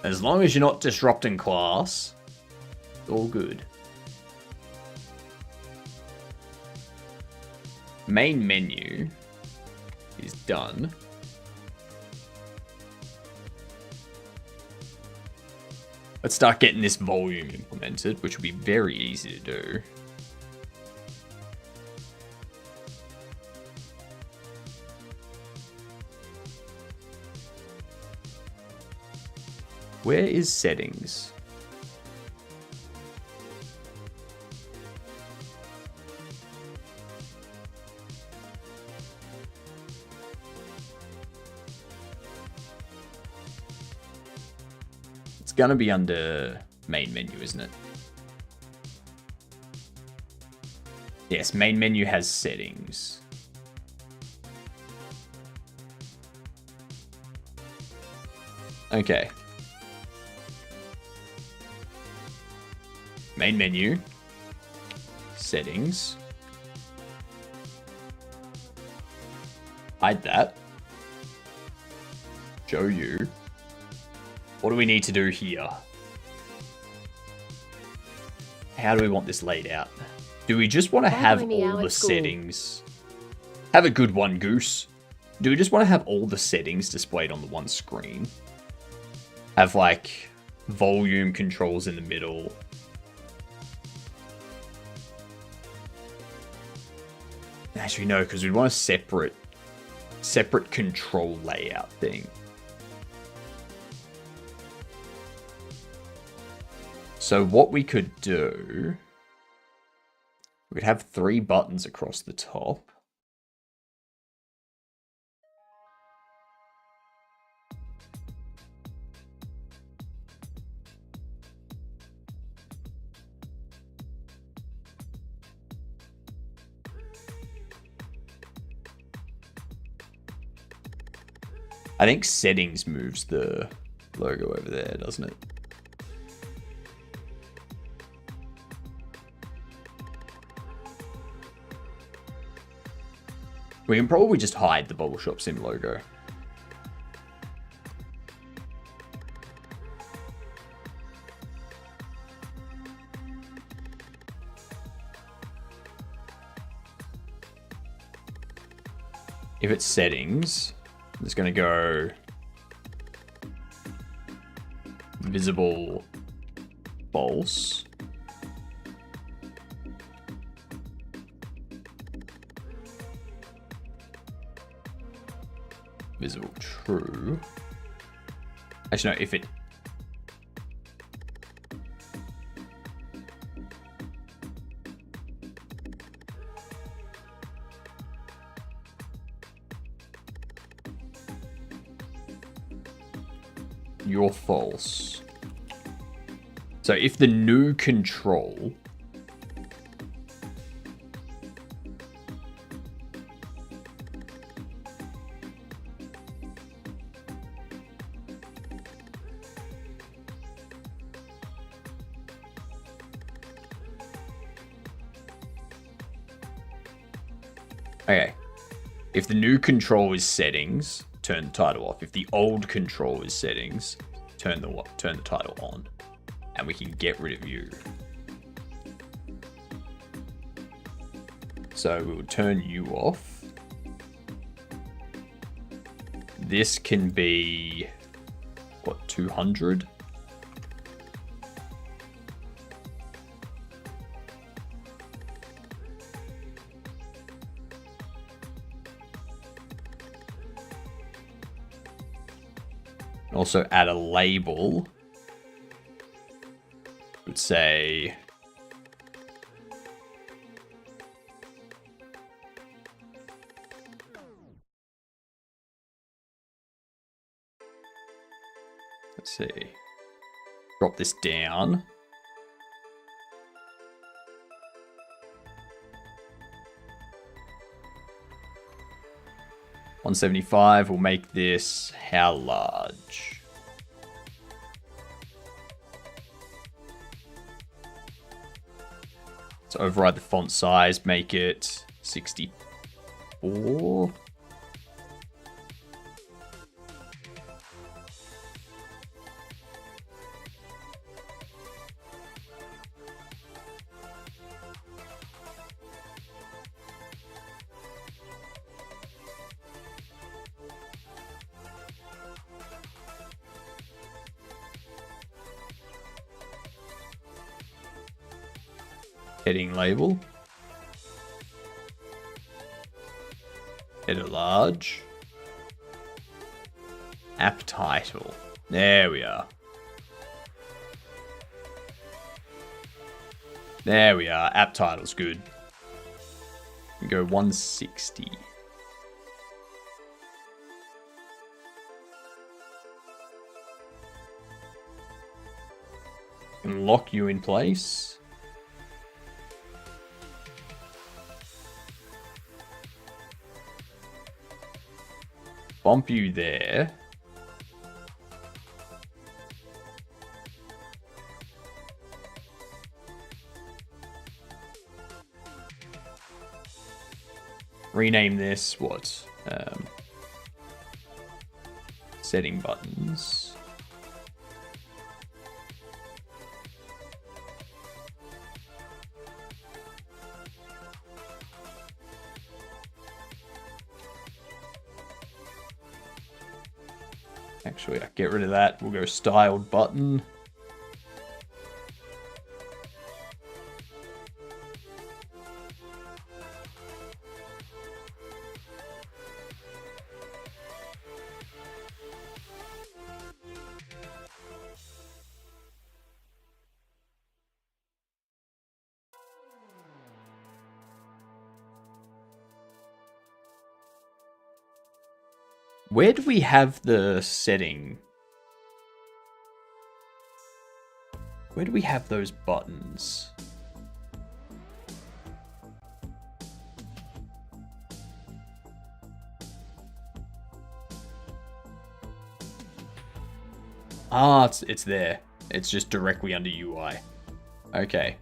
As long as you're not disrupting class, it's all good. Main menu is done. Let's start getting this volume implemented, which will be very easy to do. Where is settings? It's gonna be under main menu, isn't it? Yes, main menu has settings. Okay. Main menu. Settings. Hide that. Show you. What do we need to do here? How do we want this laid out? Do we just want to have all the settings? Have a good one, Goose. Do we just want to have all the settings displayed on the one screen? Have like volume controls in the middle. Actually, no, because we want a separate control layout thing. So what we could do, we could have 3 buttons across the top. I think settings moves the logo over there, doesn't it? We can probably just hide the Bubble Shop Sim logo. If it's settings, I'm just going to go visible false. Visible true. Actually, no, if it... You're false. So if the new control... Okay. If the new control is settings, turn the title off. If the old control is settings, turn the title on. And we can get rid of you. So we'll turn you off. This can be, what, 200? Also add a label. Would say let's see. Drop this down. $175. We'll make this how large? So override the font size, make it 64. Heading label. Header large. App title. There we are. There we are. App title's good. We go 160. And lock you in place. Bump you there. Rename this what? Setting buttons. Actually, I get rid of that. We'll go styled button. Where do we have the setting? Where do we have those buttons? Ah, it's there. It's just directly under UI. Okay.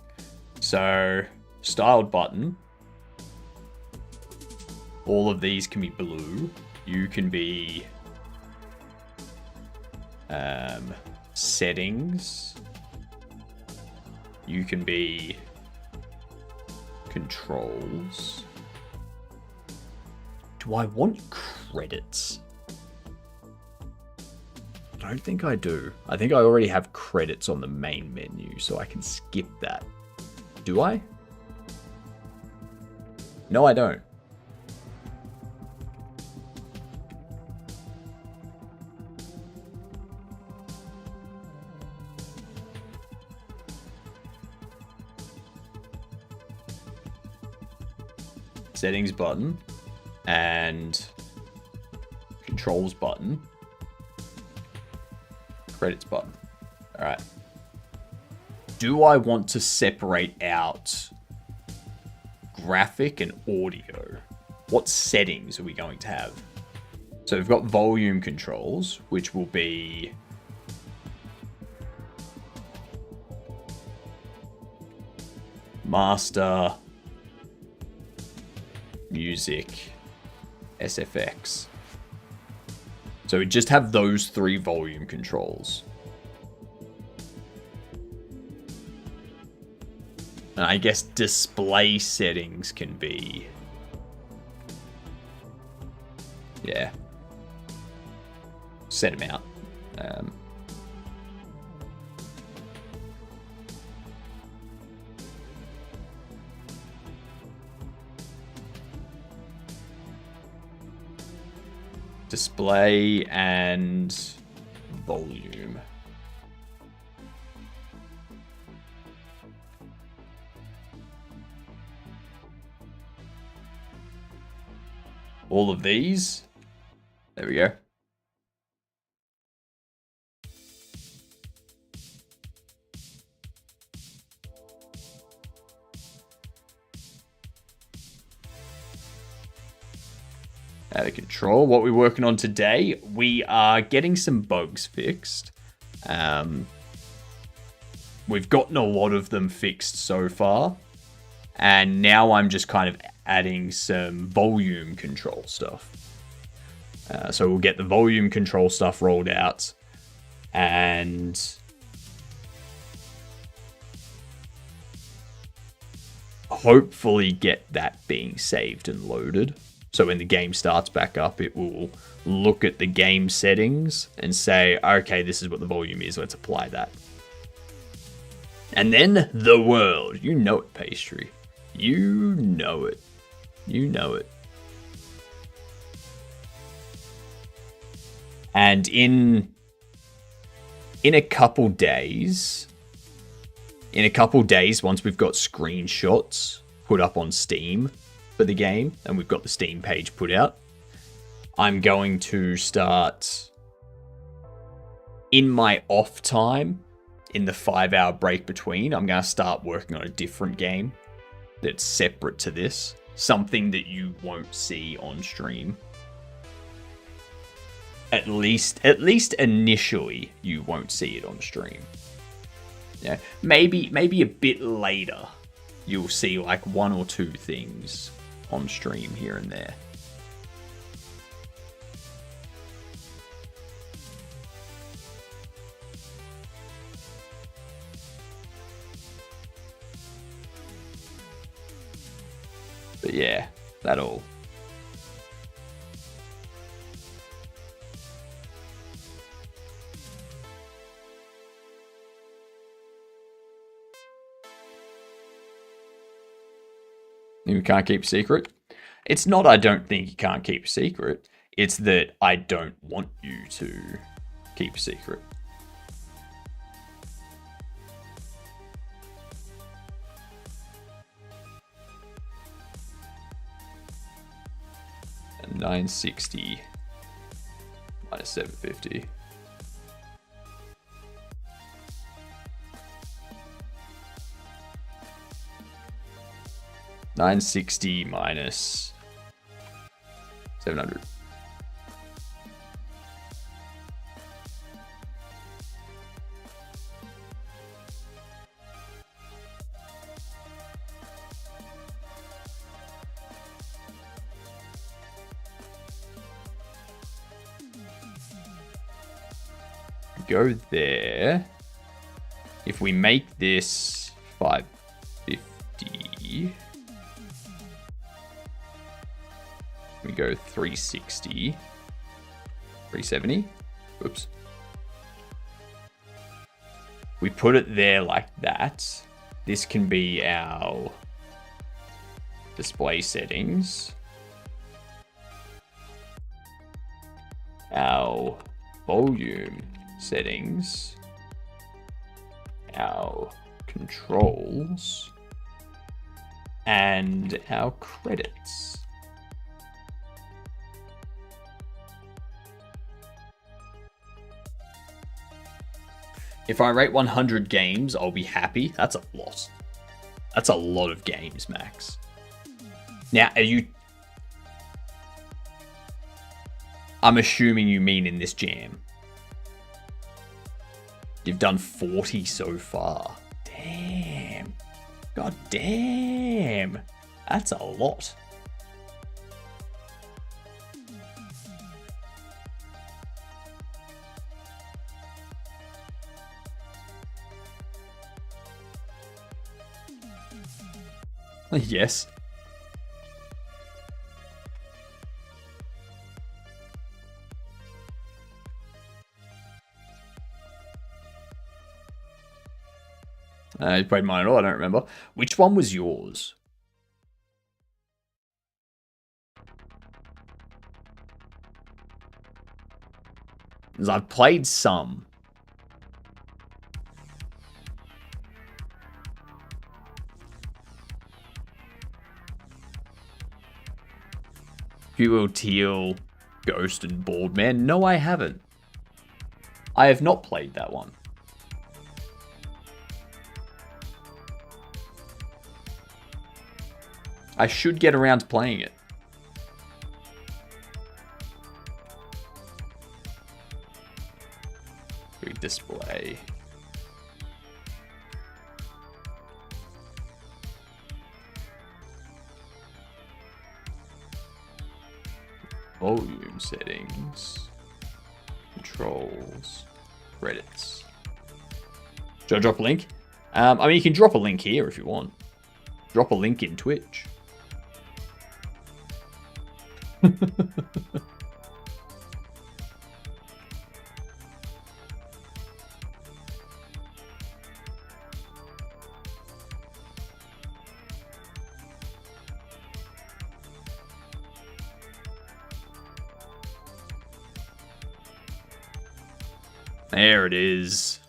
So, styled button. All of these can be blue. You can be settings. You can be controls. Do I want credits? I don't think I do. I think I already have credits on the main menu, so I can skip that. Do I? No, I don't. Settings button and controls button, credits button. All right. Do I want to separate out graphic and audio? What settings are we going to have? So we've got volume controls, which will be master, music, SFX. So we just have those three volume controls. And I guess display settings can be... yeah. Set them out. Display and volume. All of these. There we go. Out of control. What we're working on today, we are getting some bugs fixed. We've gotten a lot of them fixed so far. And now I'm just kind of adding some volume control stuff. So we'll get the volume control stuff rolled out. And hopefully get that being saved and loaded. So when the game starts back up, it will look at the game settings and say, okay, this is what the volume is. Let's apply that. And then the world. You know it, Pastry. You know it. You know it. And in a couple days, once we've got screenshots put up on Steam for the game, and we've got the Steam page put out, I'm going to start, in my off time, in the 5-hour break between, I'm going to start working on a different game that's separate to this. Something that you won't see on stream. At least initially, you won't see it on stream. Yeah, maybe a bit later, you'll see like 1 or 2 things on stream here and there. But yeah, that all. You can't keep a secret. It's not I don't think you can't keep a secret. It's that I don't want you to keep a secret. And 960 minus 750. $960 minus 700. Go there. If we make this 550, we go 360, 370. Oops. We put it there like that. This can be our display settings, our volume settings, our controls, and our credits. If I rate 100 games, I'll be happy. That's a lot. That's a lot of games, Max. Now, are you... I'm assuming you mean in this jam. You've done 40 so far. Damn. God damn. That's a lot. Yes. You played mine at all? I don't remember. Which one was yours? As I've played some. Hugo Teal, Ghost, and Bald Man. No, I haven't. I have not played that one. I should get around to playing it. Big display. Volume settings. Controls. Credits. Should I drop a link? I mean, you can drop a link here if you want. Drop a link in Twitch. There it is.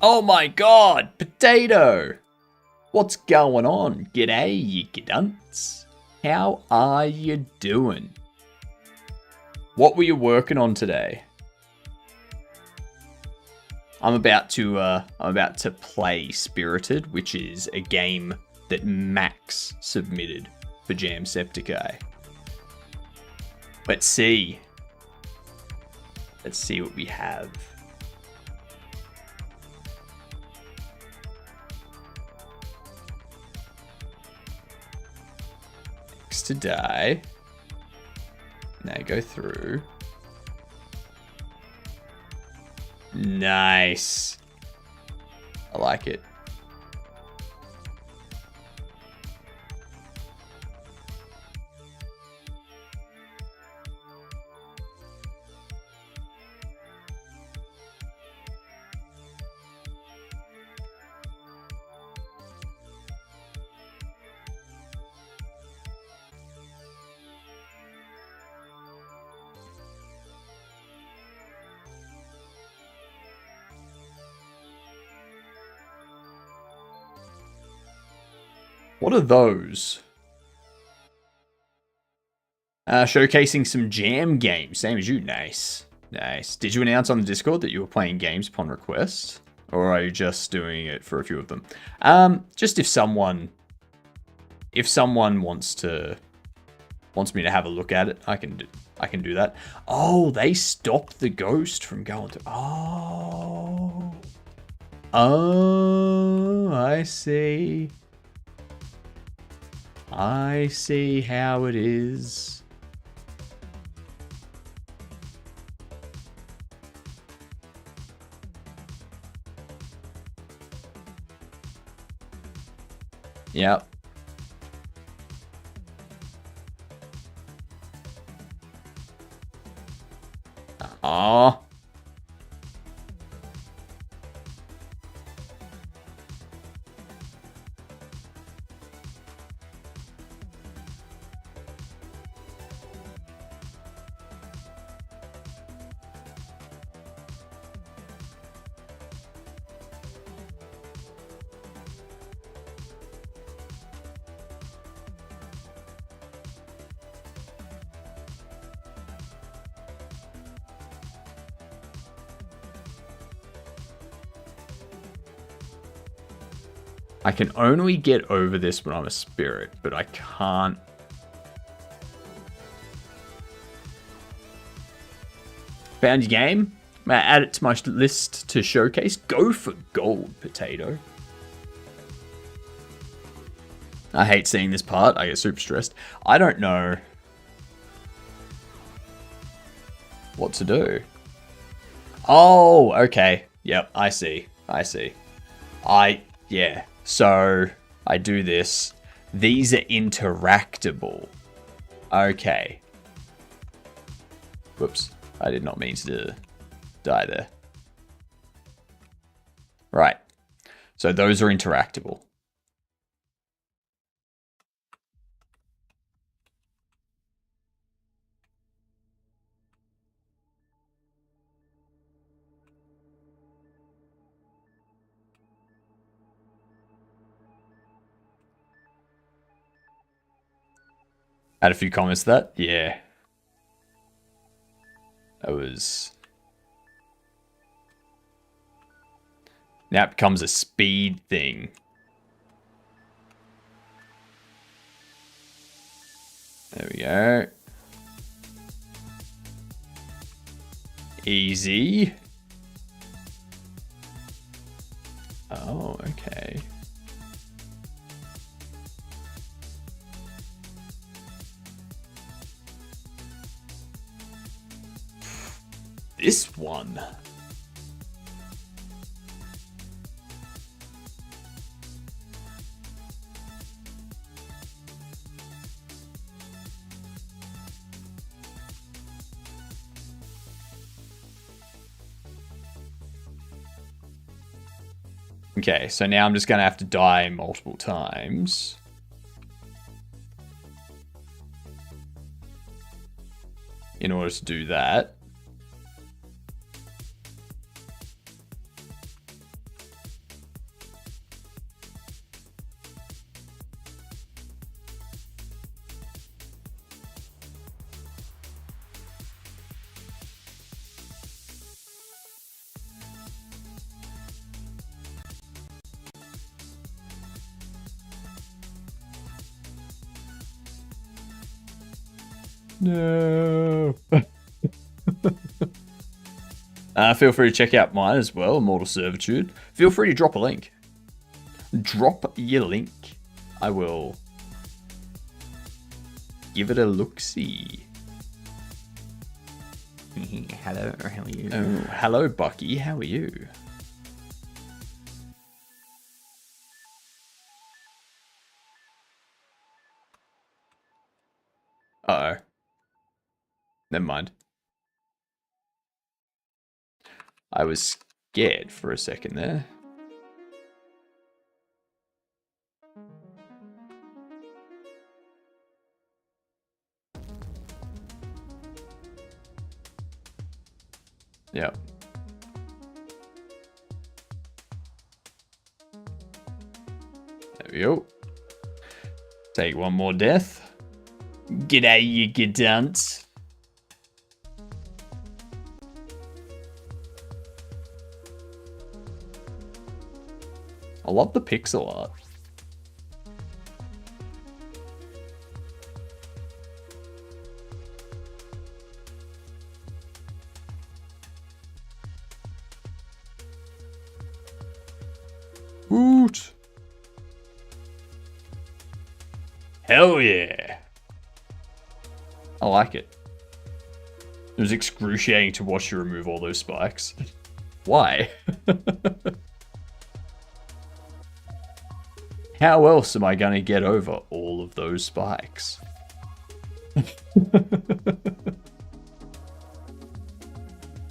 Oh my god, Potato! What's going on? G'day, you gidunts. How are you doing? What were you working on today? I'm about to play Spirited, which is a game that Max submitted for Jamsepticeye. Let's see. Let's see what we have. Next to die. Now go through. Nice. I like it. What are those? Showcasing some jam games. Same as you. Nice. Nice. Did you announce on the Discord that you were playing games upon request? Or are you just doing it for a few of them? Just if someone wants me to have a look at it, I can do that. Oh, they stopped the ghost from going to... Oh. Oh, I see. I see how it is. Yep. Aww. I can only get over this when I'm a spirit, but I can't. Found your game? May I add it to my list to showcase? Go for gold, Potato. I hate seeing this part. I get super stressed. I don't know what to do. Oh, okay. Yep, I see. Yeah. So, I do this. These are interactable. Okay. Whoops. I did not mean to die there. Right. So, those are interactable. Had a few comments to that. Yeah. That was... Now it becomes a speed thing. There we go. Easy. Oh, okay. This one. Okay, so now I'm just going to have to die multiple times. In order to do that. No. Feel free to check out mine as well, Immortal Servitude. Feel free to drop a link. Drop your link. I will give it a look-see. Hello, how are you? Oh, hello, Bucky. How are you? Uh-oh. Never mind. I was scared for a second there. Yep. There we go. Take one more death. G'day, you gidunts. I love the pixel art. Woot! Hell yeah! I like it. It was excruciating to watch you remove all those spikes. Why? How else am I going to get over all of those spikes?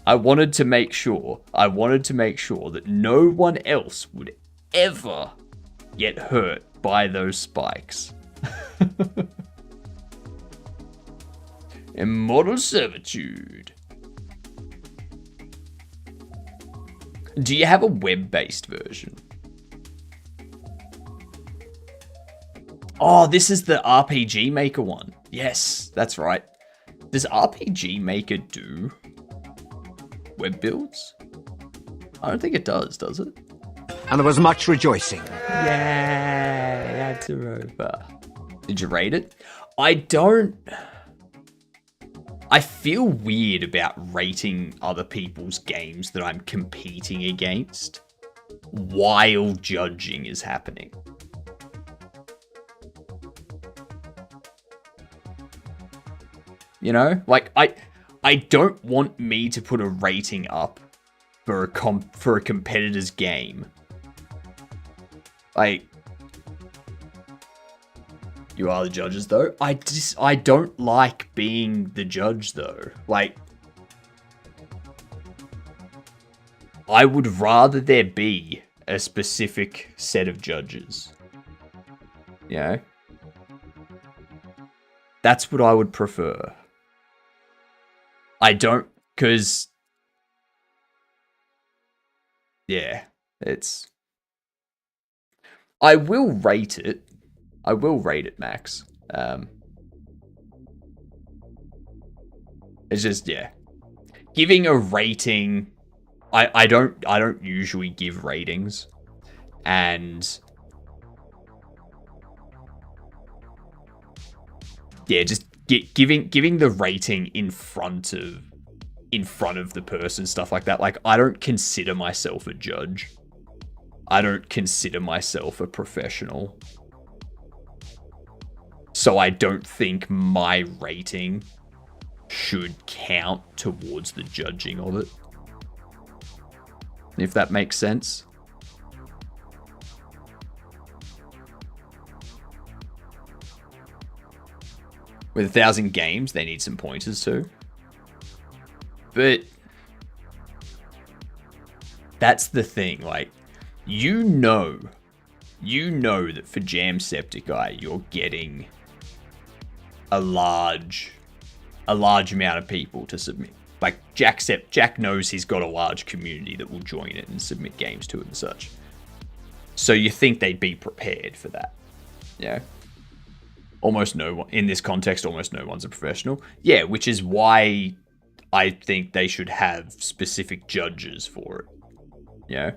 I wanted to make sure that no one else would ever get hurt by those spikes. Immortal Servitude. Do you have a web-based version? Oh, this is the RPG Maker one. Yes, that's right. Does RPG Maker do web builds? I don't think it does it? And there was much rejoicing. Yay, that's a rover. Did you rate it? I feel weird about rating other people's games that I'm competing against while judging is happening. You know, like I don't want me to put a rating up for a competitor's game. Like, you are the judges though. I don't like being the judge though. Like, I would rather there be a specific set of judges. You know? That's what I would prefer. I don't, because, yeah, it's, I will rate it, Max. It's just, yeah. Giving a rating, I don't usually give ratings. And yeah, just giving the rating in front of the person, stuff like that. Like, I don't consider myself a judge. I don't consider myself a professional. So I don't think my rating should count towards the judging of it. If that makes sense. With 1,000 games, they need some pointers too. But that's the thing, like, you know that for Jamsepticeye, you're getting a large amount of people to submit. Like, Jack knows he's got a large community that will join it and submit games to it and such. So you think they'd be prepared for that. Yeah. Almost no one, in this context, almost no one's a professional. Yeah, which is why I think they should have specific judges for it. Yeah.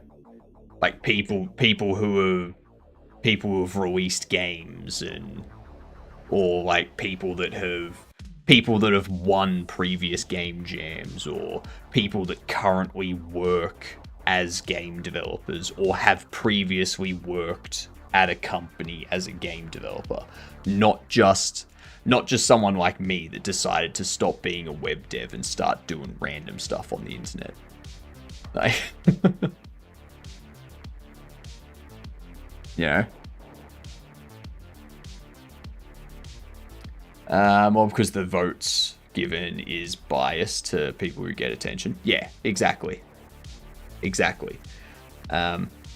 Like people who have released games, or like people that have won previous game jams, or people that currently work as game developers or have previously worked at a company as a game developer, not just someone like me that decided to stop being a web dev and start doing random stuff on the internet. Like, you know. Well, because the votes given is biased to people who get attention. Yeah, exactly.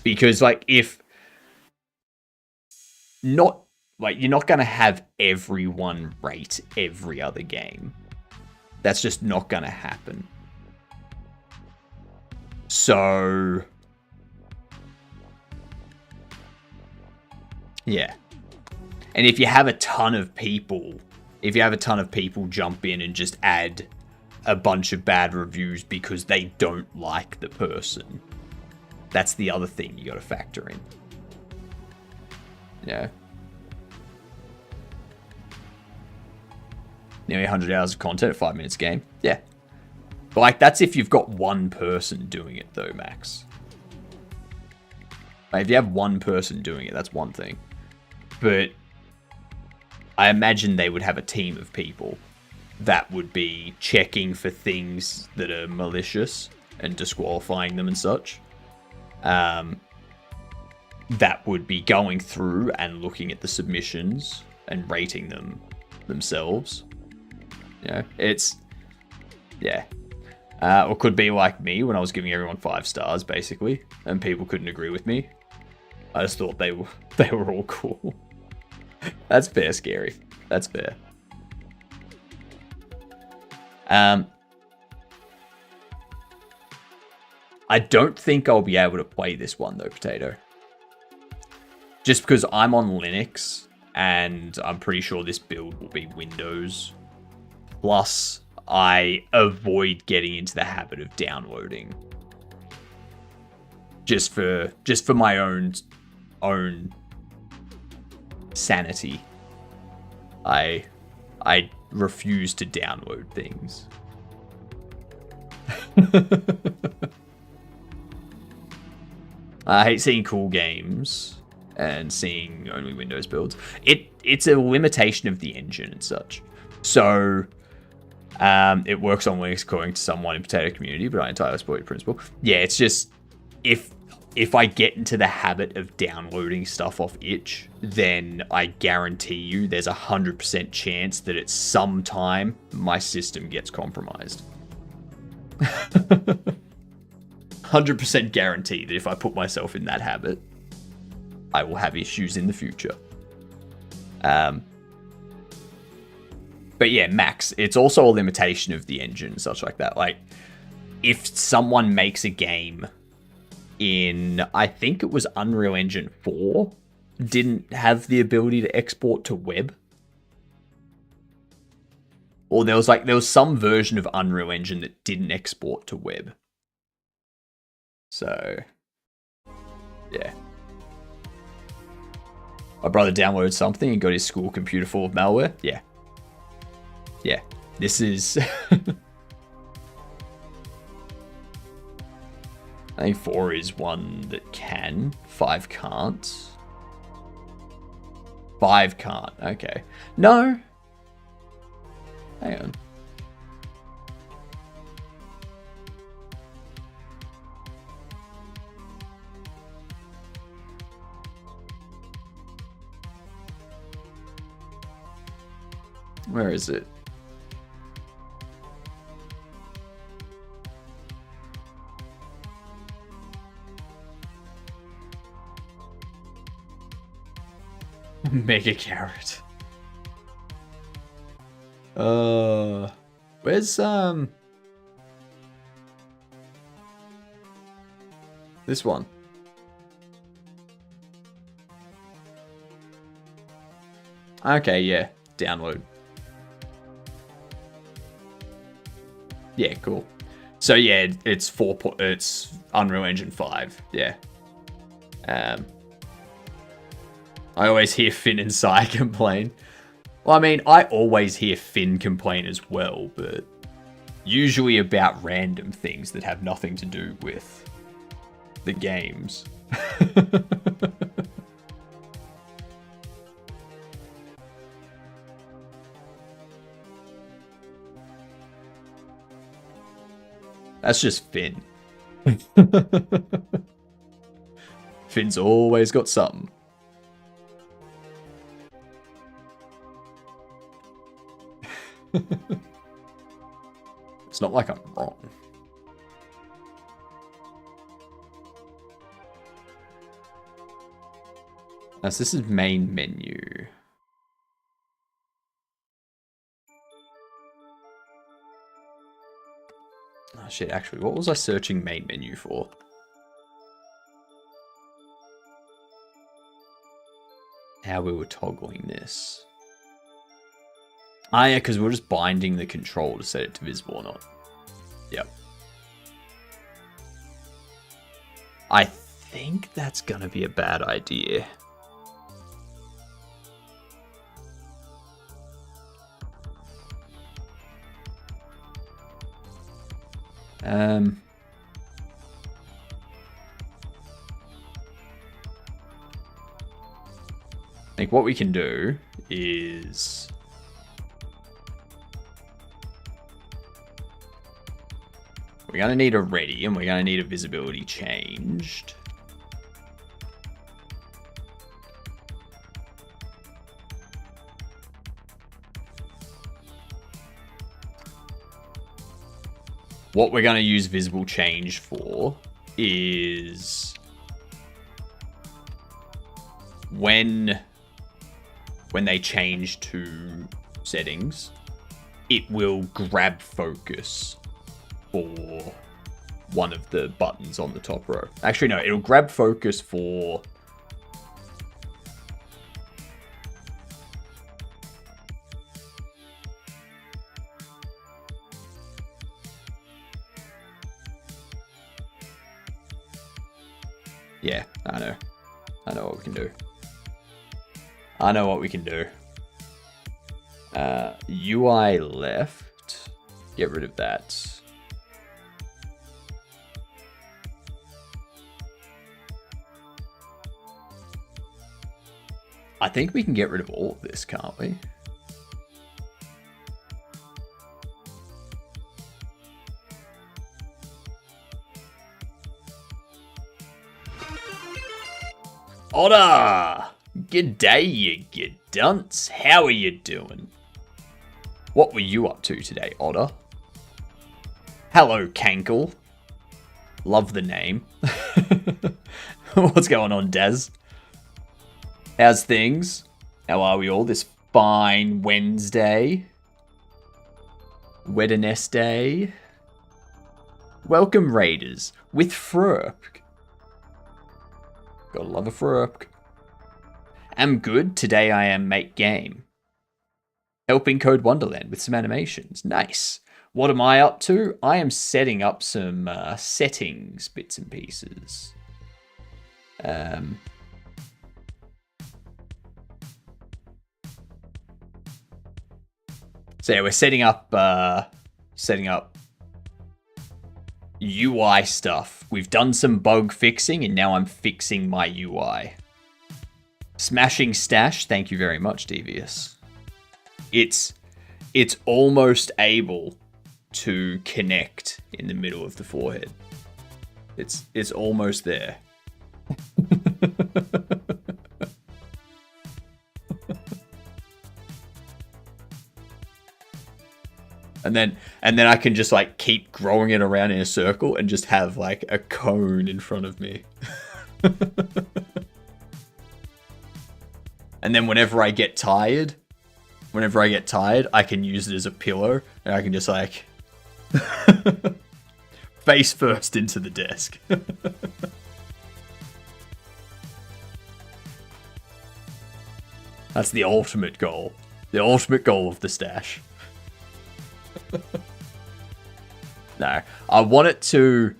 Because like, if not, like, you're not going to have everyone rate every other game. That's just not going to happen. So yeah. And if you have a ton of people jump in and just add a bunch of bad reviews because they don't like the person, that's the other thing you got to factor in. Yeah. Nearly 100 hours of content, 5 minutes game. Yeah. But like, that's if you've got one person doing it though, Max. Like, if you have one person doing it, that's one thing. But I imagine they would have a team of people that would be checking for things that are malicious and disqualifying them and such. That would be going through and looking at the submissions and rating them themselves. Yeah, it's, yeah. Or could be like me when I was giving everyone 5 stars, basically, and people couldn't agree with me. I just thought they were all cool. That's fair, Scary. That's fair. I don't think I'll be able to play this one though, Potato. Just because I'm on Linux, and I'm pretty sure this build will be Windows. Plus, I avoid getting into the habit of downloading. Just for my own sanity. I refuse to download things. I hate seeing cool games and seeing only Windows builds. It's a limitation of the engine and such. So it works on Linux according to someone in Potato Community, but I entirely support your principle. Yeah, it's just, if I get into the habit of downloading stuff off itch, then I guarantee you there's 100% chance that at some time my system gets compromised. 100% guarantee that if I put myself in that habit, I will have issues in the future. But yeah, Max, it's also a limitation of the engine and such like that. Like, if someone makes a game in, I think it was Unreal Engine 4, didn't have the ability to export to web, Or there was some version of Unreal Engine that didn't export to web. So, yeah. My brother downloaded something and got his school computer full of malware. Yeah. Yeah. This is... I think 4 is one that can. 5 can't. 5 can't. Okay. No. Hang on. Where is it? Mega carrot. Where's this one? Okay, yeah, download. Yeah, cool. So yeah, it's it's Unreal Engine 5. Yeah. I always hear Finn and Sai complain. Well, I mean, I always hear Finn complain as well, but usually about random things that have nothing to do with the games. That's just Finn. Finn's always got something. It's not like I'm wrong. So this is main menu. Oh shit, actually, what was I searching main menu for? How we were toggling this. Ah, yeah, because we're just binding the control to set it to visible or not. Yep. I think that's gonna be a bad idea. I think what we can do is we're going to need a ready and we're going to need a visibility changed. What we're going to use visible change for is when they change to settings, it will grab focus for one of the buttons on the top row. Actually, no, it'll grab focus for yeah, I know what we can do. I know what we can do. UI left. Get rid of that. I think we can get rid of all of this, can't we? Otter! G'day, you good dunce. How are you doing? What were you up to today, Otter? Hello, Cankle. Love the name. What's going on, Daz? How's things? How are we all this fine Wednesday? Wednesday. Welcome, Raiders, with Frurp. Gotta love a Frurp. I'm good. Today I am make game. Helping Code Wonderland with some animations. Nice. What am I up to? I am setting up some settings bits and pieces. So yeah, we're setting up UI stuff. We've done some bug fixing, and now I'm fixing my UI. Smashing Stash, thank you very much, Devious. It's almost able to connect in the middle of the forehead. It's almost there. And then I can just like keep growing it around in a circle and just have like a cone in front of me. And then whenever I get tired, I can use it as a pillow and I can just like face first into the desk. That's the ultimate goal. The ultimate goal of the stash. No, I want it to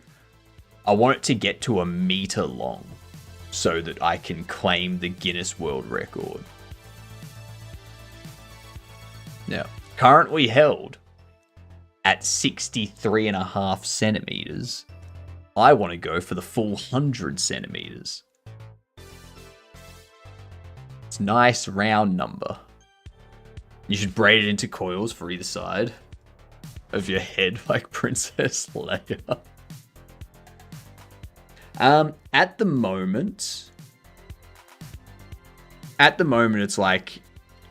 get to 1 meter long so that I can claim the Guinness World Record. Now, currently held at 63.5 centimeters. I want to go for the full 100 centimeters. It's a nice round number. You should braid it into coils for either side of your head like Princess Leia. At the moment it's like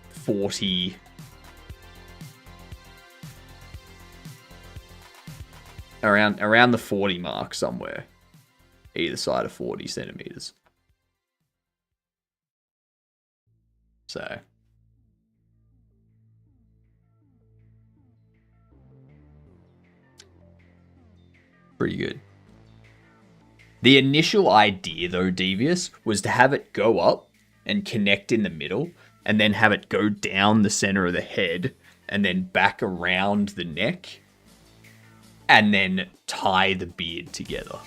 40. Around the 40 mark somewhere. Either side of 40 centimeters. So. Pretty good. The initial idea, though, Devious, was to have it go up and connect in the middle, and then have it go down the center of the head, and then back around the neck, and then tie the beard together.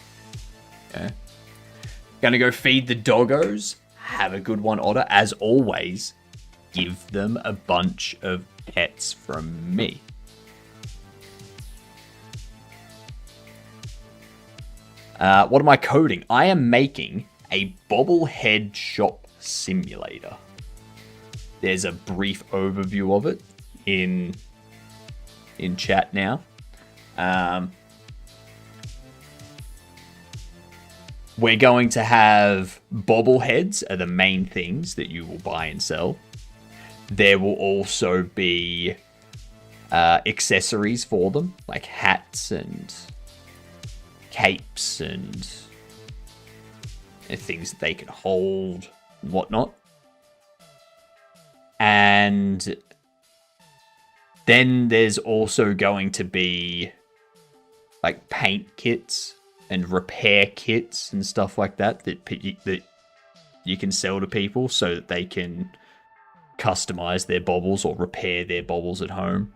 Okay. Gonna go feed the doggos. Have a good one, Otter. As always, give them a bunch of pets from me. What am I coding? I am making a bobblehead shop simulator. There's a brief overview of it in chat now. We're going to have bobbleheads are the main things that you will buy and sell. There will also be accessories for them, like hats and capes and things that they can hold and whatnot. And then there's also going to be like paint kits and repair kits and stuff like that that you can sell to people so that they can customize their baubles or repair their baubles at home.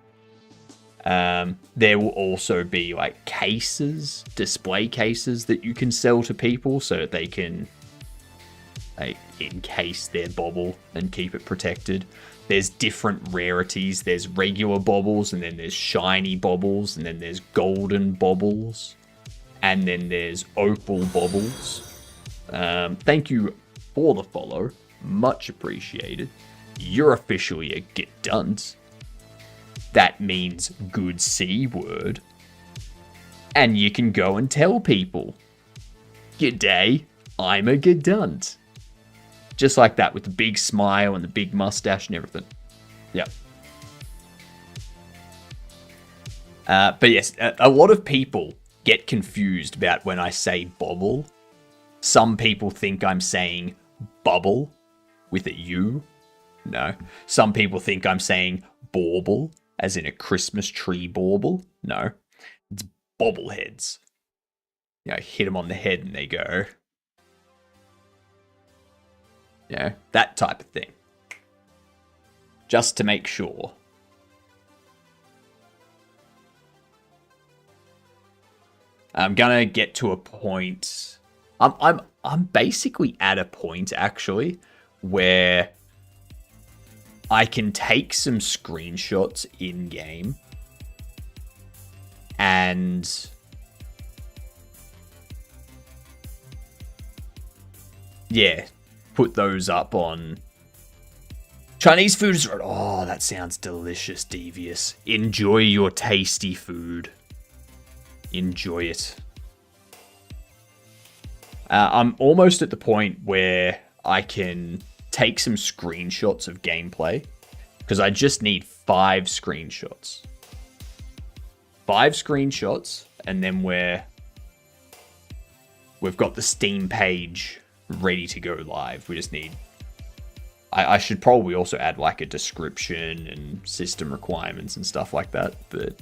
There will also be like cases, display cases that you can sell to people so that they can like encase their bauble and keep it protected. There's different rarities. There's regular baubles, and then there's shiny baubles, and then there's golden baubles, and then there's opal baubles. Thank you for the follow. Much appreciated. You're officially a Get Dunt. That means good C word. And you can go and tell people, "G'day, I'm a Gedunt." Just like that, with the big smile and the big mustache and everything. Yep. But yes, a lot of people get confused about when I say bobble. Some people think I'm saying bubble with a U. No. Some people think I'm saying bauble, as in a Christmas tree bauble. No. It's bobbleheads. You know, hit them on the head and they go. You know, that type of thing. Just to make sure I'm gonna get to a point. I'm basically at a point actually where I can take some screenshots in game and yeah, put those up on Chinese food is right. Oh, that sounds delicious, Devious. Enjoy your tasty food. Enjoy it. I'm almost at the point where I can take some screenshots of gameplay because I just need 5 screenshots. 5 screenshots, and then we've got the Steam page ready to go live. We just need... I should probably also add like a description and system requirements and stuff like that, but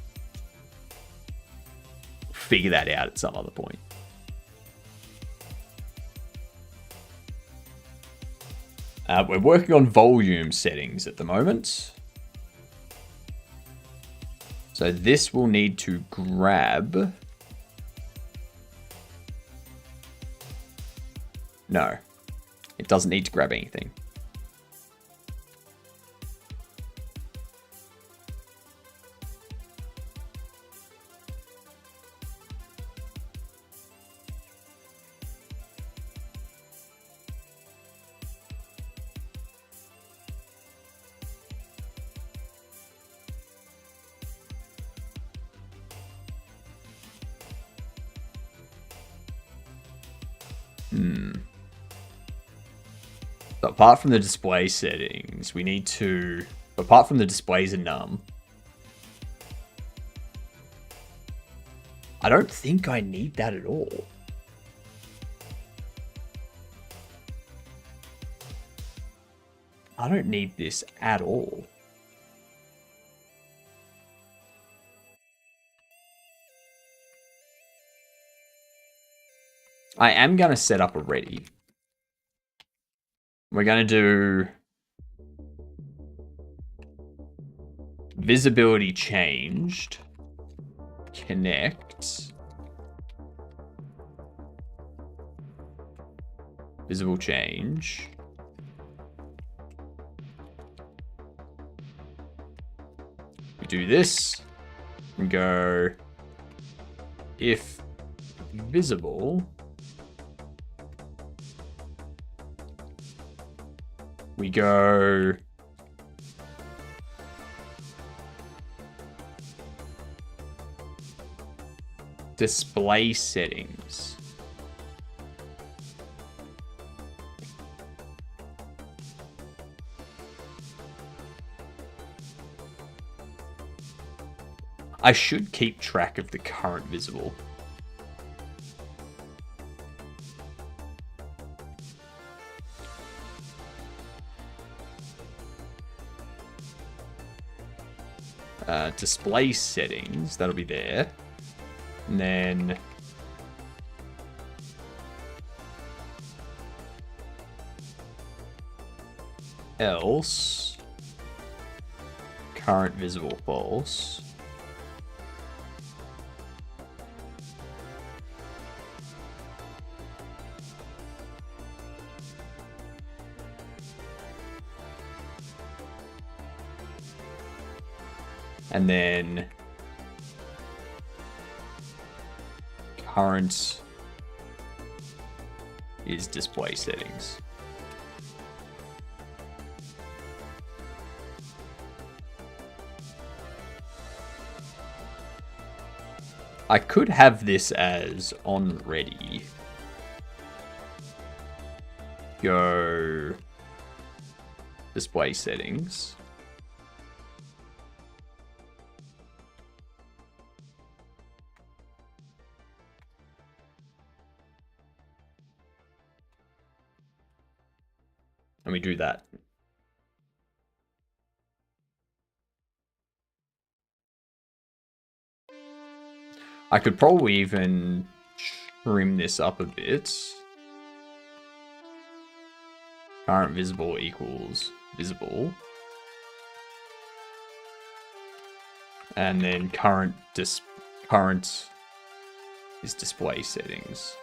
figure that out at some other point. We're working on volume settings at the moment. So this will need to grab... No, it doesn't need to grab anything. So apart from the display settings, we need to... Apart from the displays in num, I don't think I need that at all. I don't need this at all. I am going to set up a ready. We're going to do visibility changed, connect, visible change. We do this and go if visible. We go display settings. I should keep track of the current visible. Display settings, that'll be there. And then else current visible false. And then current is display settings. I could have this as on ready. Go display settings. And we do that. I could probably even trim this up a bit. Current visible equals visible. And then current is display settings.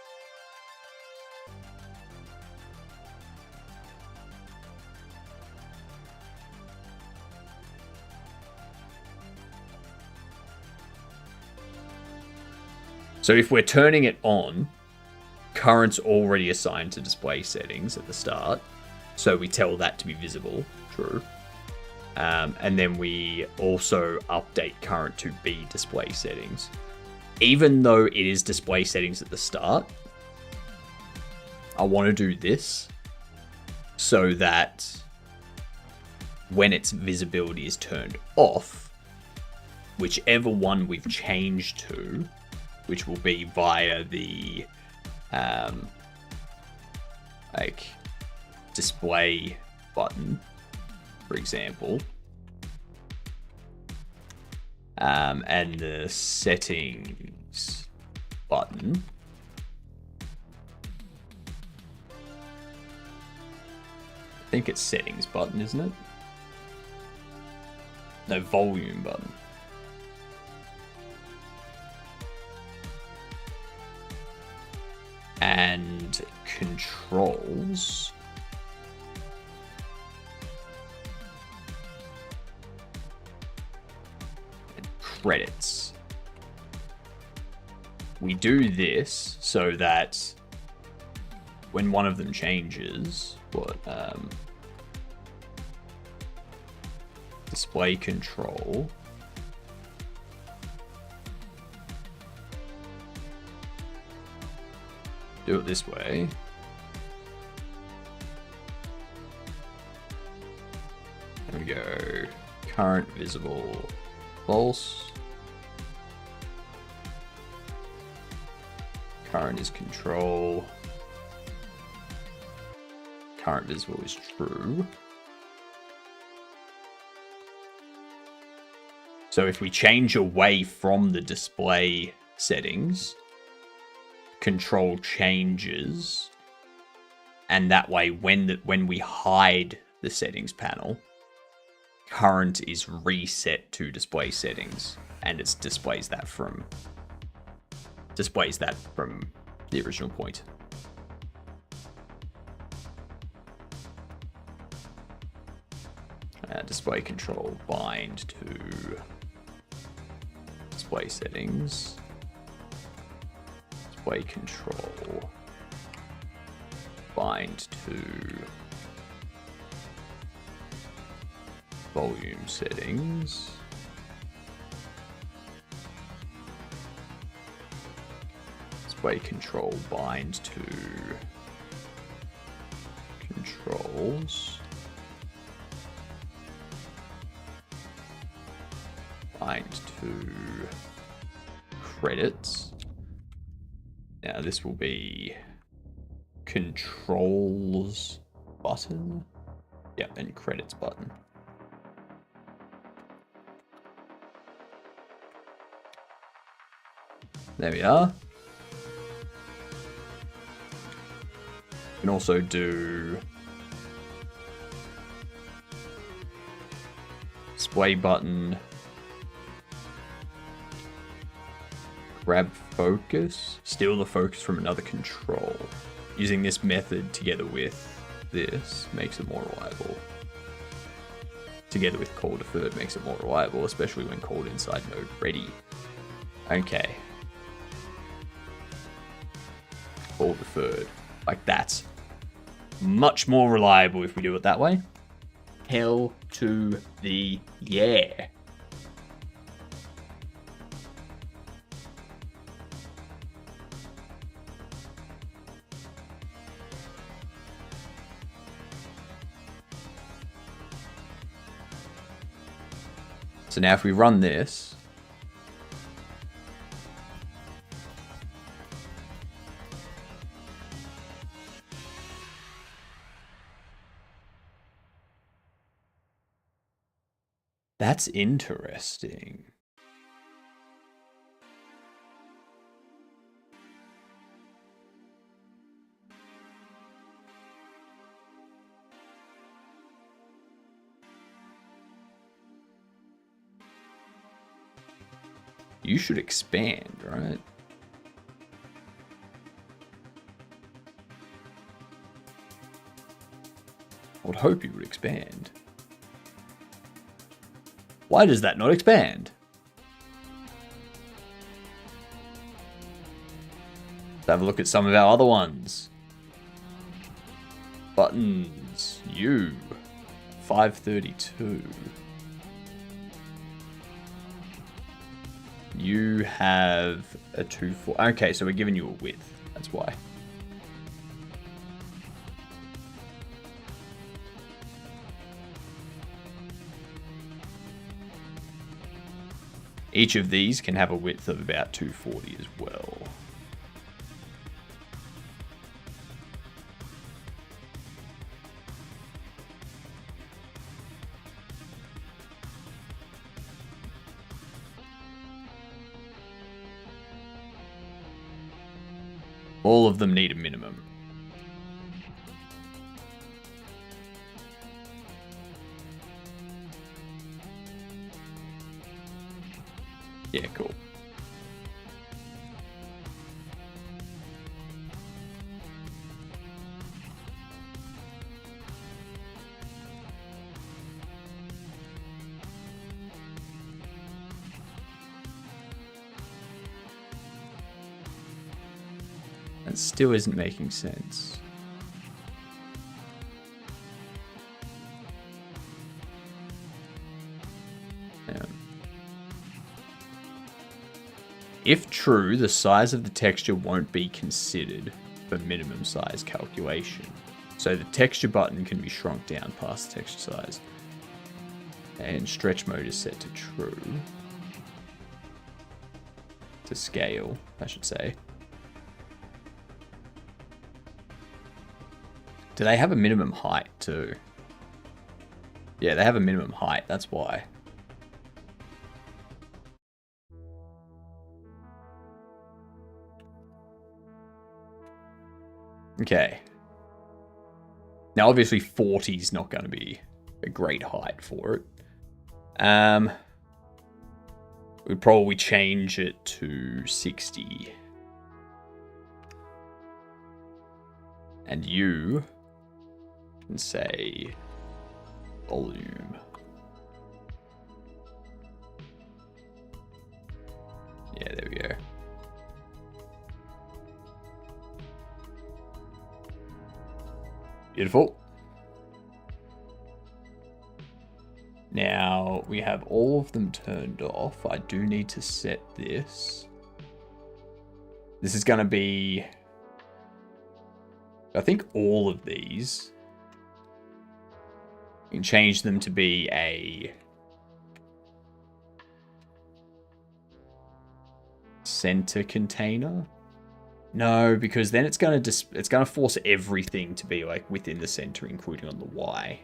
So if we're turning it on, current's already assigned to display settings at the start. So we tell that to be visible, true. And then we also update current to be display settings. Even though it is display settings at the start, I want to do this so that when its visibility is turned off, whichever one we've changed to, which will be via the like display button, for example, and the settings button. I think it's settings button, isn't it? No, volume button. And controls. And credits. We do this so that when one of them changes, display control, do it this way. There we go. Current visible false. Current is control. Current visible is true. So if we change away from the display settings, control changes, and that way when we hide the settings panel, current is reset to display settings, and it displays that from the original point. Display control bind to display settings. Display control bind to volume settings. Display control bind to controls. Bind to credits. Now this will be controls button. Yep, and credits button. There we are. You can also do display button, grab focus, steal the focus from another control. Using this method together with this makes it more reliable. Together with call deferred makes it more reliable, especially when called inside node ready. Okay. Call deferred. Like that's much more reliable if we do it that way. Hell to the yeah. So now if we run this, that's interesting. You should expand, right? I would hope you would expand. Why does that not expand? Let's have a look at some of our other ones. Buttons. You. 532. You have a 2-4. Okay, so we're giving you a width. That's why. Each of these can have a width of about 240 as well. All of them need a minimum. Yeah, cool. That still isn't making sense. If true, the size of the texture won't be considered for minimum size calculation. So the texture button can be shrunk down past the texture size. And stretch mode is set to true. To scale, I should say. Do they have a minimum height too? Yeah, they have a minimum height, that's why. Okay. Now, obviously, 40 is not going to be a great height for it. We'd probably change it to 60. And you can say volume. Yeah, there we go. Beautiful. Now, we have all of them turned off. I do need to set this. This is going to be, I think, all of these. You can change them to be a center container. No, because then it's gonna force everything to be like within the center, including on the Y.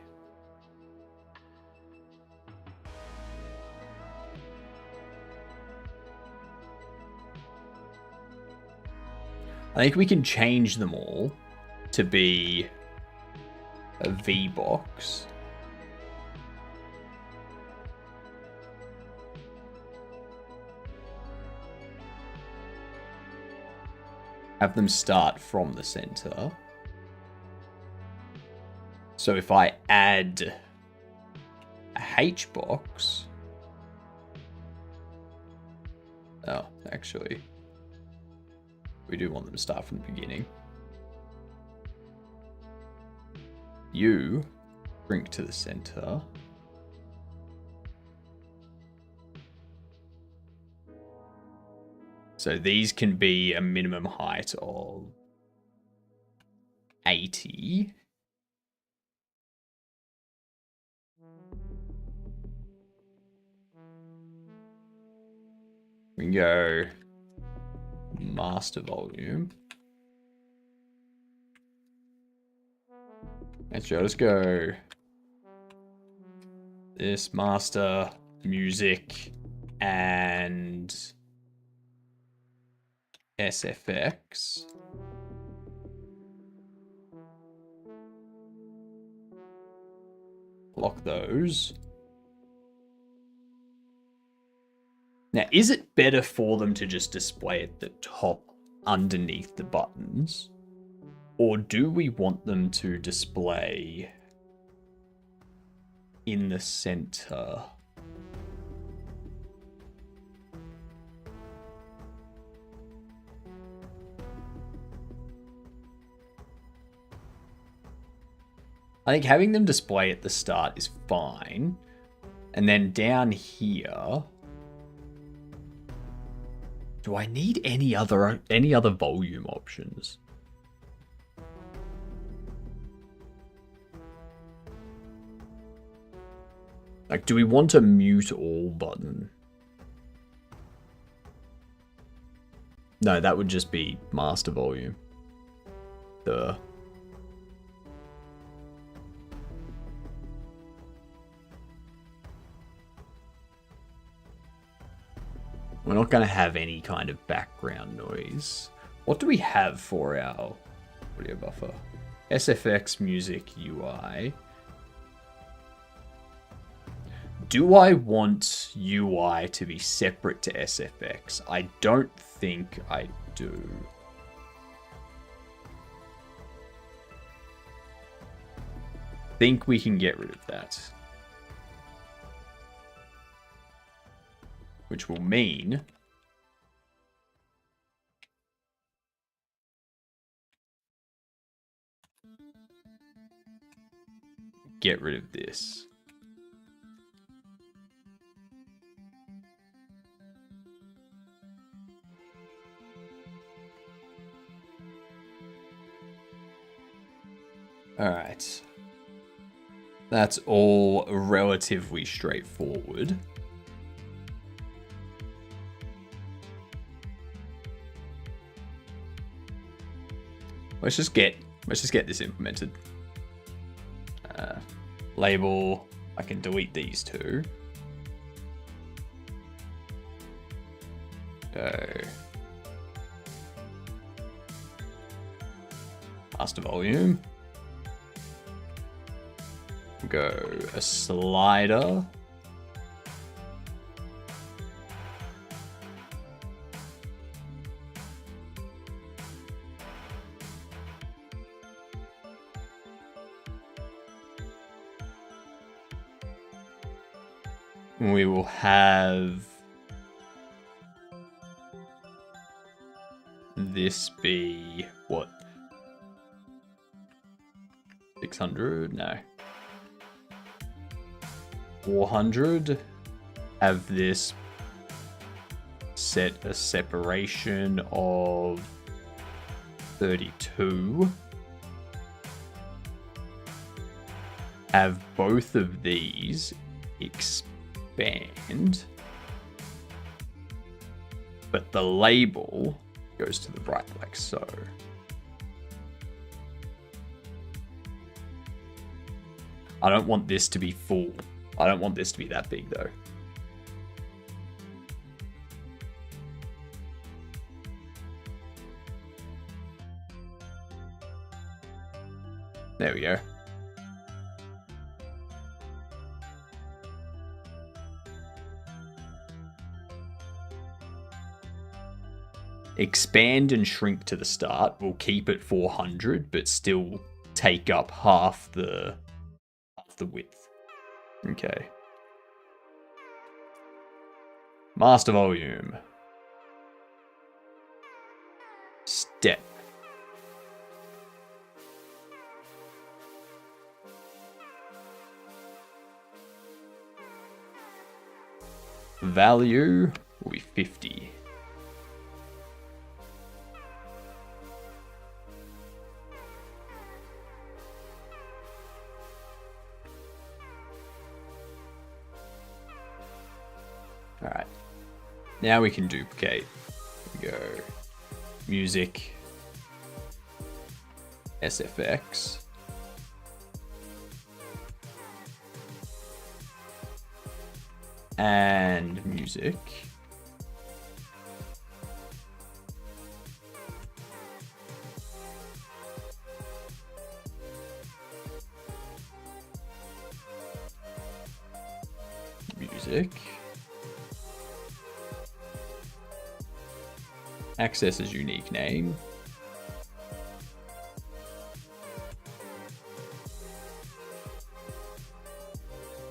I think we can change them all to be a V box. Have them start from the center. So if I add a H box, oh, actually, we do want them to start from the beginning. You bring to the center. So these can be a minimum height of 80. We can go master volume. Actually, I'll just go this master, music, and SFX. Lock those. Now, is it better for them to just display at the top underneath the buttons? Or do we want them to display in the center. I think having them display at the start is fine. And then down here, do I need any other volume options? Like, do we want a mute all button? No, that would just be master volume. Duh. We're not going to have any kind of background noise. What do we have for our audio buffer? SFX music UI. Do I want UI to be separate to SFX? I don't think I do. Think we can get rid of that. Which will mean get rid of this. All right. That's all relatively straightforward. Let's just get this implemented. Label. I can delete these two. Go. Master volume. Go a slider. We will have this be what? 600? No. 400. Have this set a separation of 32. Have both of these expand, but the label goes to the right like so. I don't want this to be full. I don't want this to be that big though. There we go. Expand and shrink to the start. We'll keep it 400, but still take up half the width. Okay. Master volume. Step. Value will be 50. All right. Now we can duplicate. Go music, SFX. And music. Music. Access as unique name.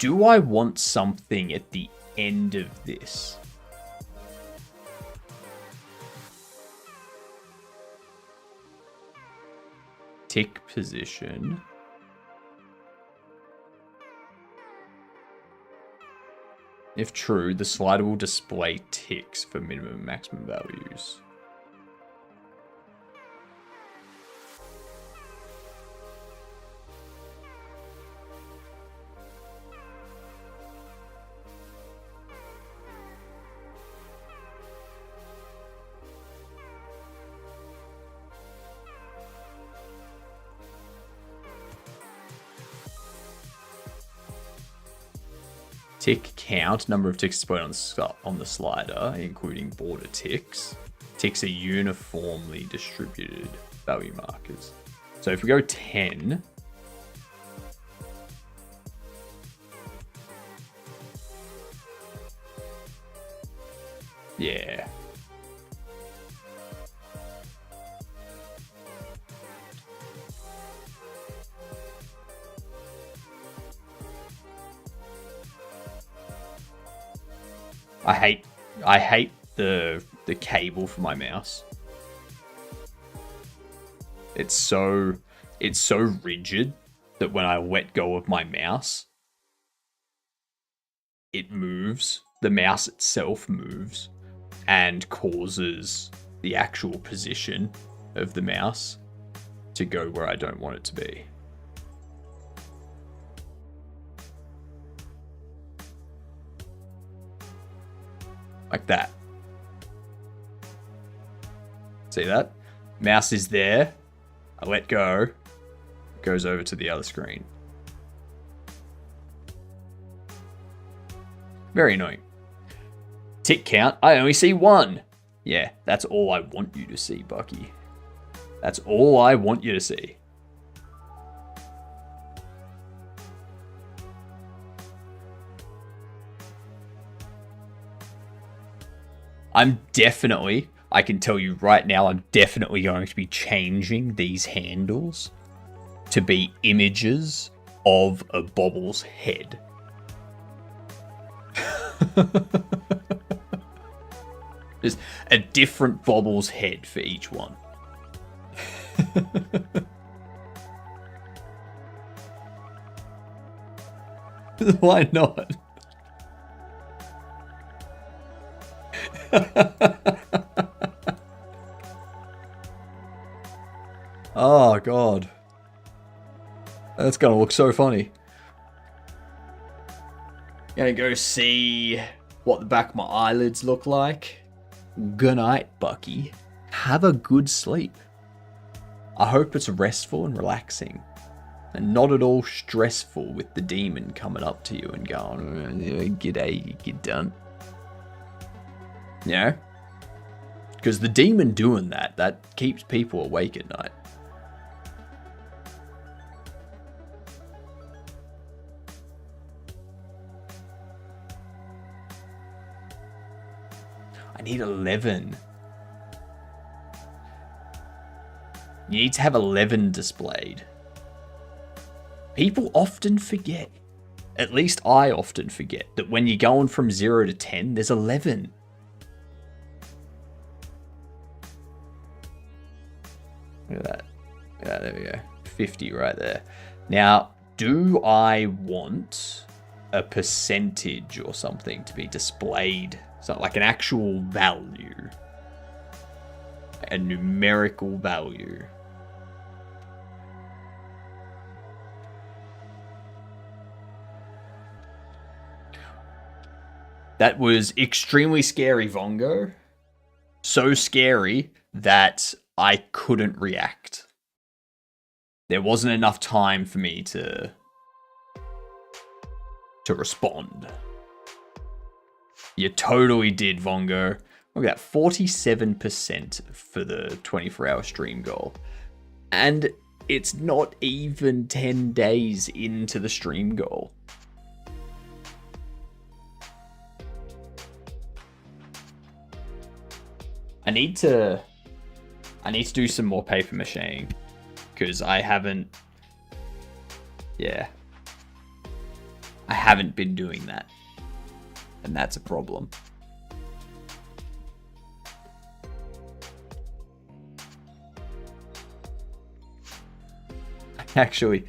Do I want something at the end of this? Tick position. If true, the slider will display ticks for minimum and maximum values. Tick count, number of ticks displayed on the slider, including border ticks. Ticks are uniformly distributed value markers. So if we go 10, yeah. I hate the cable for my mouse. It's so rigid that when I let go of my mouse, it moves. The mouse itself moves and causes the actual position of the mouse to go where I don't want it to be. Like that. See that? Mouse is there. I let go. It goes over to the other screen. Very annoying. Tick count. I only see 1. Yeah, that's all I want you to see, Bucky. That's all I want you to see. I can tell you right now, I'm definitely going to be changing these handles to be images of a Bobble's head. Just a different Bobble's head for each one. Why not? Oh god, that's gonna look so funny. Gonna go see what the back of my eyelids look like. Good night, Bucky. Have a good sleep. I hope it's restful and relaxing, and not at all stressful with the demon coming up to you and going, "G'day, you done?" You know? Because the demon doing that keeps people awake at night. I need 11. You need to have 11 displayed. People often forget, at least I often forget, that when you're going from 0 to 10, there's 11. Look at that. Yeah, there we go. 50 right there. Now, do I want a percentage or something to be displayed? So like an actual value. A numerical value. That was extremely scary, Vongo. So scary that I couldn't react. There wasn't enough time for me to respond. You totally did, Vongo. Look at that, 47% for the 24-hour stream goal. And it's not even 10 days into the stream goal. I need to do some more paper macheing, because I haven't I haven't been doing that. And that's a problem. Actually,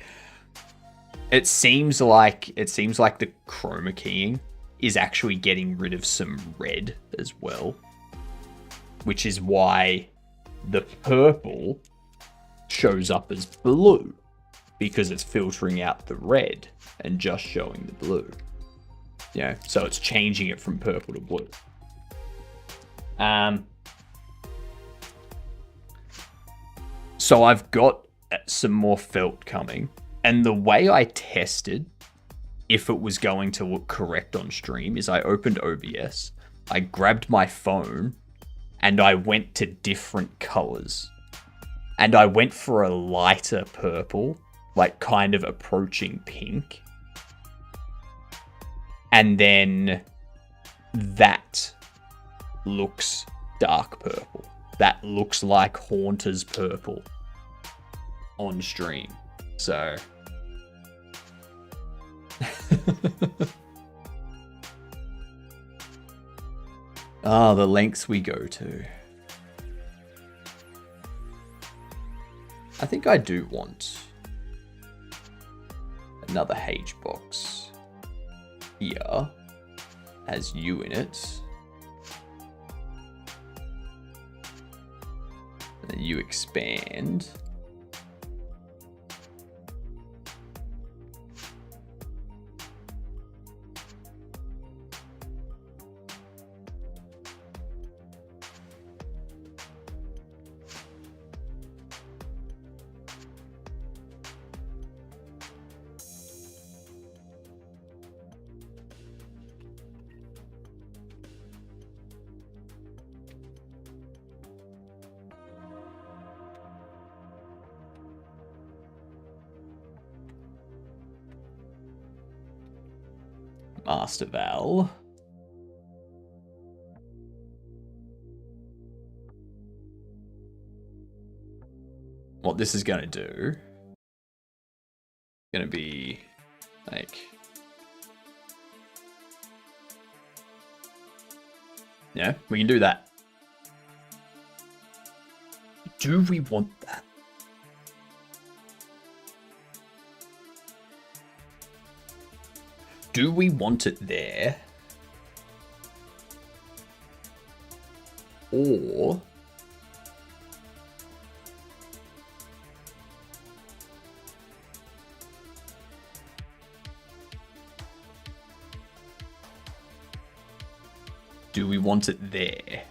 it seems like the chroma keying is actually getting rid of some red as well, which is why the purple shows up as blue, because it's filtering out the red and just showing the blue. Yeah, so it's changing it from purple to blue. So I've got some more felt coming, and the way I tested if it was going to look correct on stream is I opened OBS, I grabbed my phone, and I went to different colors. And I went for a lighter purple, like kind of approaching pink. And then that looks dark purple. That looks like Haunter's purple on stream. So the lengths we go to. I think I do want another H box here has you in it. And then you expand. Master Val. What this is gonna do, gonna be like, yeah, we can do that. Do we want that? Do we want it there? Or do we want it there?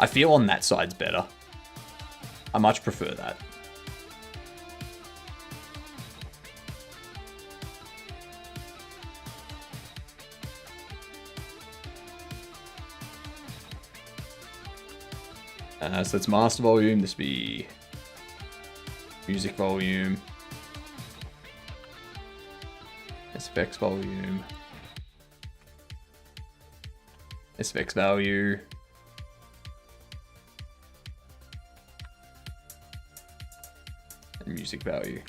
I feel on that side's better. I much prefer that. So that's master volume. This be music volume. SFX volume. SFX value. And music value.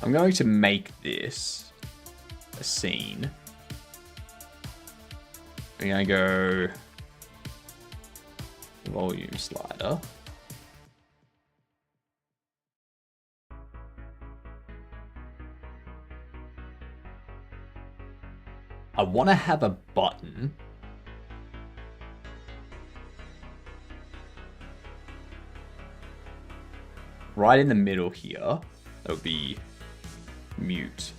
I'm going to make this a scene. We're going to go volume slider. I want to have a button right in the middle here. That would be mute.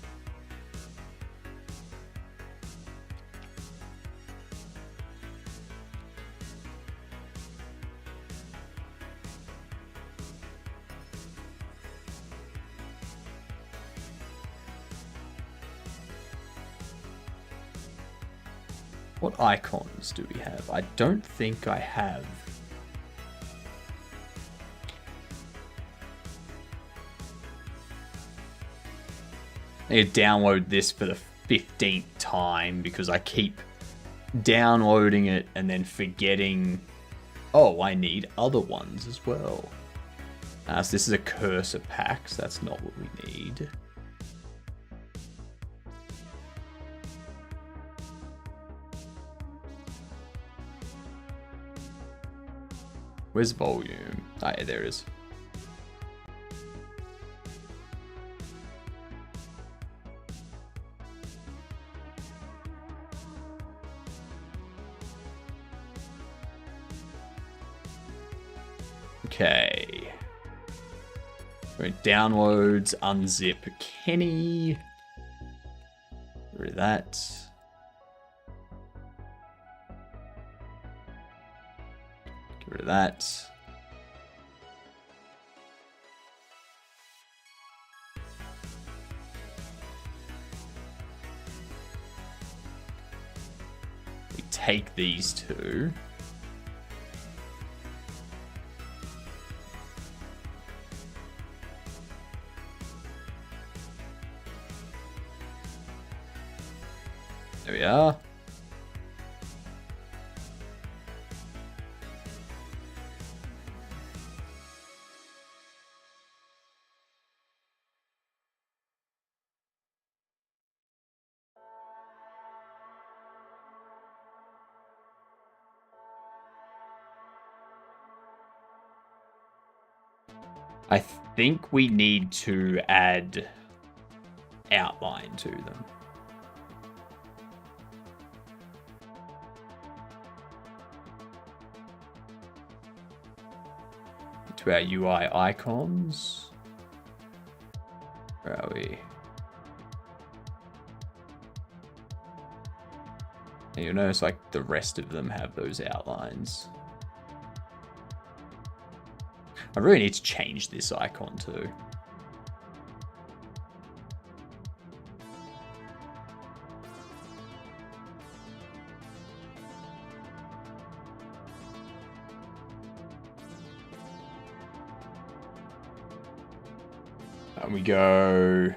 What icons do we have? I don't think I have. I need to download this for the 15th time because I keep downloading it and then forgetting, oh, I need other ones as well. So this is a cursor pack, so that's not what we need. Where's volume? Ah, yeah, there it is. Okay. Right, downloads, unzip Kenny. Get rid of that. Get rid of that. We take these two. There we are. I think we need to add outline to them. To our UI icons. Where are we? And you'll notice like the rest of them have those outlines. I really need to change this icon too. And we go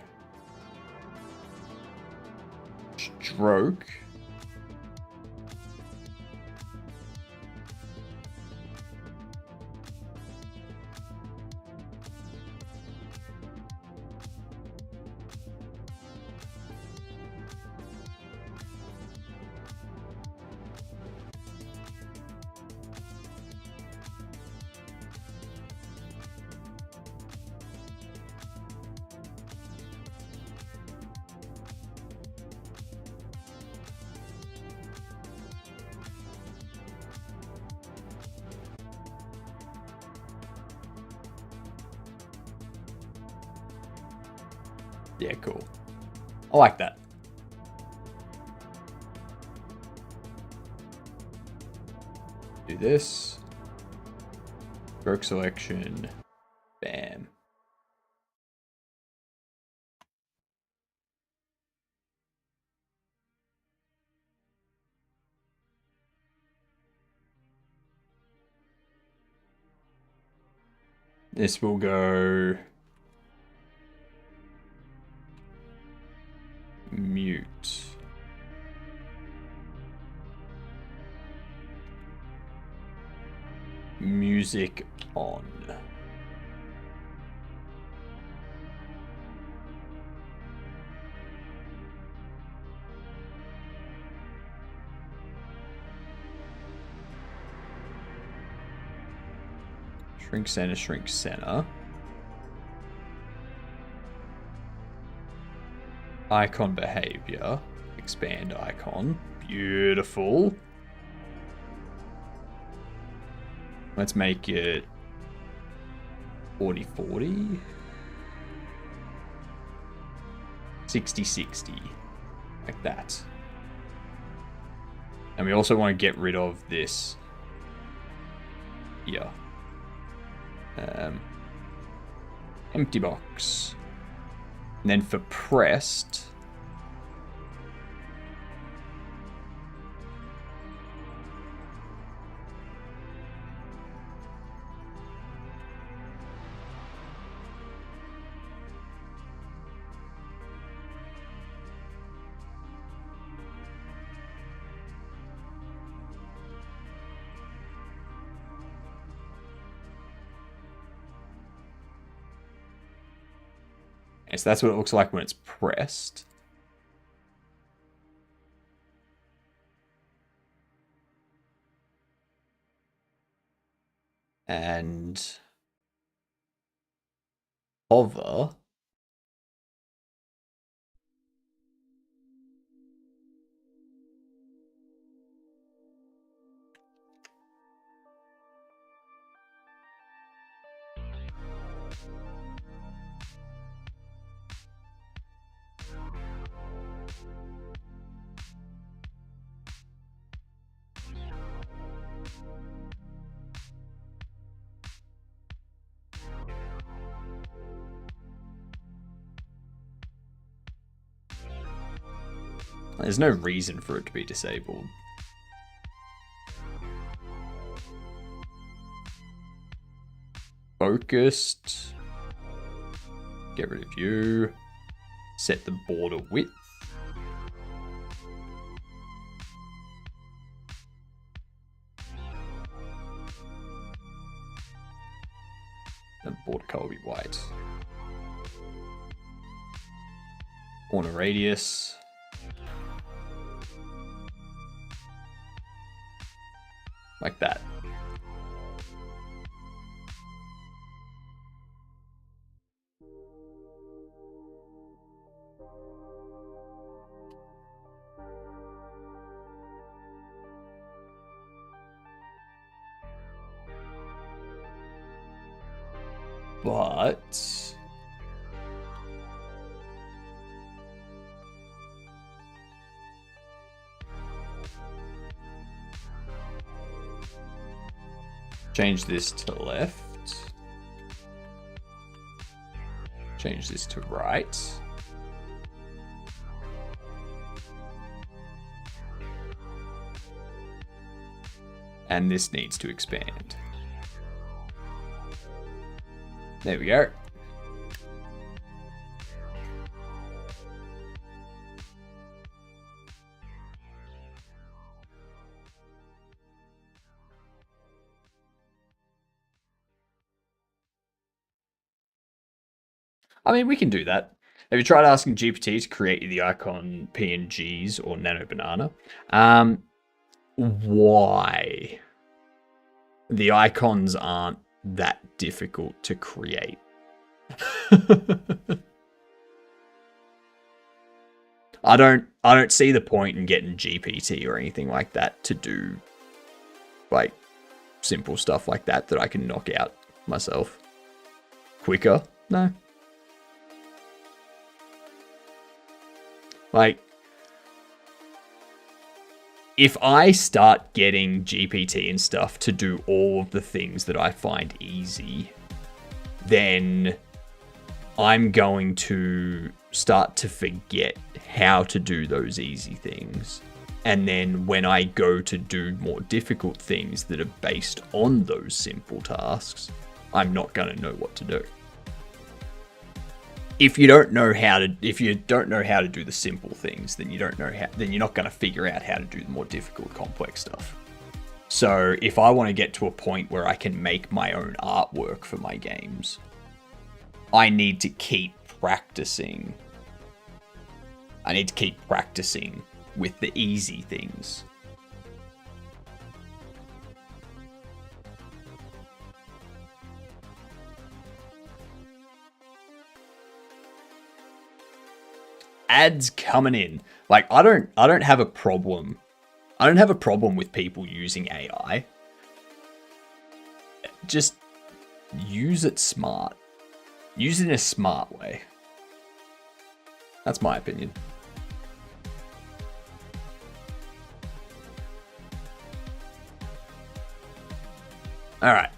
stroke. Yeah, cool. I like that. Do this. Stroke selection. Bam. This will go mute. Music on. Shrink center, shrink center. Icon behavior. Expand icon. Beautiful. Let's make it 40-40. 60-60. Like that. And we also want to get rid of this. Yeah. Empty box. And then for pressed, And so that's what it looks like when it's pressed. And hover. There's no reason for it to be disabled. Focused. Get rid of you. Set the border width. The border color will be white. Corner radius. Like that. But change this to left. Change this to right. And this needs to expand. There we go. I mean, we can do that. Have you tried asking GPT to create the icon PNGs or Nano Banana? Why? The icons aren't that difficult to create. I don't see the point in getting GPT or anything like that to do like simple stuff like that I can knock out myself quicker. No. Like, if I start getting GPT and stuff to do all of the things that I find easy, then I'm going to start to forget how to do those easy things. And then when I go to do more difficult things that are based on those simple tasks, I'm not going to know what to do. If you don't know how to do the simple things, then you're not going to figure out how to do the more difficult, complex stuff. So if I want to get to a point where I can make my own artwork for my games, I need to keep practicing. I need to keep practicing with the easy things. Ads coming in. Like, I don't have a problem. I don't have a problem with people using AI. Just use it smart. Use it in a smart way. That's my opinion. All right,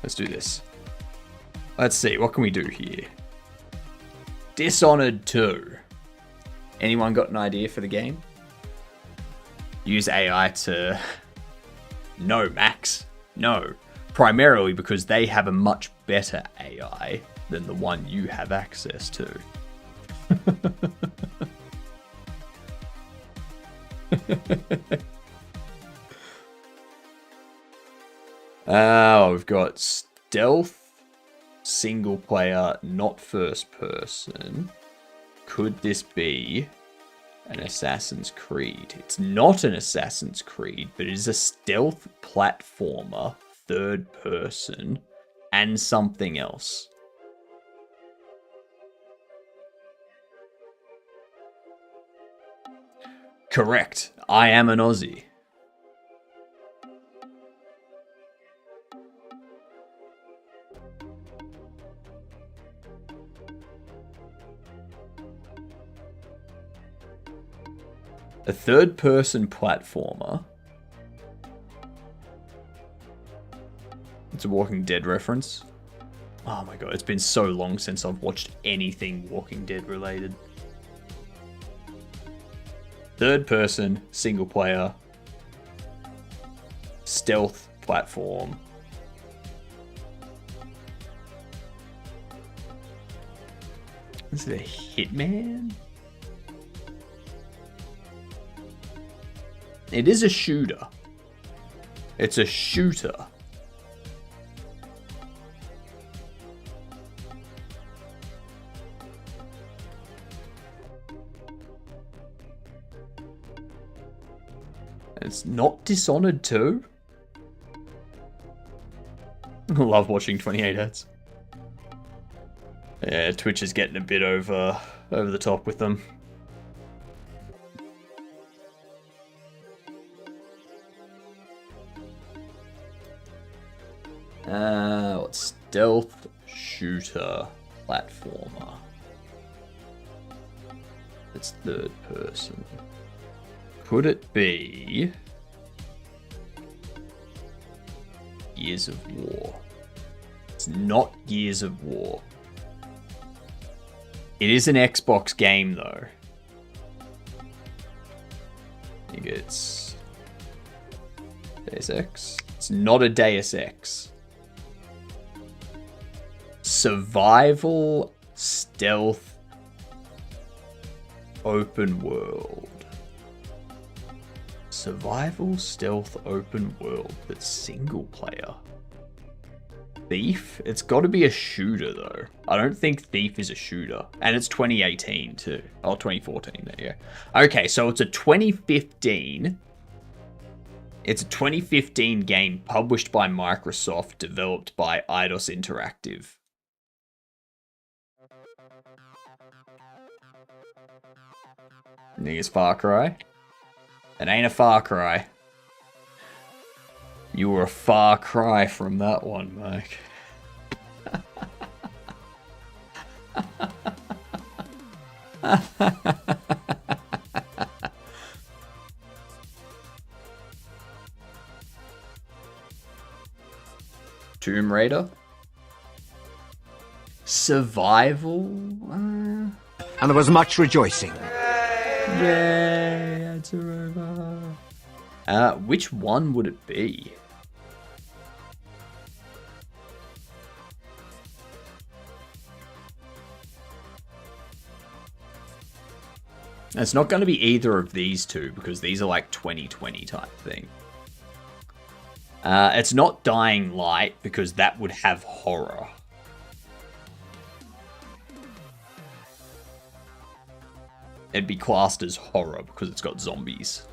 let's do this. Let's see, what can we do here? Dishonored 2. Anyone got an idea for the game? Use AI to... No, Max. No. Primarily because they have a much better AI than the one you have access to. Oh, we've got stealth, single player, not first person. Could this be an Assassin's Creed? It's not an Assassin's Creed, but it is a stealth platformer, third person, and something else. Correct. I am an Aussie. A third-person platformer. It's a Walking Dead reference. Oh my god, it's been so long since I've watched anything Walking Dead related. Third-person, single-player, stealth platform. Is it a Hitman? It is a shooter. It's a shooter. It's not Dishonored 2. I love watching 28 heads. Yeah, Twitch is getting a bit over the top with them. What's stealth shooter platformer? It's third person. Could it be Gears of War? It's not Gears of War. It is an Xbox game though. I think it's Deus Ex. It's not a Deus Ex. Survival, stealth, open world. Survival, stealth, open world, but single player. Thief? It's got to be a shooter though. I don't think Thief is a shooter. And it's 2018 too. Oh, 2014, there you go. Okay, so it's a 2015. It's a 2015 game published by Microsoft, developed by Eidos Interactive. I think it's Far Cry. It ain't a Far Cry. You were a far cry from that one, Mike. Tomb Raider? Survival? And there was much rejoicing. Yay, it's over. Which one would it be? It's not going to be either of these two because these are like 2020 type thing. It's not Dying Light because that would have horror. It'd be classed as horror because it's got zombies.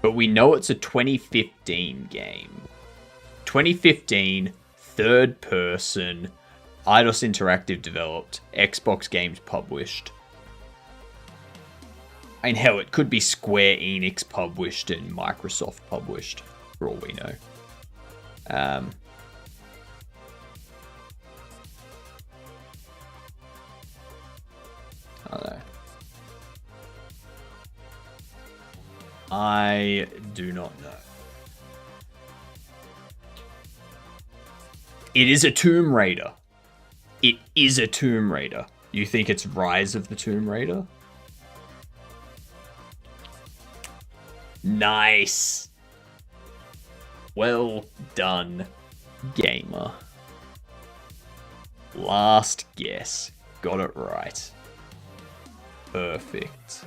But we know it's a 2015 game. 2015, third person, Eidos Interactive developed, Xbox games published. I mean, hell, it could be Square Enix published and Microsoft published, for all we know. I don't know. I do not know. It is a Tomb Raider. It is a Tomb Raider. You think it's Rise of the Tomb Raider? Nice. Well done, gamer. Last guess. Got it right. Perfect.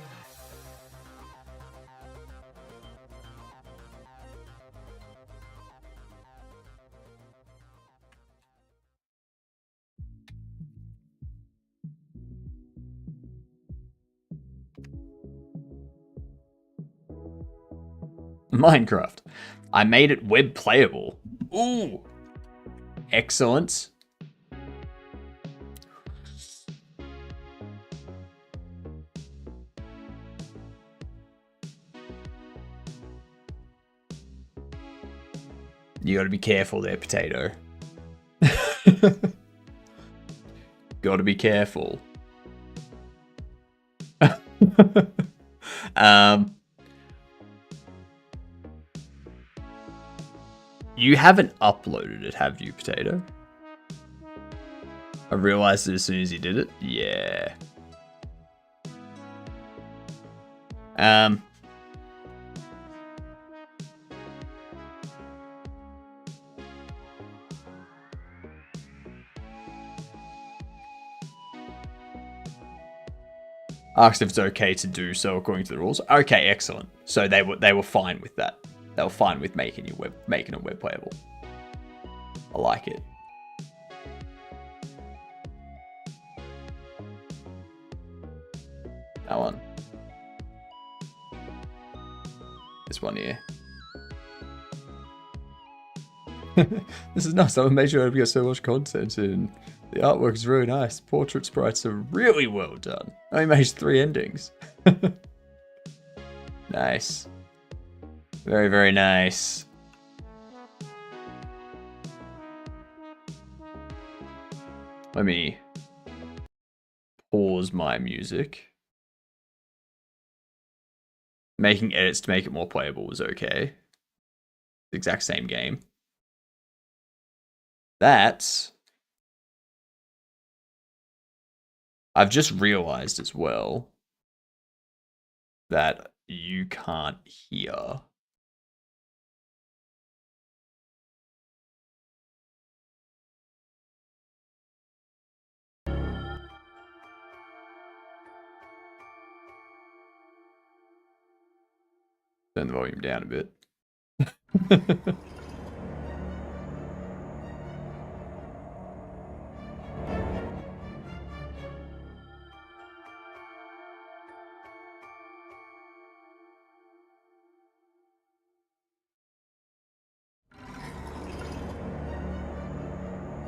Minecraft. I made it web playable. Ooh. Excellent. You gotta be careful there, Potato. Gotta be careful. You haven't uploaded it, have you, Potato? I realized it as soon as you did it. Yeah. Asked if it's okay to do so according to the rules. Okay, excellent. So they were fine with that. They were fine with making it web playable. I like it. That one. This one here. This is nice. I made sure I've got so much content in. The artwork is really nice. Portrait sprites are really well done. I only made 3 endings. Nice. Very, very nice. Let me pause my music. Making edits to make it more playable was okay. The exact same game. That's... I've just realized as well that you can't hear. Turn the volume down a bit.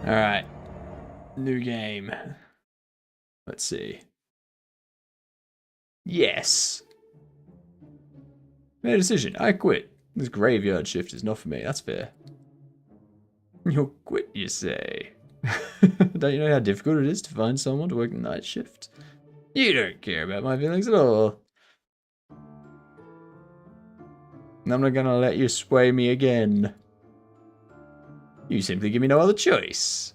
All right, new game. Let's see. Yes. Made a decision. I quit. This graveyard shift is not for me. That's fair. You'll quit, you say? Don't you know how difficult it is to find someone to work the night shift? You don't care about my feelings at all. I'm not gonna let you sway me again. You simply give me no other choice.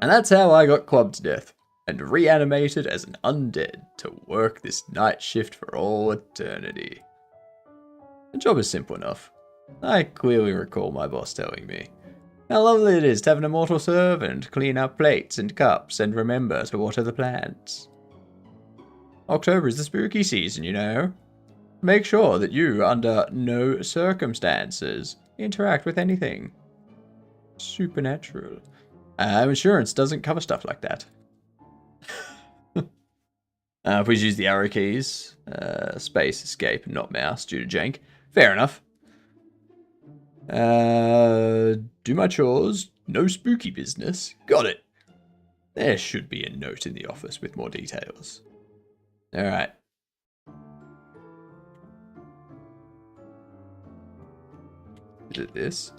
And that's how I got clubbed to death and reanimated as an undead to work this night shift for all eternity. The job is simple enough. I clearly recall my boss telling me how lovely it is to have an immortal servant clean up plates and cups and remember to water the plants. October is the spooky season, you know. Make sure that you, under no circumstances, interact with anything supernatural. Insurance doesn't cover stuff like that. Please use the arrow keys. Space, escape, not mouse, due to jank. Fair enough. Do my chores. No spooky business. Got it. There should be a note in the office with more details. Alright. Is it this?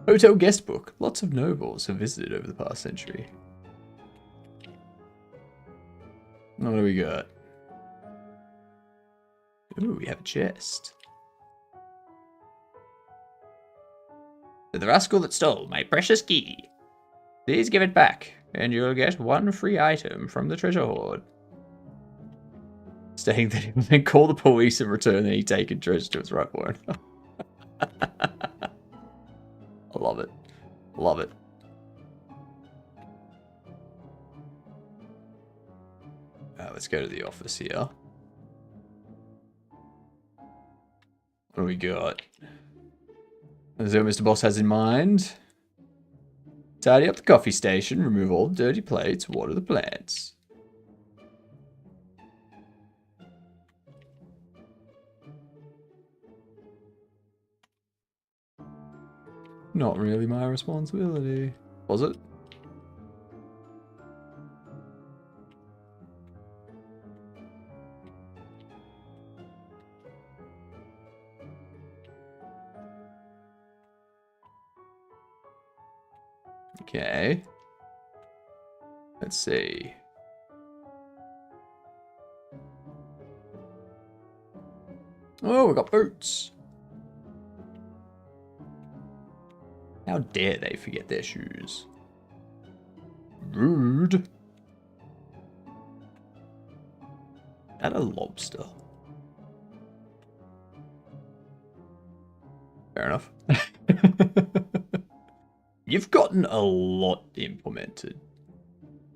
Hotel guest book. Lots of nobles have visited over the past century. What do we got? Ooh, we have a chest. To the rascal that stole my precious key. Please give it back, and you'll get 1 free item from the treasure hoard. Stating that he will then call the police and return any taken treasure to its rightful owner. I love it. Love it. Let's go to the office here. What do we got? Is that what Mr. Boss has in mind? Tidy up the coffee station, remove all the dirty plates, water the plants. Not really my responsibility. Was it? Okay. Let's see. Oh, we got boots. How dare they forget their shoes? Rude. That a lobster? Fair enough. You've gotten a lot implemented.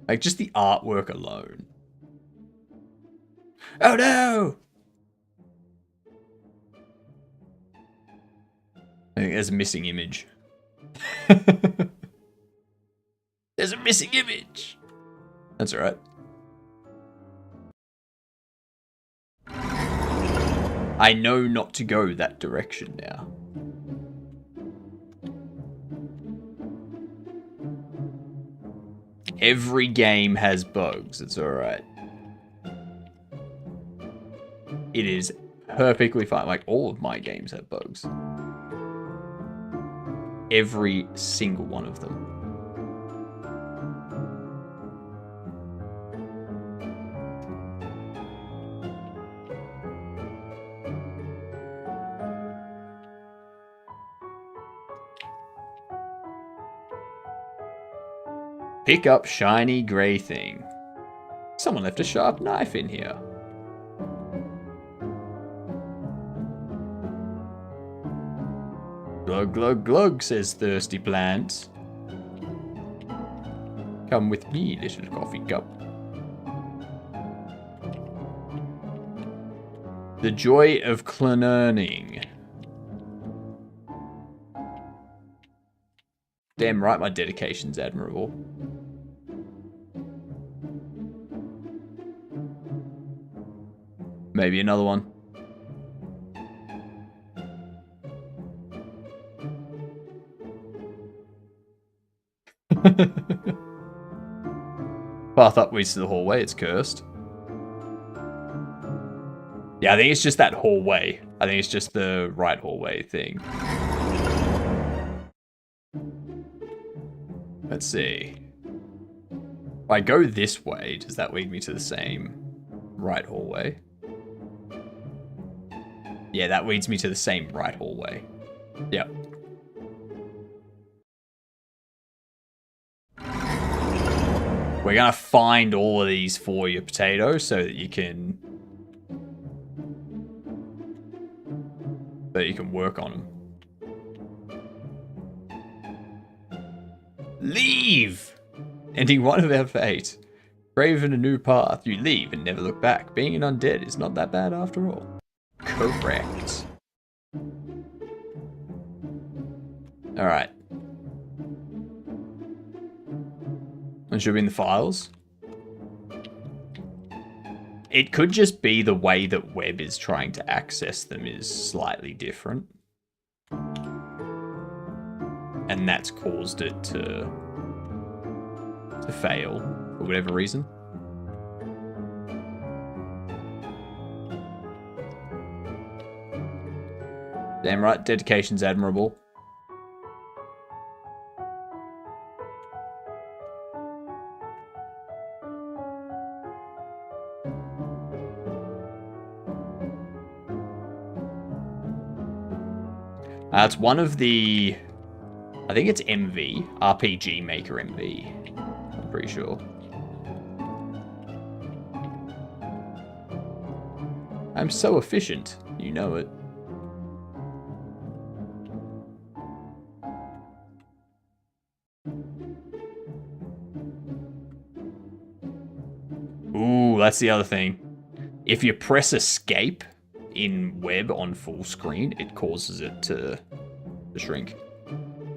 Like, just the artwork alone. Oh no! I think there's a missing image. There's a missing image! That's alright. I know not to go that direction now. Every game has bugs, it's alright. It is perfectly fine. Like, all of my games have bugs. Every single one of them. Pick up shiny grey thing. Someone left a sharp knife in here. Glug, glug, glug, says Thirsty Plant. Come with me, little coffee cup. The joy of cleaning. Damn right, my dedication's admirable. Maybe another one. Path upwards to the hallway, it's cursed. Yeah, I think it's just that hallway. I think it's just the right hallway thing. Let's see. If I go this way, does that lead me to the same right hallway? Yeah, that leads me to the same right hallway. Yep. We're gonna find all of these for you, Potato, so that you can work on them. Leave! Ending one of our fate. Braving a new path, you leave and never look back. Being an undead is not that bad after all. Correct. Alright. And should be in the files. It could just be the way that Web is trying to access them is slightly different. And that's caused it to fail for whatever reason. Damn right, dedication's admirable. It's one of the... I think it's MV. RPG Maker MV. I'm pretty sure. I'm so efficient. You know it. Ooh, that's the other thing. If you press escape in web on full screen, it causes it to shrink.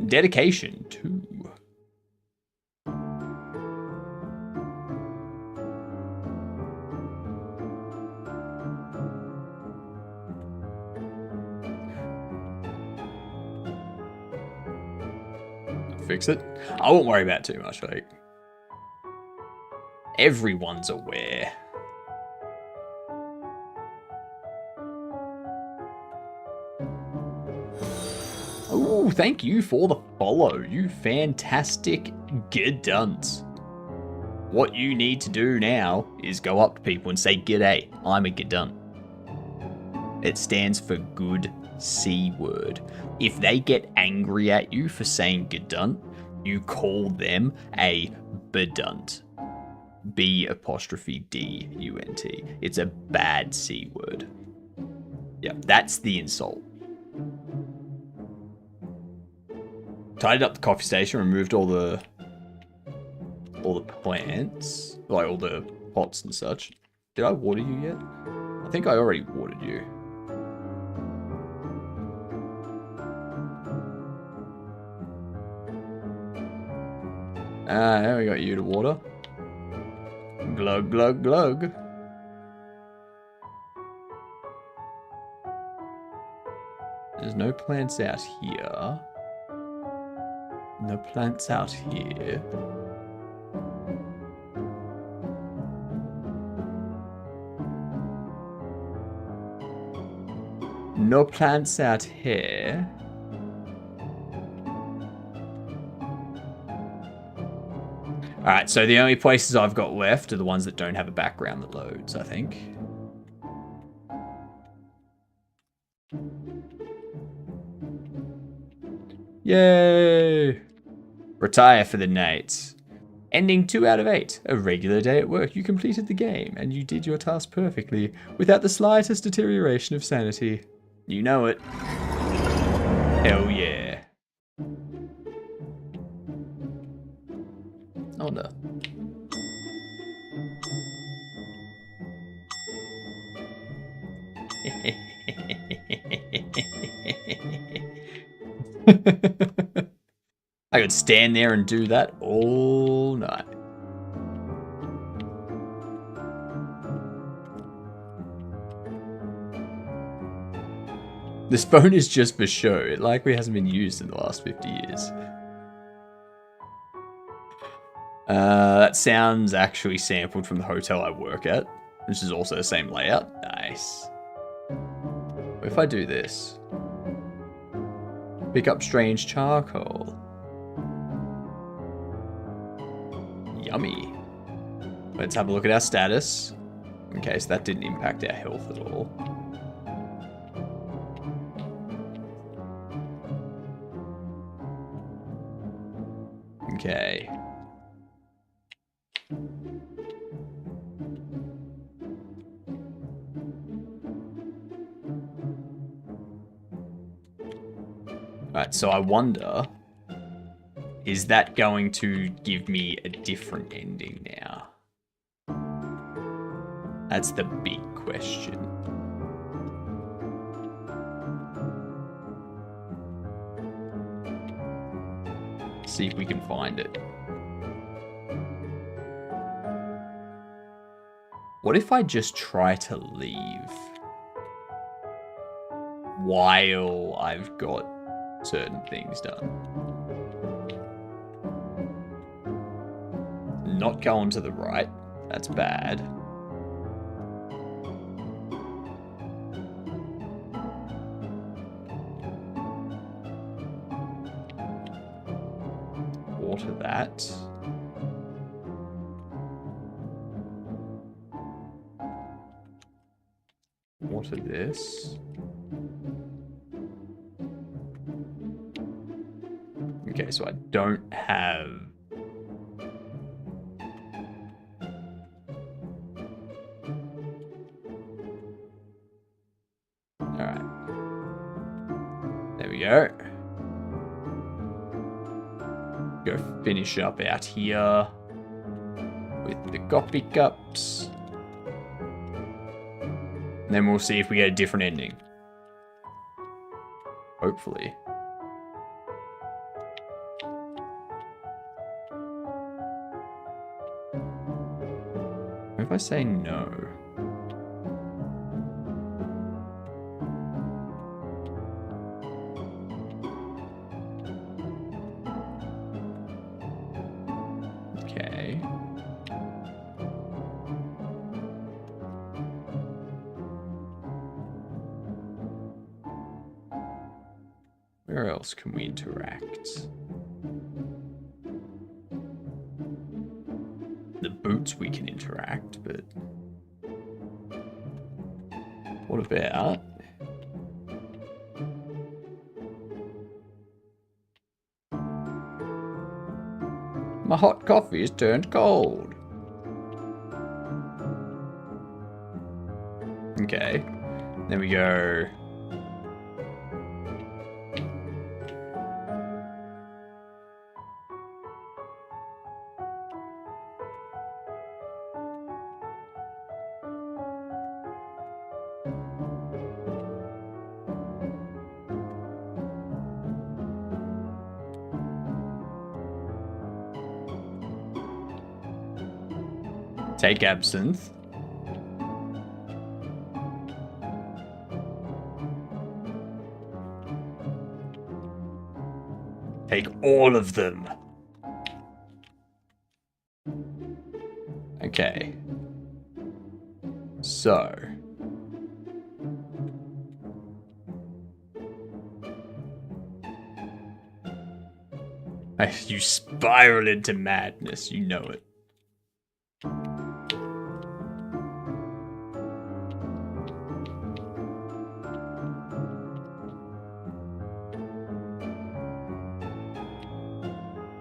Dedication, too. fix it. I won't worry about it too much, like. Everyone's aware. Oh, thank you for the follow, you fantastic Gidunt. What you need to do now is go up to people and say, "G'day, I'm a Gidunt." It stands for good C word. If they get angry at you for saying Gidunt, you call them a Bedunt. B''D''UNT. It's a bad C word. Yep, that's the insult. Tidied up the coffee station, removed all the plants, like all the pots and such. Did I water you yet? I think I already watered you. Now we got you to water. Glug, glug, glug. There's no plants out here. No plants out here. No plants out here. Alright, so the only places I've got left are the ones that don't have a background that loads, I think. Yay! Retire for the night. Ending 2 out of 8. A regular day at work. You completed the game, and you did your task perfectly, without the slightest deterioration of sanity. You know it. Hell yeah. Oh no. I could stand there and do that all night. This phone is just for show. It likely hasn't been used in the last 50 years. That sounds actually sampled from the hotel I work at, which is also the same layout. Nice. What if I do this? Pick up strange charcoal. Yummy. Let's have a look at our status. Okay, so that didn't impact our health at all. Okay. Alright, so I wonder, is that going to give me a different ending now? That's the big question. See if we can find it. What if I just try to leave while I've got certain things done? Not going to the right. That's bad. Water that. Water this. Okay, so I don't have... Alright. There we go. Go finish up out here with the coffee cups. And then we'll see if we get a different ending. Hopefully. What if I say no? else can we interact? The boots we can interact, but what about my hot coffee has turned cold? Okay, then we go. Take absinthe. Take all of them. Okay. So. You spiral into madness, you know it.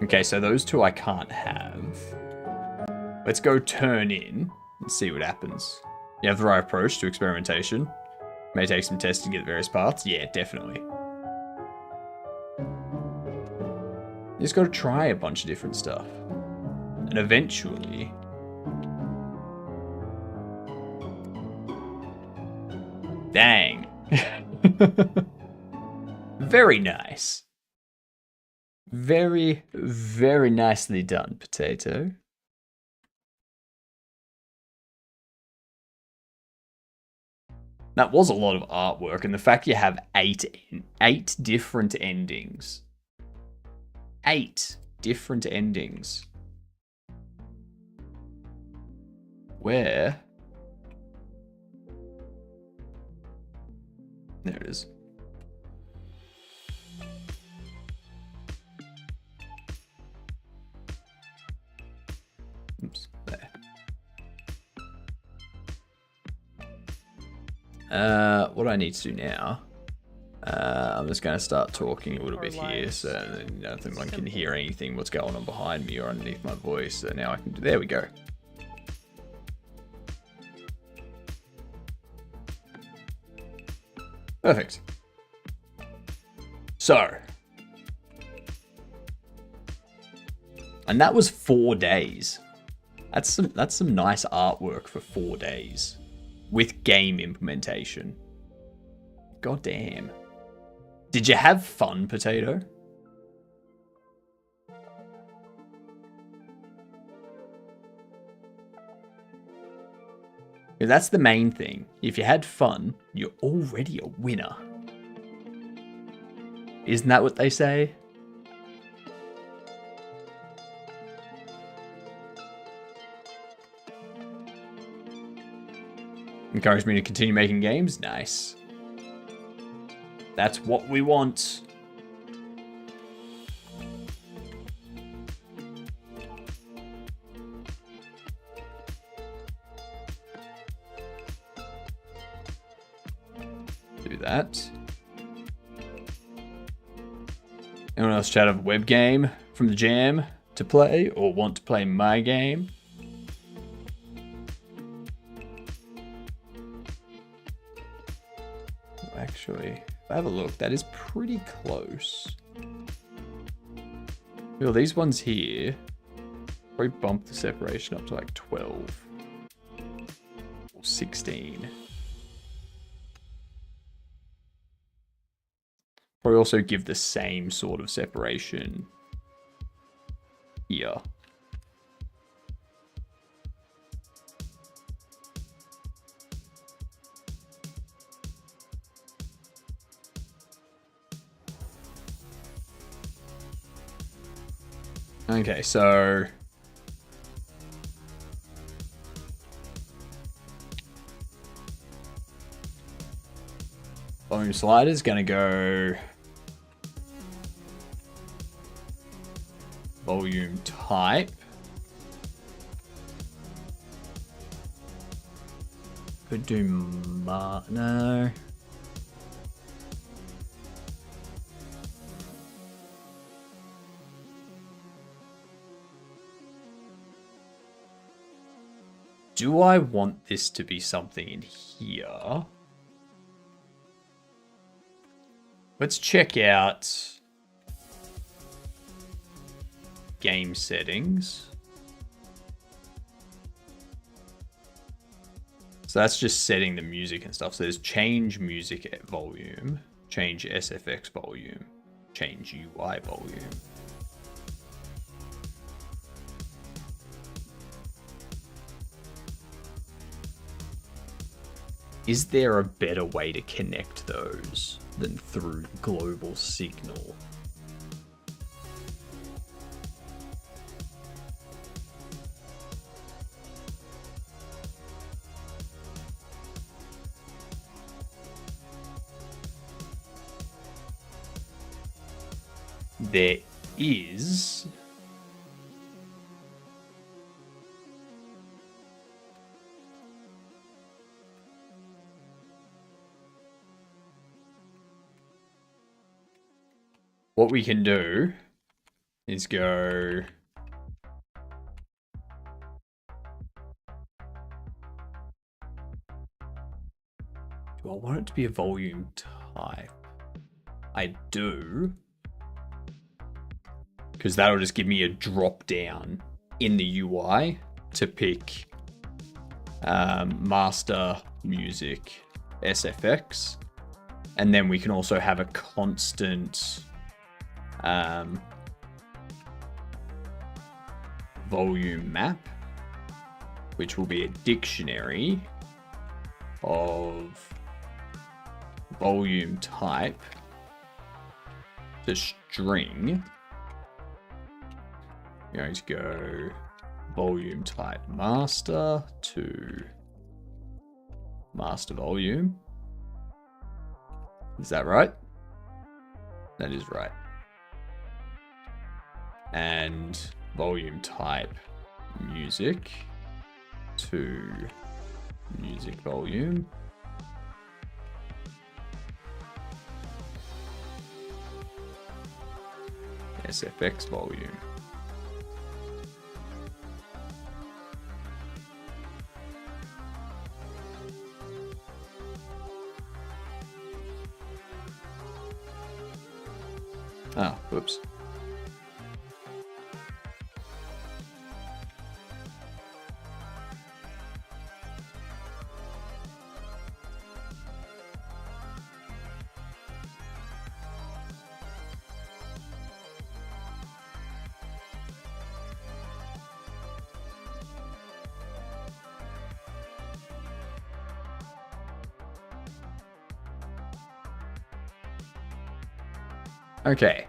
Okay, so those two I can't have. Let's go turn in and see what happens. You have the right approach to experimentation. May take some testing to get various parts. Yeah, definitely. You just gotta try a bunch of different stuff. And eventually... Dang. Very nice. Very, very nicely done, Potato. That was a lot of artwork, and the fact you have eight different endings. 8 different endings. Where? There it is. Oops, there. What do I need to do now? I'm just going to start talking a little bit here so that no one can hear anything what's going on behind me or underneath my voice. So now I can do, there we go. Perfect. So. And that was 4 days. That's some nice artwork for 4 days. With game implementation. God damn. Did you have fun, Potato? Because that's the main thing. If you had fun, you're already a winner. Isn't that what they say? Encourage me to continue making games? Nice. That's what we want. Do that. Anyone else chat of a web game from the jam to play or want to play my game? Actually, if I have a look, that is pretty close. Well, these ones here probably bump the separation up to like 12 or 16. Probably also give the same sort of separation here. Okay, so volume slider is gonna go volume type. Could do no. Do I want this to be something in here? Let's check out game settings. So that's just setting the music and stuff. So there's change music volume, change SFX volume, change UI volume. Is there a better way to connect those than through global signal? There is. What we can do is go. Do I want it to be a volume type? I do. Because that'll just give me a drop down in the UI to pick master music SFX. And then we can also have a constant volume map, which will be a dictionary of volume type to string. I'm going to go volume type master to master volume. Is that right? That is right. And volume type music to music volume. SFX volume. Oh, whoops. Okay.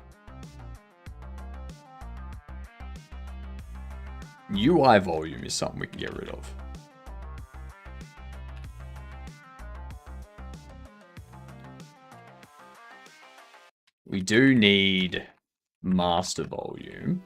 UI volume is something we can get rid of. We do need master volume.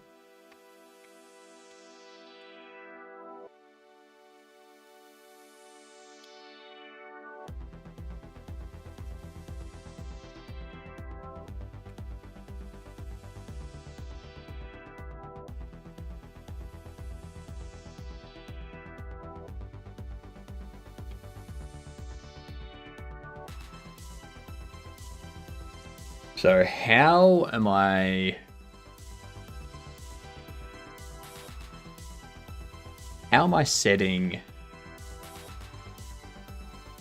So how am I setting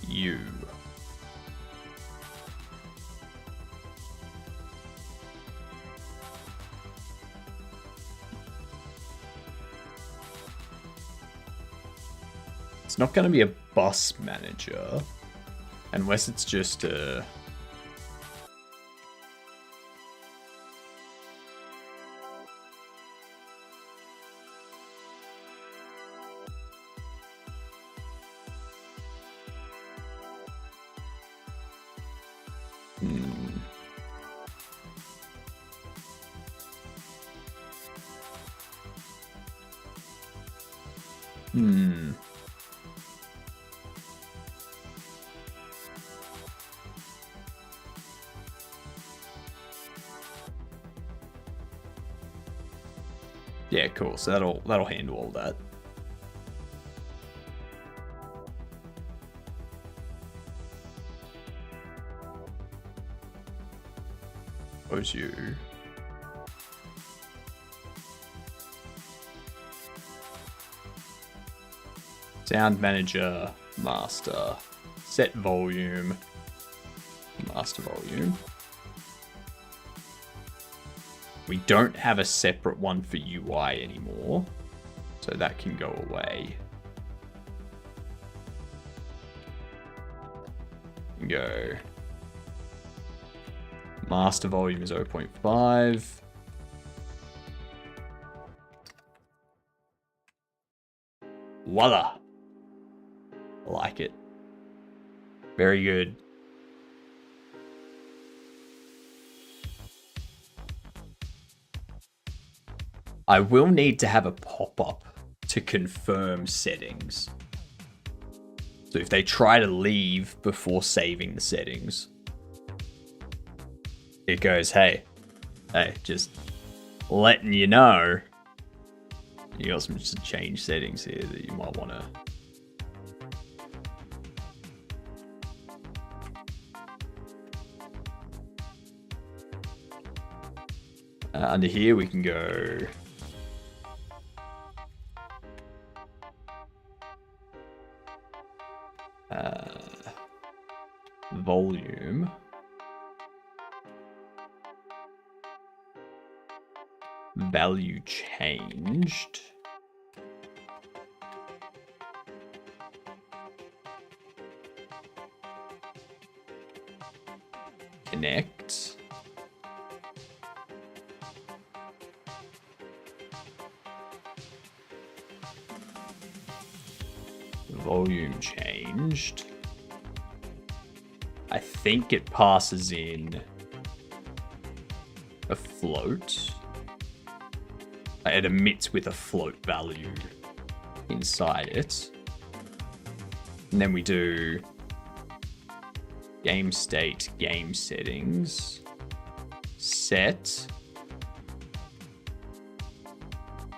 you? It's not going to be a bus manager unless it's just a Hmm. Yeah, cool. So that'll handle all that. Where's you? Sound manager, master, set volume, master volume. We don't have a separate one for UI anymore, so that can go away. Go. Master volume is 0.5. Voila. I like it. Very good. I will need to have a pop-up to confirm settings. So if they try to leave before saving the settings, it goes, hey, just letting you know, you got some change settings here that you might want to. Under here, we can go volume. Value changed. Connect. Volume changed. I think it passes in a float. It emits with a float value inside it. And then we do game state, game settings, set,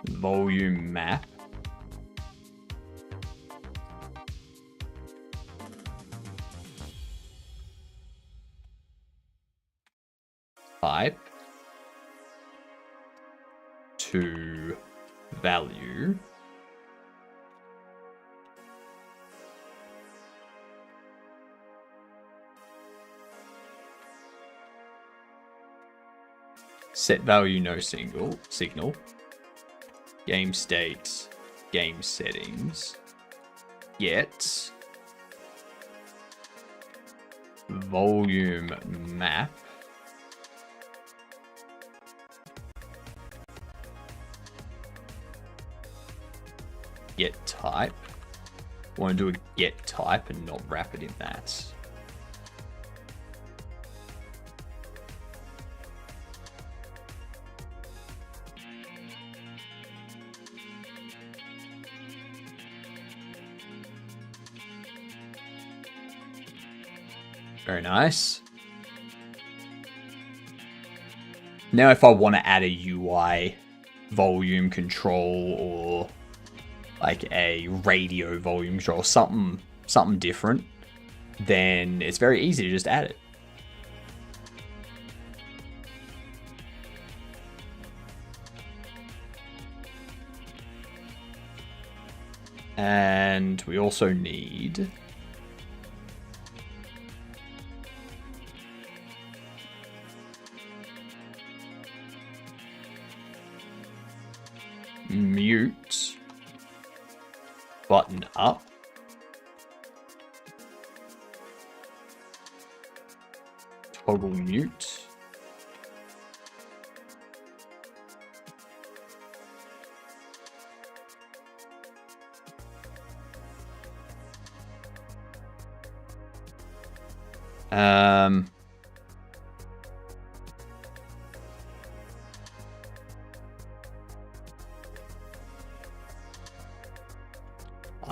volume map, type to value. Set value no signal. Game state, game settings. Get volume map. Get type. I want to do a get type and not wrap it in that. Very nice. Now if I want to add a UI volume control or like a radio volume control, something different, then it's very easy to just add it. And we also need mute button up. Toggle mute.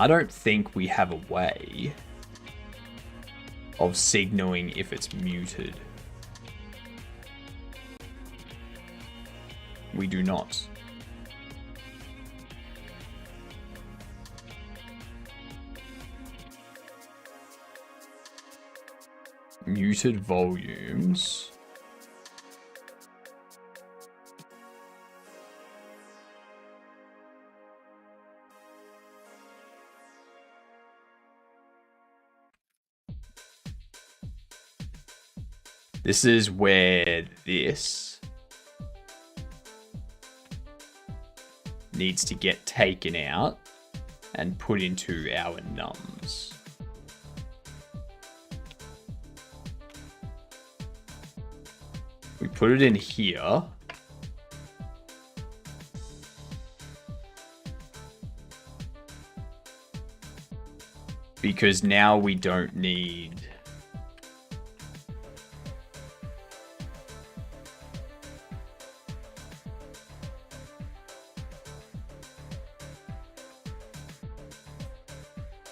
I don't think we have a way of signaling if it's muted. We do not. Muted volumes. This is where this needs to get taken out and put into our nums. We put it in here. Because now we don't need...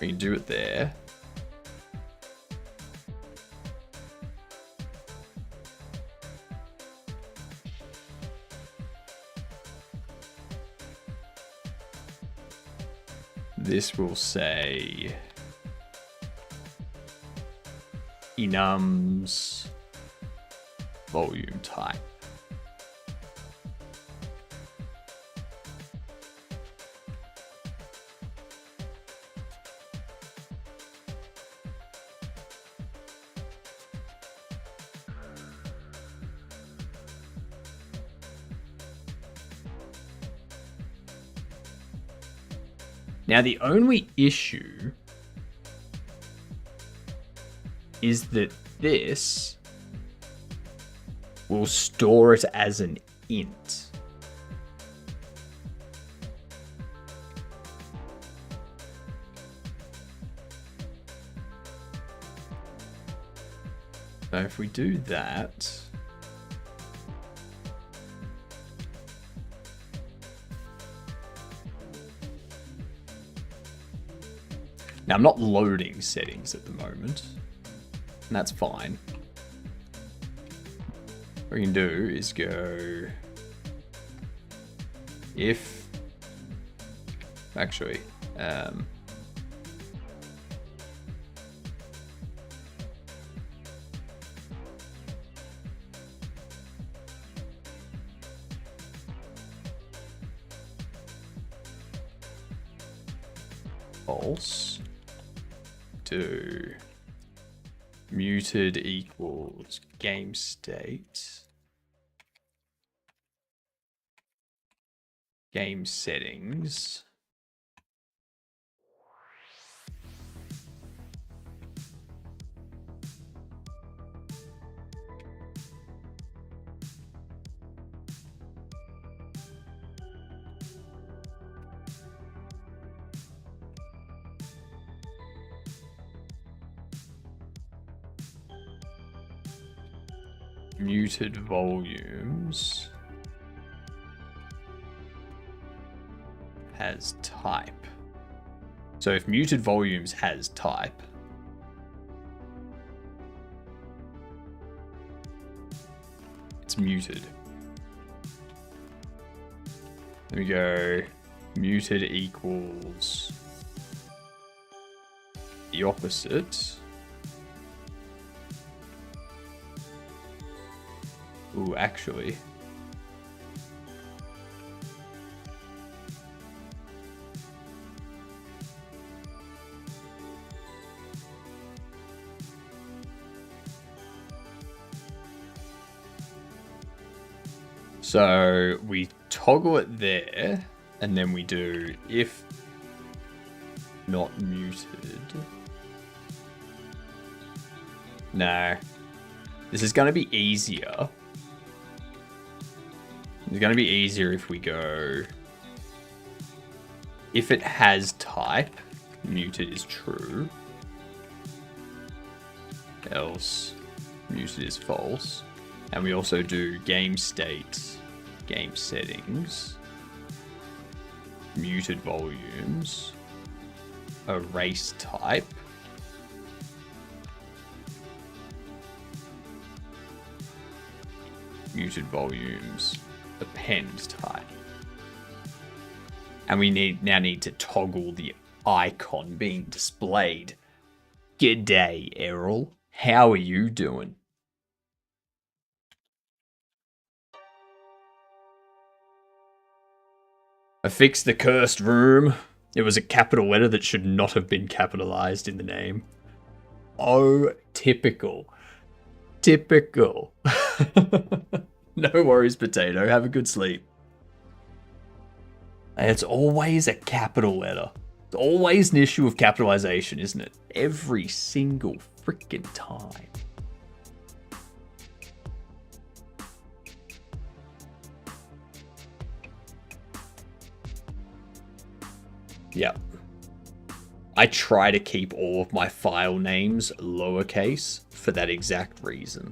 We can do it there. This will say enums volume type. Now, the only issue is that this will store it as an int. So if we do that... Now, I'm not loading settings at the moment, and that's fine. What we can do is go if, actually, false. Do muted equals game state, game settings, muted volumes has type. So if muted volumes has type, it's muted. Let me go muted equals the opposite. Ooh, actually. So we toggle it there, and then we do if not muted. No. This is going to be easier. It's going to be easier if we go, if it has type, muted is true, else muted is false. And we also do game state, game settings, muted volumes. erase type. Muted volumes, append type. And we now need to toggle the icon being displayed. G'day, Errol. How are you doing? I fixed the cursed room. It was a capital letter that should not have been capitalized in the name. Oh, typical. Typical. No worries, potato. Have a good sleep. It's always a capital letter. It's always an issue of capitalization, isn't it? Every single freaking time. Yeah. I try to keep all of my file names lowercase for that exact reason.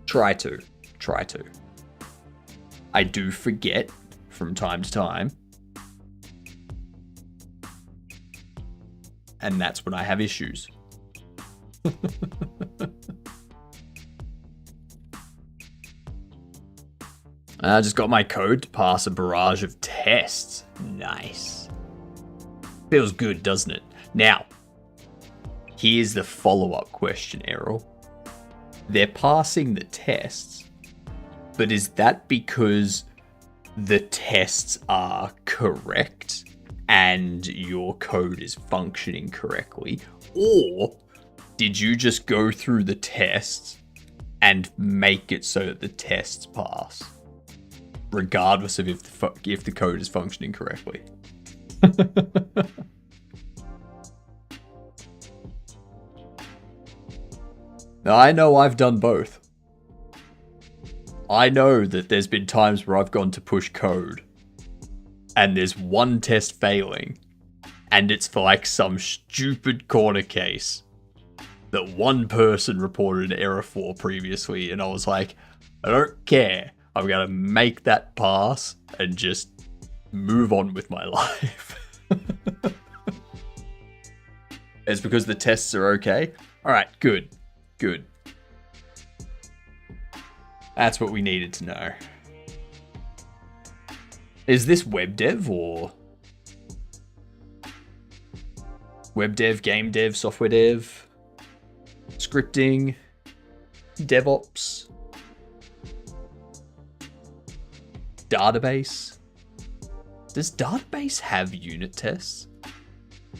Try to. I do forget from time to time. And that's when I have issues. I just got my code to pass a barrage of tests. Nice. Feels good, doesn't it? Now, here's the follow-up question, Errol. They're passing the tests, but is that because the tests are correct and your code is functioning correctly? Or did you just go through the tests and make it so that the tests pass, regardless of if the code is functioning correctly? Now, I know I've done both. I know that there's been times where I've gone to push code and there's one test failing and it's for like some stupid corner case that one person reported an error for previously, and I was like, I don't care. I'm gonna make that pass and just move on with my life. It's because the tests are okay? Alright, good. Good. That's what we needed to know. Is this web dev or web dev, game dev, software dev, scripting, DevOps, database? Does database have unit tests?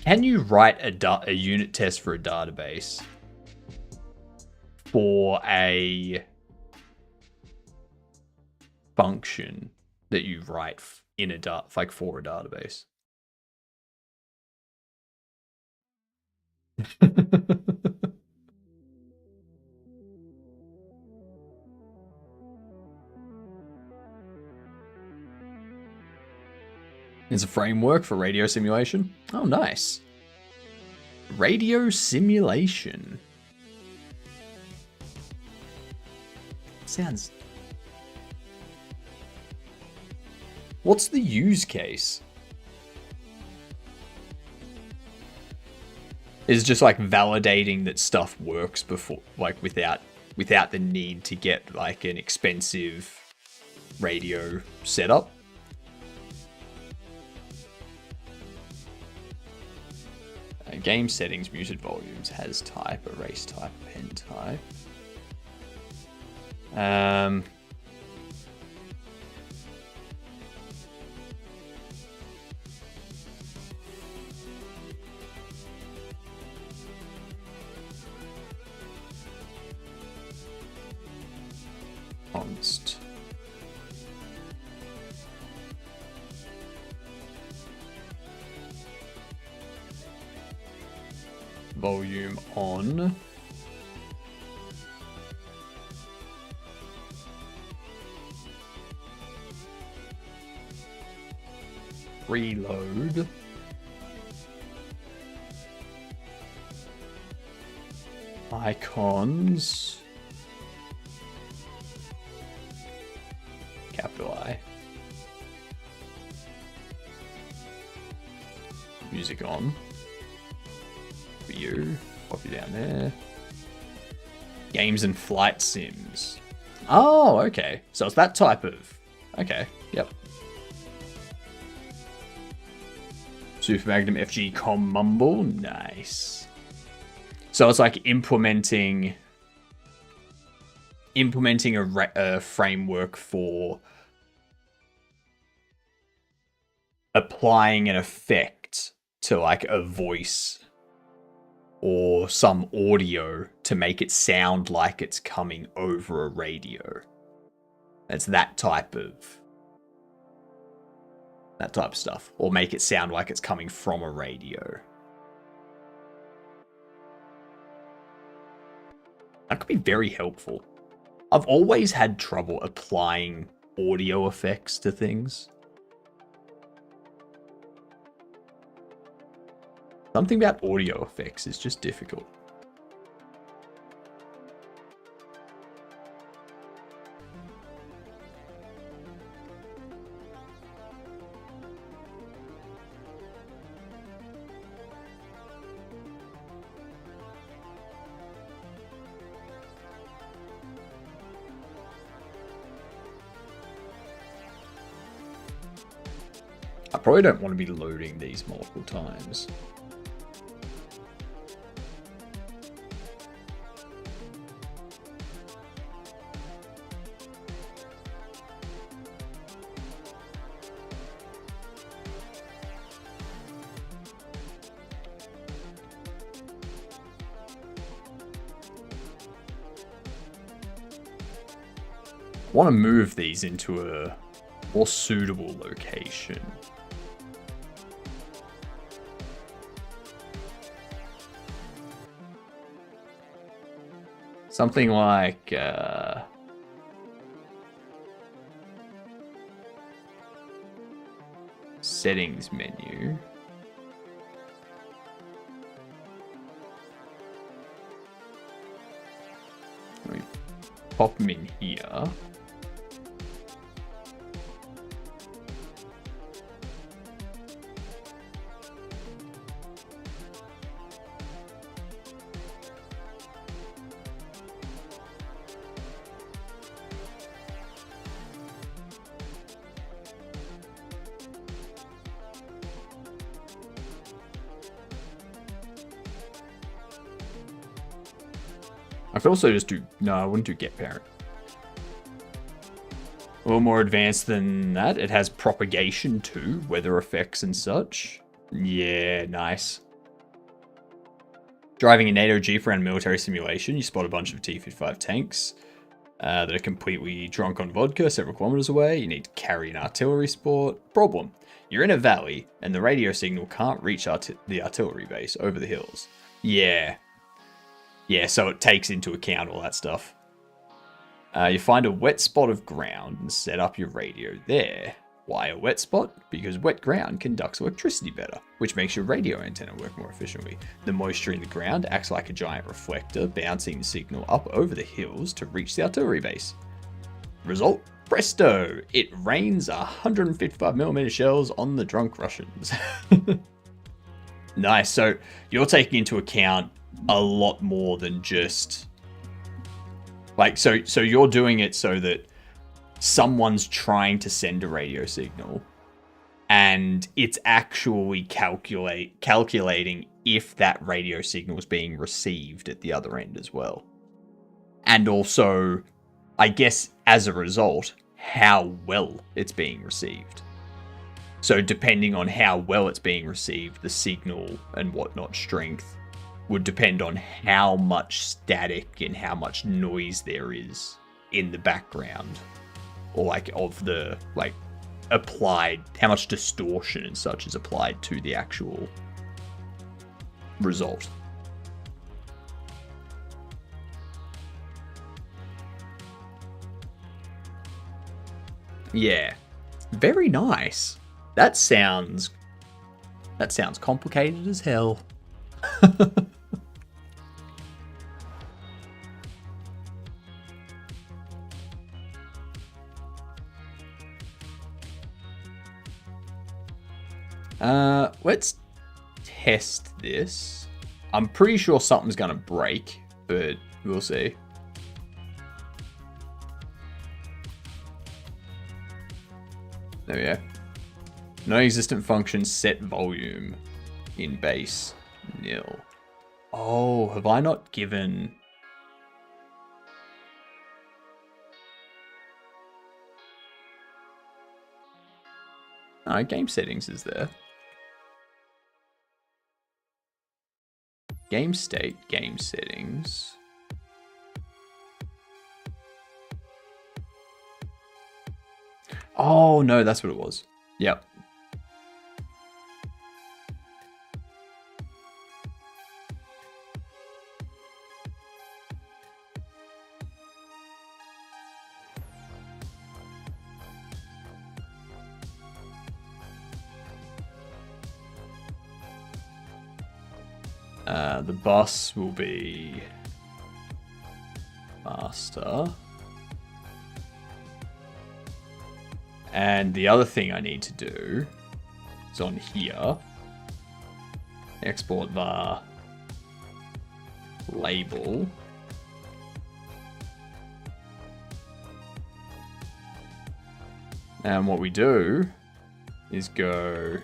Can you write a unit test for a database for a function that you write in a for a database? It's a framework for radio simulation. Oh, nice. Radio simulation. Sounds... What's the use case? Is it just like validating that stuff works before, like without the need to get like an expensive radio setup? Game settings, muted volumes, has type, erase type, pen type. Const. Volume on. Reload. Icons. Capital I. music on. For you. Pop you down there. Games and flight sims. Oh, okay. So it's that type of... Okay, yep. Super Magnum FG Com Mumble. Nice. So it's like implementing a framework for applying an effect to like a voice or some audio to make it sound like it's coming over a radio. It's that type of stuff. Or make it sound like it's coming from a radio. That could be very helpful. I've always had trouble applying audio effects to things. Something about audio effects is just difficult. I probably don't want to be loading these multiple times. I want to move these into a more suitable location. Something like settings menu. Let me pop them in here. I could also just do... No, I wouldn't do get parent. A little more advanced than that. It has propagation too, weather effects and such. Yeah, nice. Driving a NATO Jeep around military simulation, you spot a bunch of T-55 tanks that are completely drunk on vodka several kilometers away. You need to carry an artillery support. Problem. You're in a valley and the radio signal can't reach the artillery base over the hills. Yeah. Yeah, so it takes into account all that stuff. You find a wet spot of ground and set up your radio there. Why a wet spot? Because wet ground conducts electricity better, which makes your radio antenna work more efficiently. The moisture in the ground acts like a giant reflector, bouncing the signal up over the hills to reach the artillery base. Result? Presto! It rains 155mm shells on the drunk Russians. Nice, so you're taking into account a lot more than just... Like, so you're doing it so that someone's trying to send a radio signal and it's actually calculating if that radio signal is being received at the other end as well. And also, I guess, as a result, how well it's being received. So depending on how well it's being received, the signal and whatnot strength would depend on how much static and how much noise there is in the background, or like of the like applied, how much distortion and such is applied to the actual result. Yeah, very nice. That sounds complicated as hell. Let's test this. I'm pretty sure something's going to break, but we'll see. There we go. Non-existent function set volume in base nil. Oh, have I not given... No, game settings is there. Game state, game settings. Oh, no, that's what it was. Yep. The bus will be master. And the other thing I need to do is on here, export var label. And what we do is go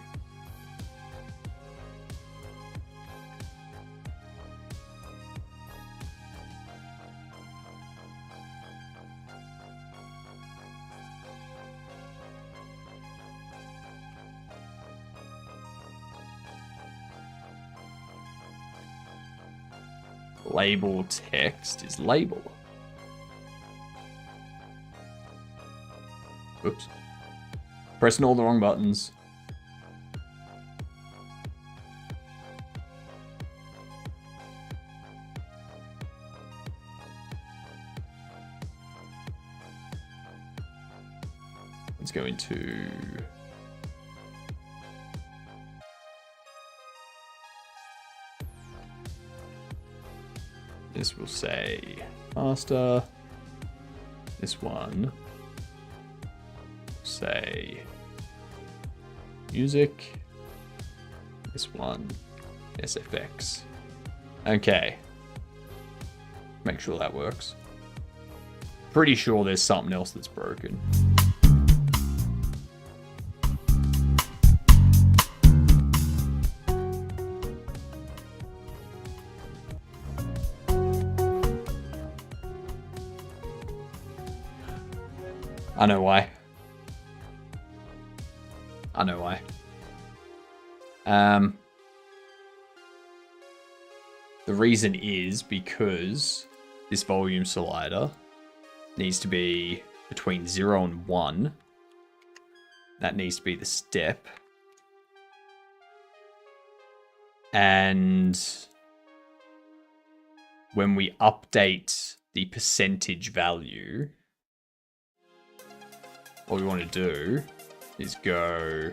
label text is label. Oops. Pressing all the wrong buttons. Let's go into... This will say master. This one will say music. This one SFX. Okay. Make sure that works. Pretty sure there's something else that's broken. I know why. I know why. The reason is because this volume slider needs to be between 0 and 1. That needs to be the step. And when we update the percentage value, what we want to do is go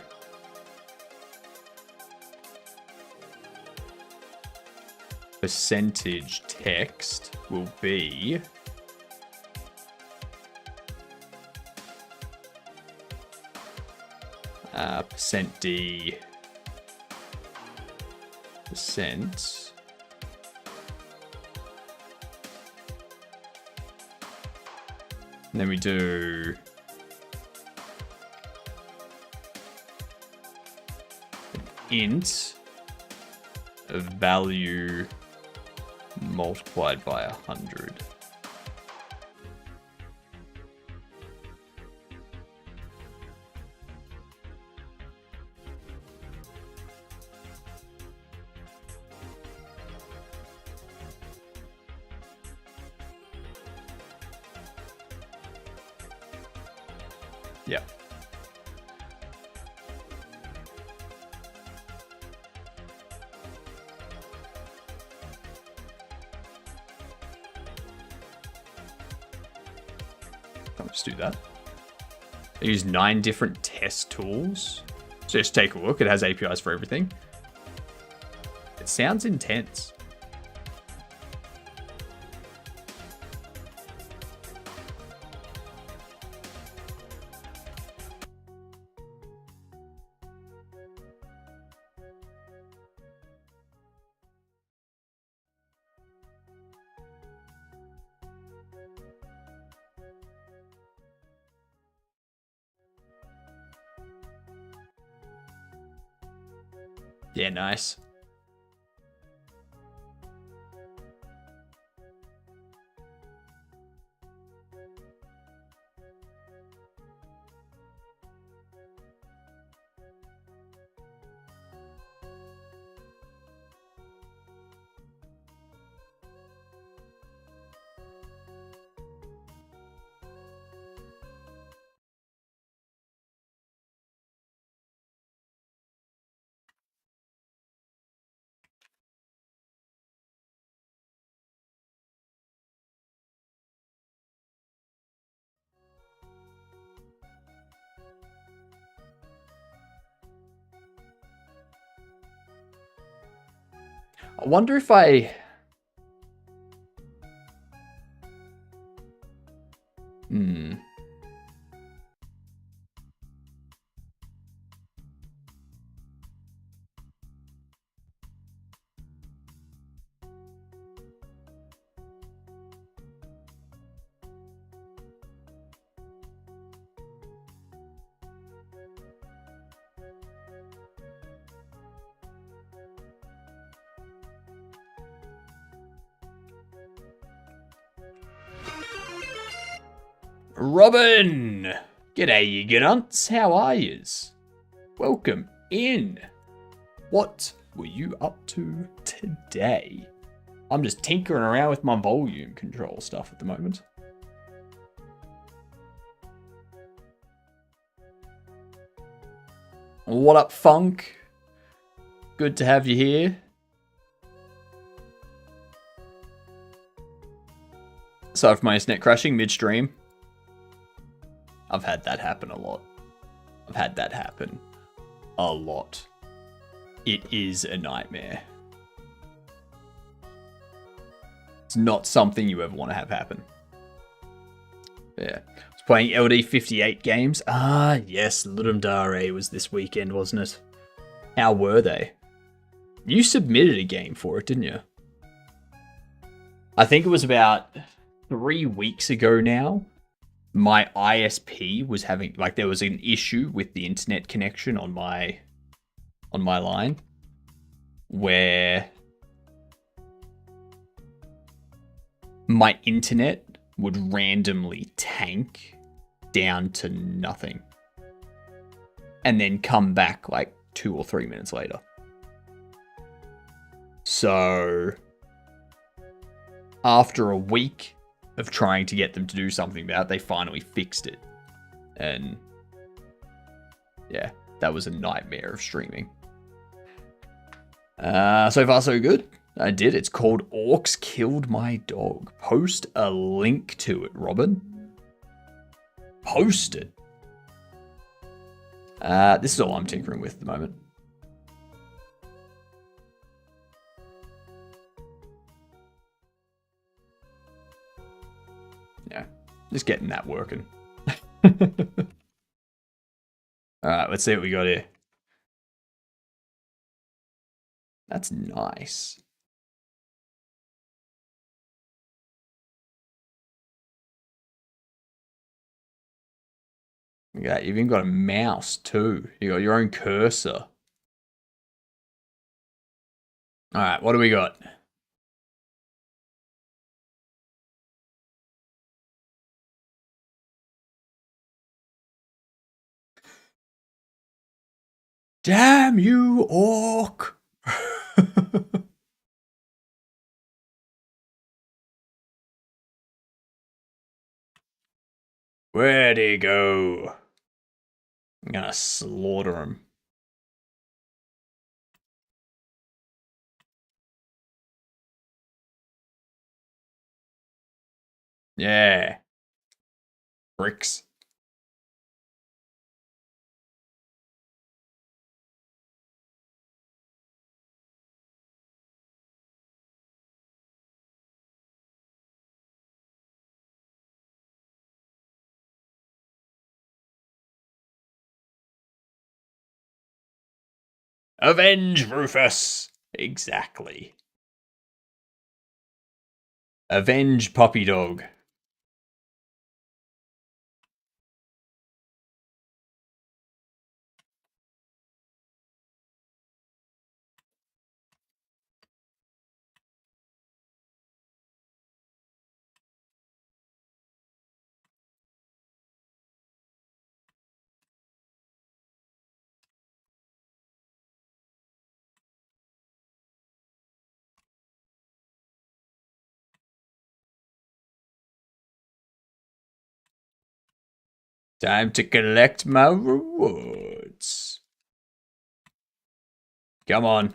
percentage text will be %d percent and then we do int of value multiplied by 100. Yeah. I'll just do that. I use 9 different test tools. So just take a look. It has APIs for everything. It sounds intense. Yeah, nice. I wonder if I... Robin! G'day, you gunts. How are yous? Welcome in. What were you up to today? I'm just tinkering around with my volume control stuff at the moment. What up, Funk? Good to have you here. Sorry for my internet crashing midstream. I've had that happen a lot. I've had that happen a lot. It is a nightmare. It's not something you ever want to have happen. Yeah. I was playing LD58 games. Ah, yes, Ludum Dare was this weekend, wasn't it? How were they? You submitted a game for it, didn't you? I think it was about 3 weeks ago now. My ISP was having, like, there was an issue with the internet connection on my line where my internet would randomly tank down to nothing and then come back like 2 or 3 minutes later. So after a week of trying to get them to do something about it, they finally fixed it. And yeah, that was a nightmare of streaming. So far so good. I did. It's called Orcs Killed My Dog. Post a link to it, Robin. Post it. This is all I'm tinkering with at the moment. Yeah, just getting that working. Alright, let's see what we got here. That's nice. Look at that. You've even got a mouse too. You got your own cursor. Alright, what do we got? Damn you, orc! Where'd he go? I'm gonna slaughter him. Yeah. Bricks. Avenge Rufus! Exactly. Avenge Puppy Dog. Time to collect my rewards. Come on.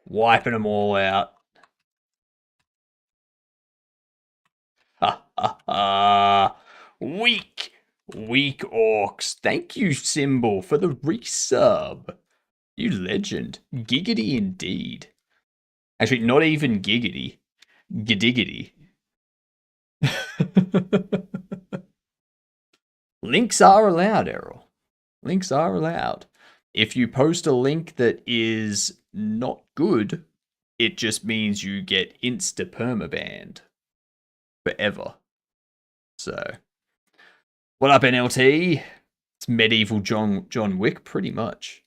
Wiping them all out. Ha ha ha. Weak. Weak orcs. Thank you, Symbol, for the resub. You legend. Giggity indeed. Actually, not even giggity. Giddiggity. Links are allowed, Errol. Links are allowed. If you post a link that is not good, it just means you get insta-permabanned forever. So, what up, NLT? It's medieval John Wick, pretty much.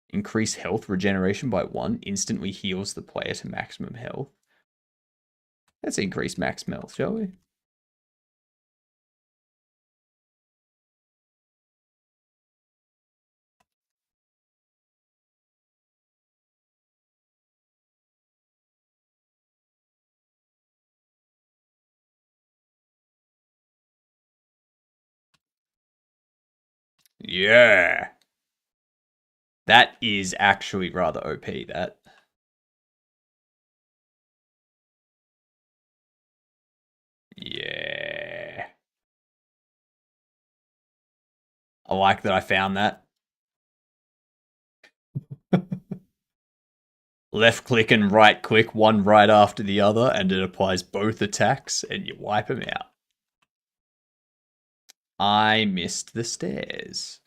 Increase health regeneration by 1, instantly heals the player to maximum health. Let's increase max health, shall we? Yeah. That is actually rather OP, that. Yeah. I like that I found that. Left click and right click, one right after the other, and it applies both attacks, and you wipe them out. I missed the stairs.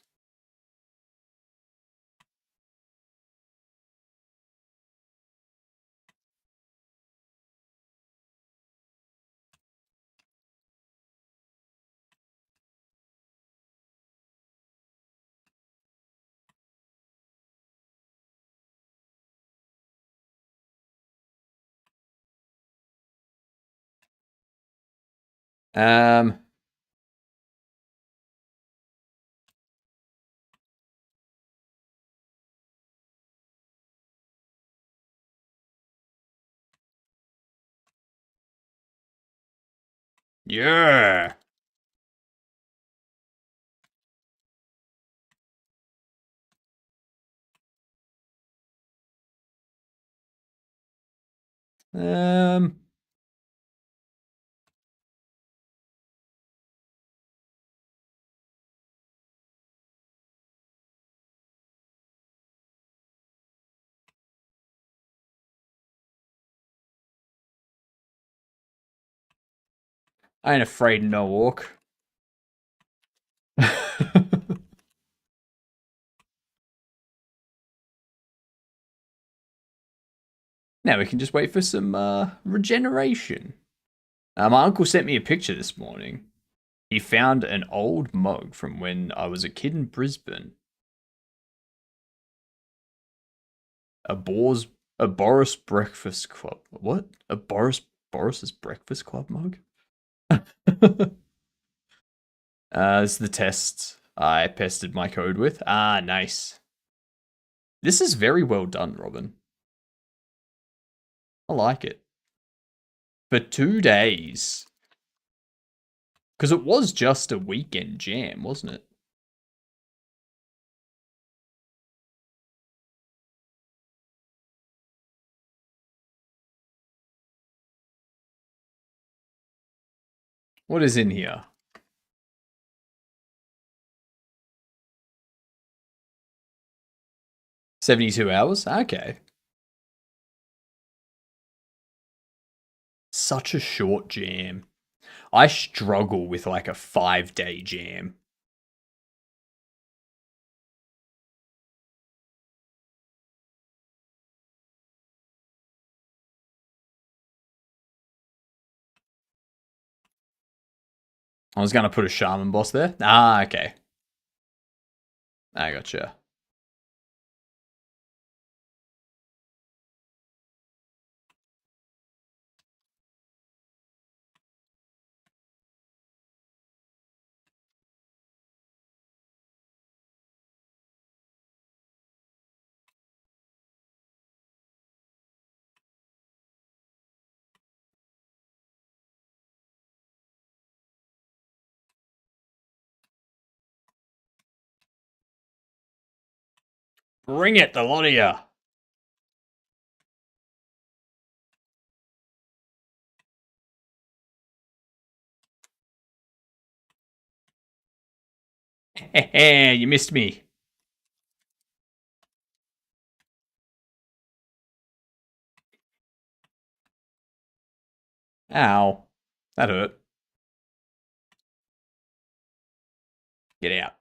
Um, yeah. Um, I ain't afraid of no orc. Now we can just wait for some regeneration. My uncle sent me a picture this morning. He found an old mug from when I was a kid in Brisbane. A Boris Breakfast Club. What? A Boris's Breakfast Club mug? This is the test I pested my code with. Ah, nice. This is very well done, Robin. I like it. For 2 days. Because it was just a weekend jam, wasn't it? What is in here? $72 hours? Okay. Such a short jam. I struggle with like a 5-day jam. I was going to put a shaman boss there. Ah, okay. I gotcha. Bring it, the lot of ya. You missed me. Ow. That hurt. Get out.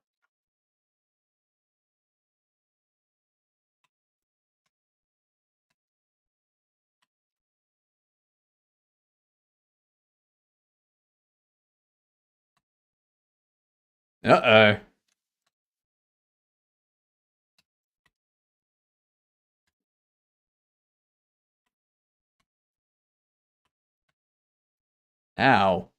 Uh-oh. Ow.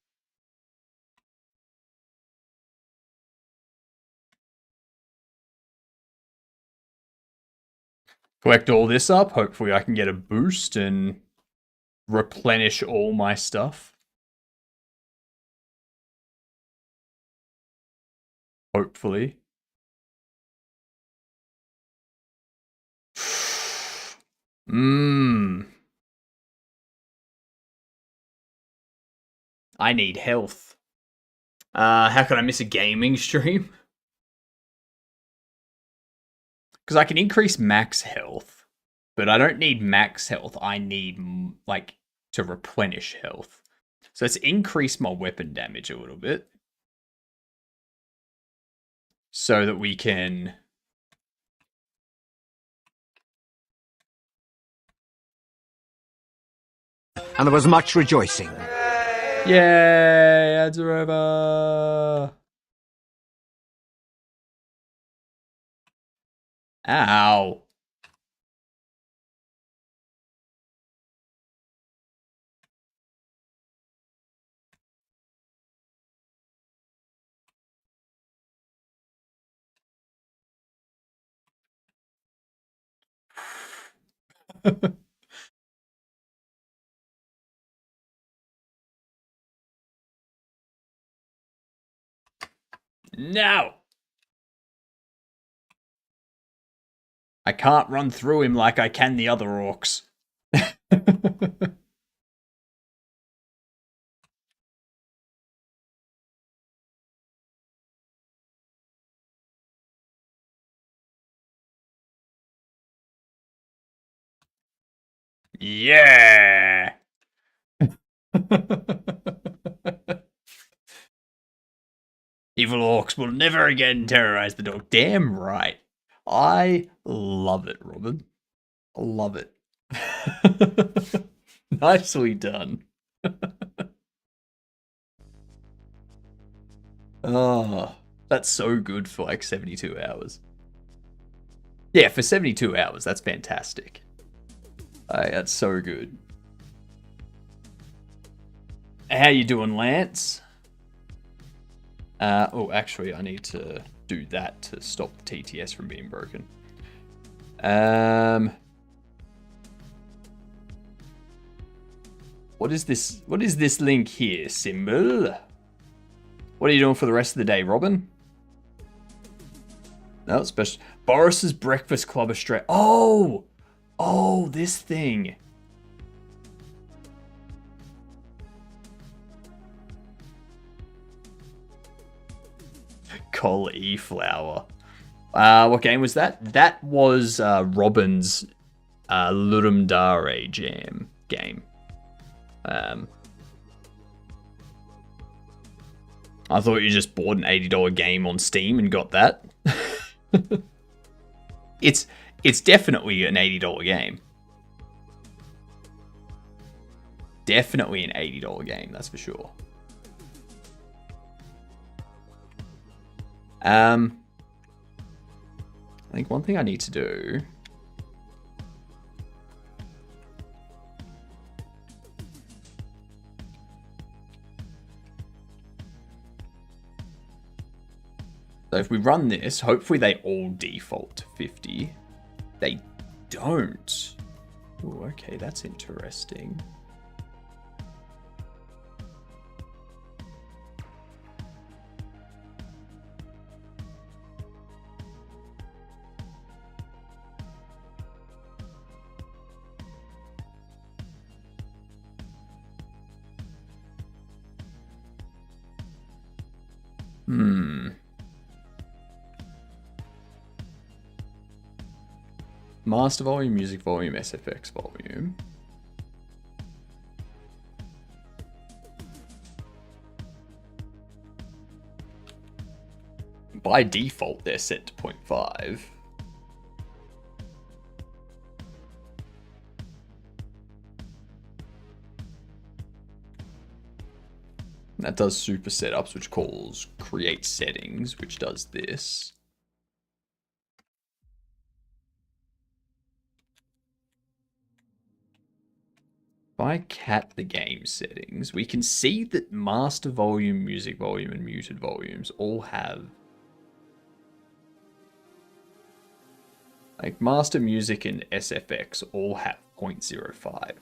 Collect all this up. Hopefully I can get a boost and replenish all my stuff. Hopefully. Mmm. I need health. How can I miss a gaming stream? Because I can increase max health, but I don't need max health. I need, like, to replenish health. So let's increase my weapon damage a little bit. So that we can... And there was much rejoicing. Yay! Ads are over! Ow. No! I can't run through him like I can the other orcs. Yeah! Evil orcs will never again terrorize the dog. Damn right. I love it, Robin. I love it. Nicely done. Oh, that's so good for like 72 hours. Yeah, for 72 hours, that's fantastic. That's so good. How you doing, Lance? Oh, actually, I need to do that to stop the TTS from being broken. What is this? What is this link here, Symbol? What are you doing for the rest of the day, Robin? No, special. Boris's Breakfast Club Australia. Oh! Oh, this thing. Cauliflower. What game was that? That was Robin's Ludum Dare Jam game. I thought you just bought an $80 game on Steam and got that. It's definitely an $80 game. Definitely an $80 game, that's for sure. I think one thing I need to do... So if we run this, hopefully they all default to 50. They don't. Oh, okay, that's interesting. Master volume, music volume, SFX volume. By default, they're set to 0.5. That does super setups, which calls create settings, which does this. If I cat the game settings, we can see that master volume, music volume, and muted volumes all have... Like, master music and SFX all have 0.05.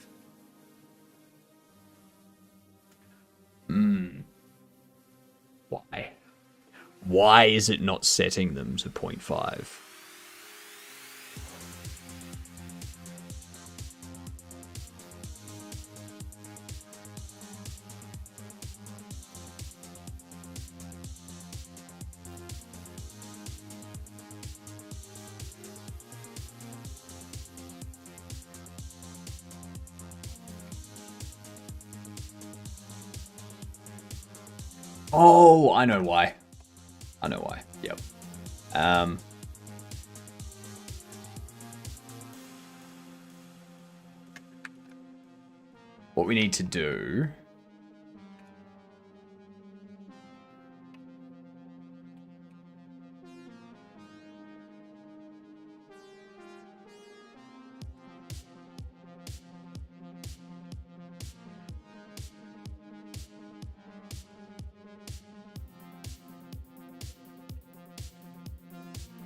Why? Why is it not setting them to 0.5? Oh, I know why. I know why. Yep. What we need to do...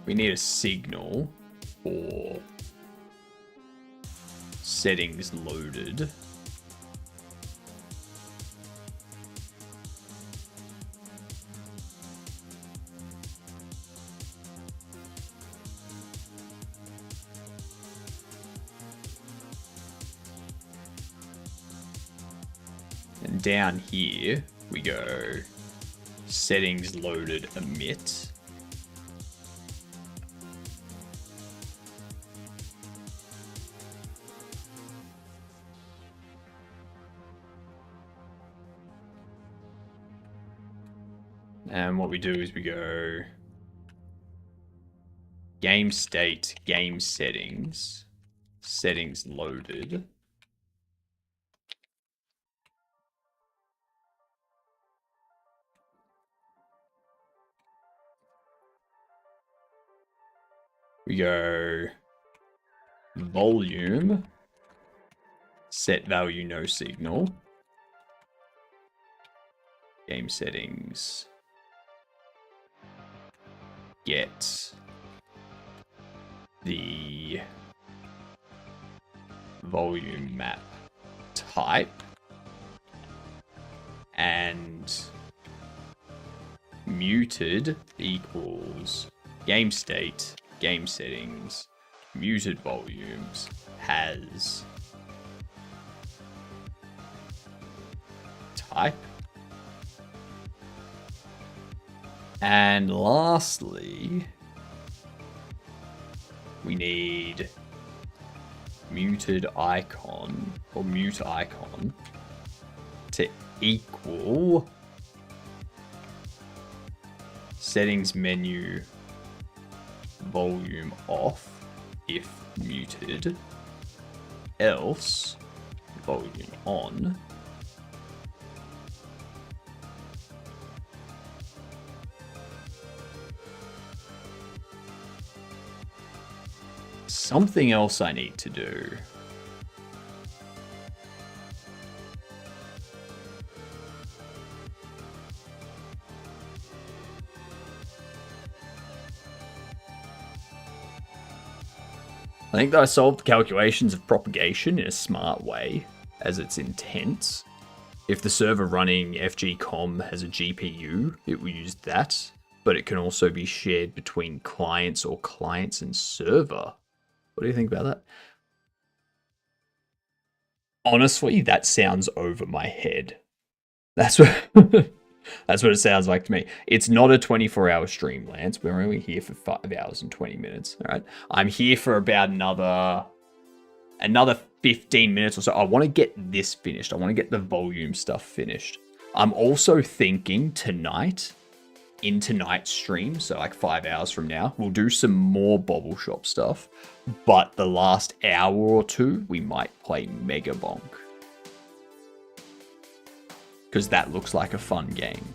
We need a signal for settings loaded. And down here we go settings loaded emit. And what we do is we go game state, game settings, settings loaded. We go volume, set value no signal, game settings, get the volume map type, and muted equals game state, game settings, muted volumes has type. And lastly, we need muted icon or mute icon to equal settings menu volume off if muted, else volume on. Something else I need to do. I think that I solved the calculations of propagation in a smart way, as its intent. If the server running FGCOM has a GPU, it will use that, but it can also be shared between clients or clients and server. What do you think about that? Honestly, that sounds over my head. That's what That's what it sounds like to me. It's not a 24-hour stream, Lance. We're only here for 5 hours and 20 minutes. All right. I'm here for about another 15 minutes or so. I want to get this finished. I want to get the volume stuff finished. I'm also thinking tonight, in tonight's stream, so like 5 hours from now, we'll do some more Bobble Shop stuff. But the last hour or two, we might play Mega Bonk. Because that looks like a fun game.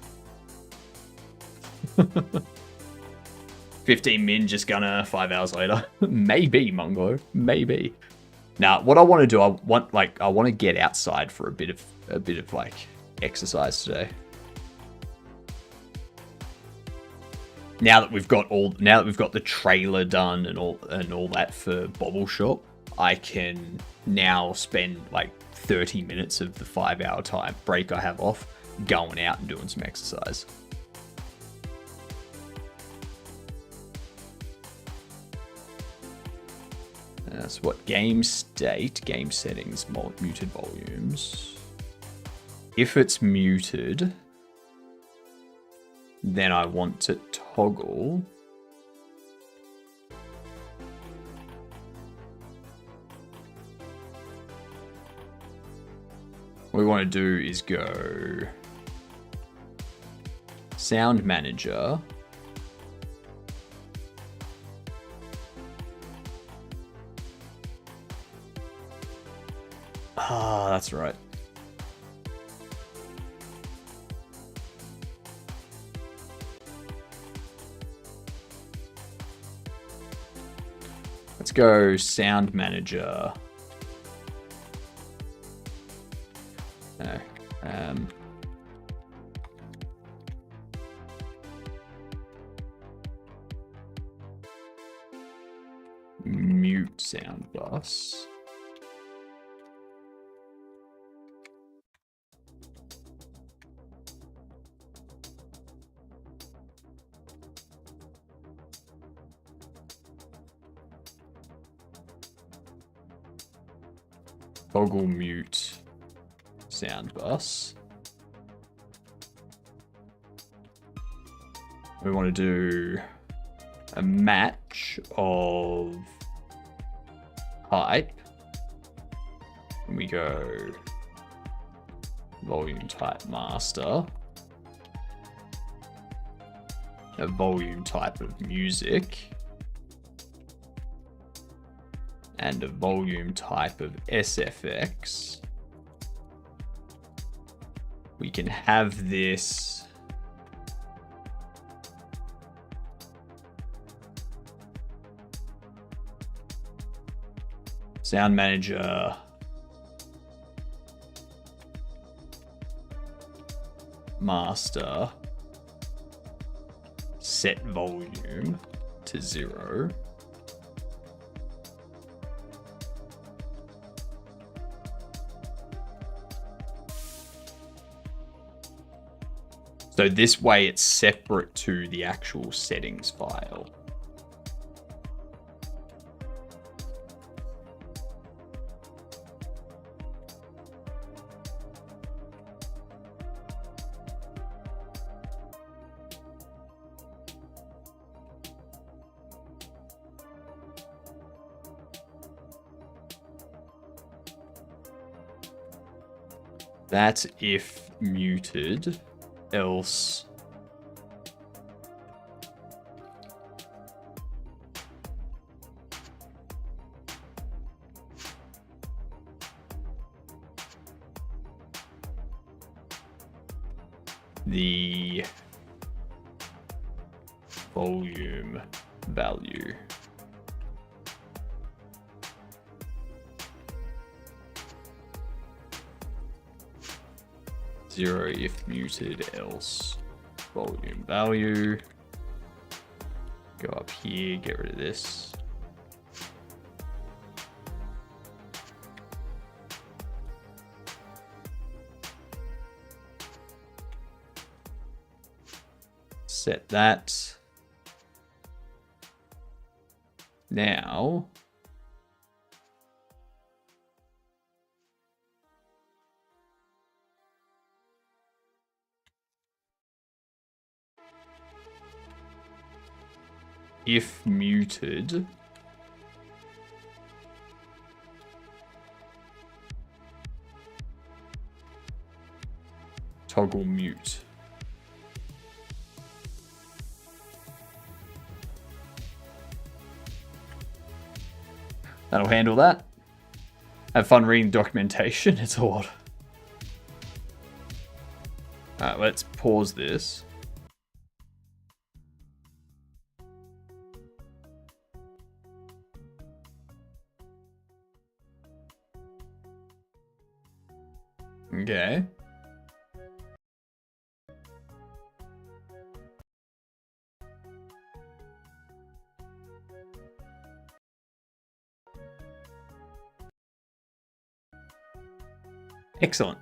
15 min just gonna 5 hours later. Maybe, Mongo. Maybe. Now, what I want to do, I want to get outside for a bit of like exercise today. Now that we've got the trailer done and all that for Bobble Shop, I can now spend like 30 minutes of the 5 hour time break I have off going out and doing some exercise. That's what game state, game settings, muted volumes. If it's muted, then I want to toggle what we want to do is go sound manager. Ah, that's right. Let's go sound manager. No. Mute sound bus. Toggle mute sound bus. We want to do a match of type. And we go volume type master. A volume type of music. And a volume type of SFX. We can have this sound manager master set volume to 0. So this way it's separate to the actual settings file. That's if muted. Else the volume value. Zero if muted, else volume value. Go up here, get rid of this. Set that. Now if muted, toggle mute. That'll handle that. Have fun reading documentation. It's odd. Alright, let's pause this. Okay. Excellent.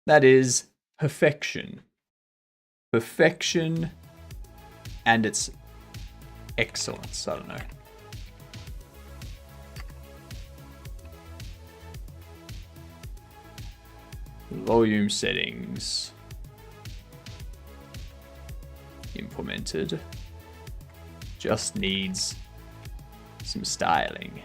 That is perfection. Perfection and its excellence. I don't know. Volume settings. Implemented. Just needs some styling.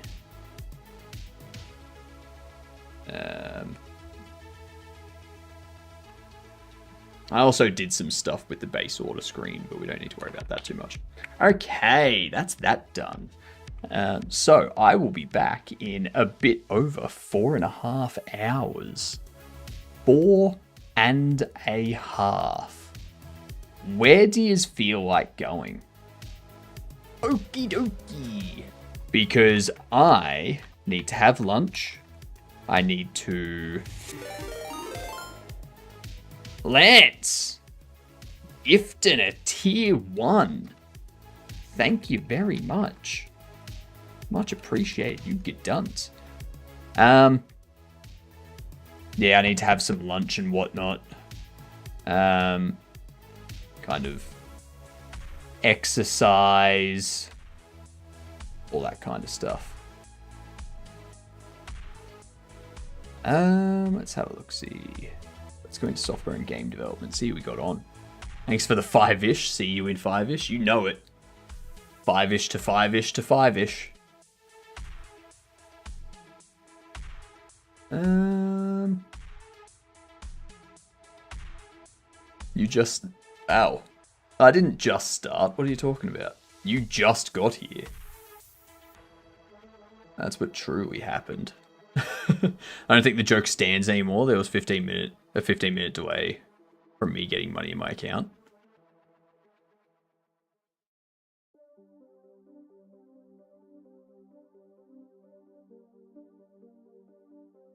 I also did some stuff with the base order screen, but we don't need to worry about that too much. Okay, that's that done. So I will be back in a bit over 4.5 hours. 4.5. Where do you feel like going? Okie dokie. Because I need to have lunch. I need to... Lance! Gifting a tier 1. Thank you very much. Much appreciated. You get done. Yeah, I need to have some lunch and whatnot. Kind of exercise. All that kind of stuff. Let's have a look, see. Let's go into software and game development, see what we got on. Thanks for the 5-ish. See you in 5-ish. You know it. 5-ish to 5-ish to 5-ish. You just... Ow. I didn't just start. What are you talking about? You just got here. That's what truly happened. I don't think the joke stands anymore. There was a 15 minute delay from me getting money in my account.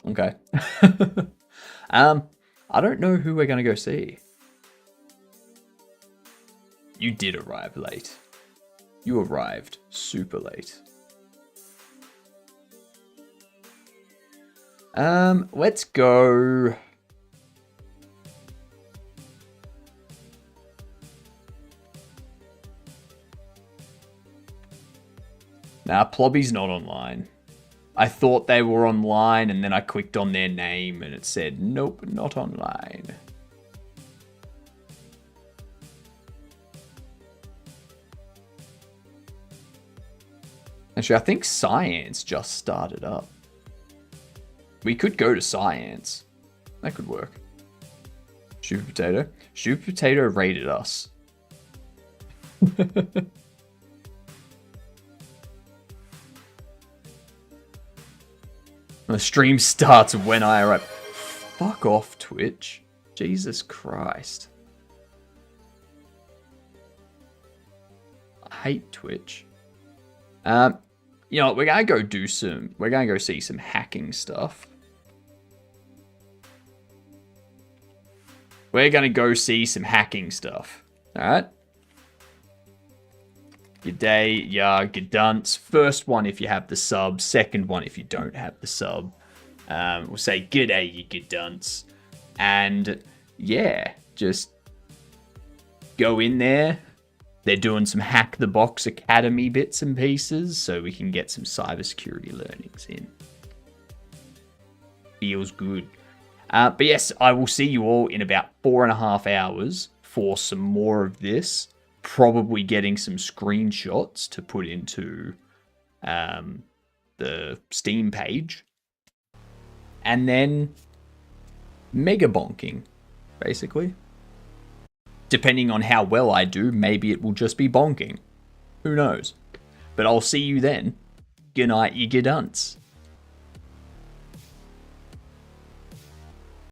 Okay. I don't know who we're gonna go see. You did arrive late. You arrived super late. Let's go. Nah, Plobby's not online. I thought they were online and then I clicked on their name and it said, nope, not online. Actually, I think Science just started up. We could go to Science. That could work. Super Potato. Super Potato raided us. The stream starts when I arrive. Fuck off, Twitch. Jesus Christ. I hate Twitch. You know, we're gonna go see some hacking stuff. We're gonna go see some hacking stuff. Alright? G'day, yeah, gedunts. First one if you have the sub. Second one if you don't have the sub. We'll say g'day, you gedunts. And yeah, just go in there. They're doing some Hack the Box Academy bits and pieces, so we can get some cybersecurity learnings in. Feels good. But yes, I will see you all in about 4.5 hours for some more of this, probably getting some screenshots to put into the Steam page, and then mega bonking, basically. Depending on how well I do, maybe it will just be bonking. Who knows? But I'll see you then. Good night, you good unts.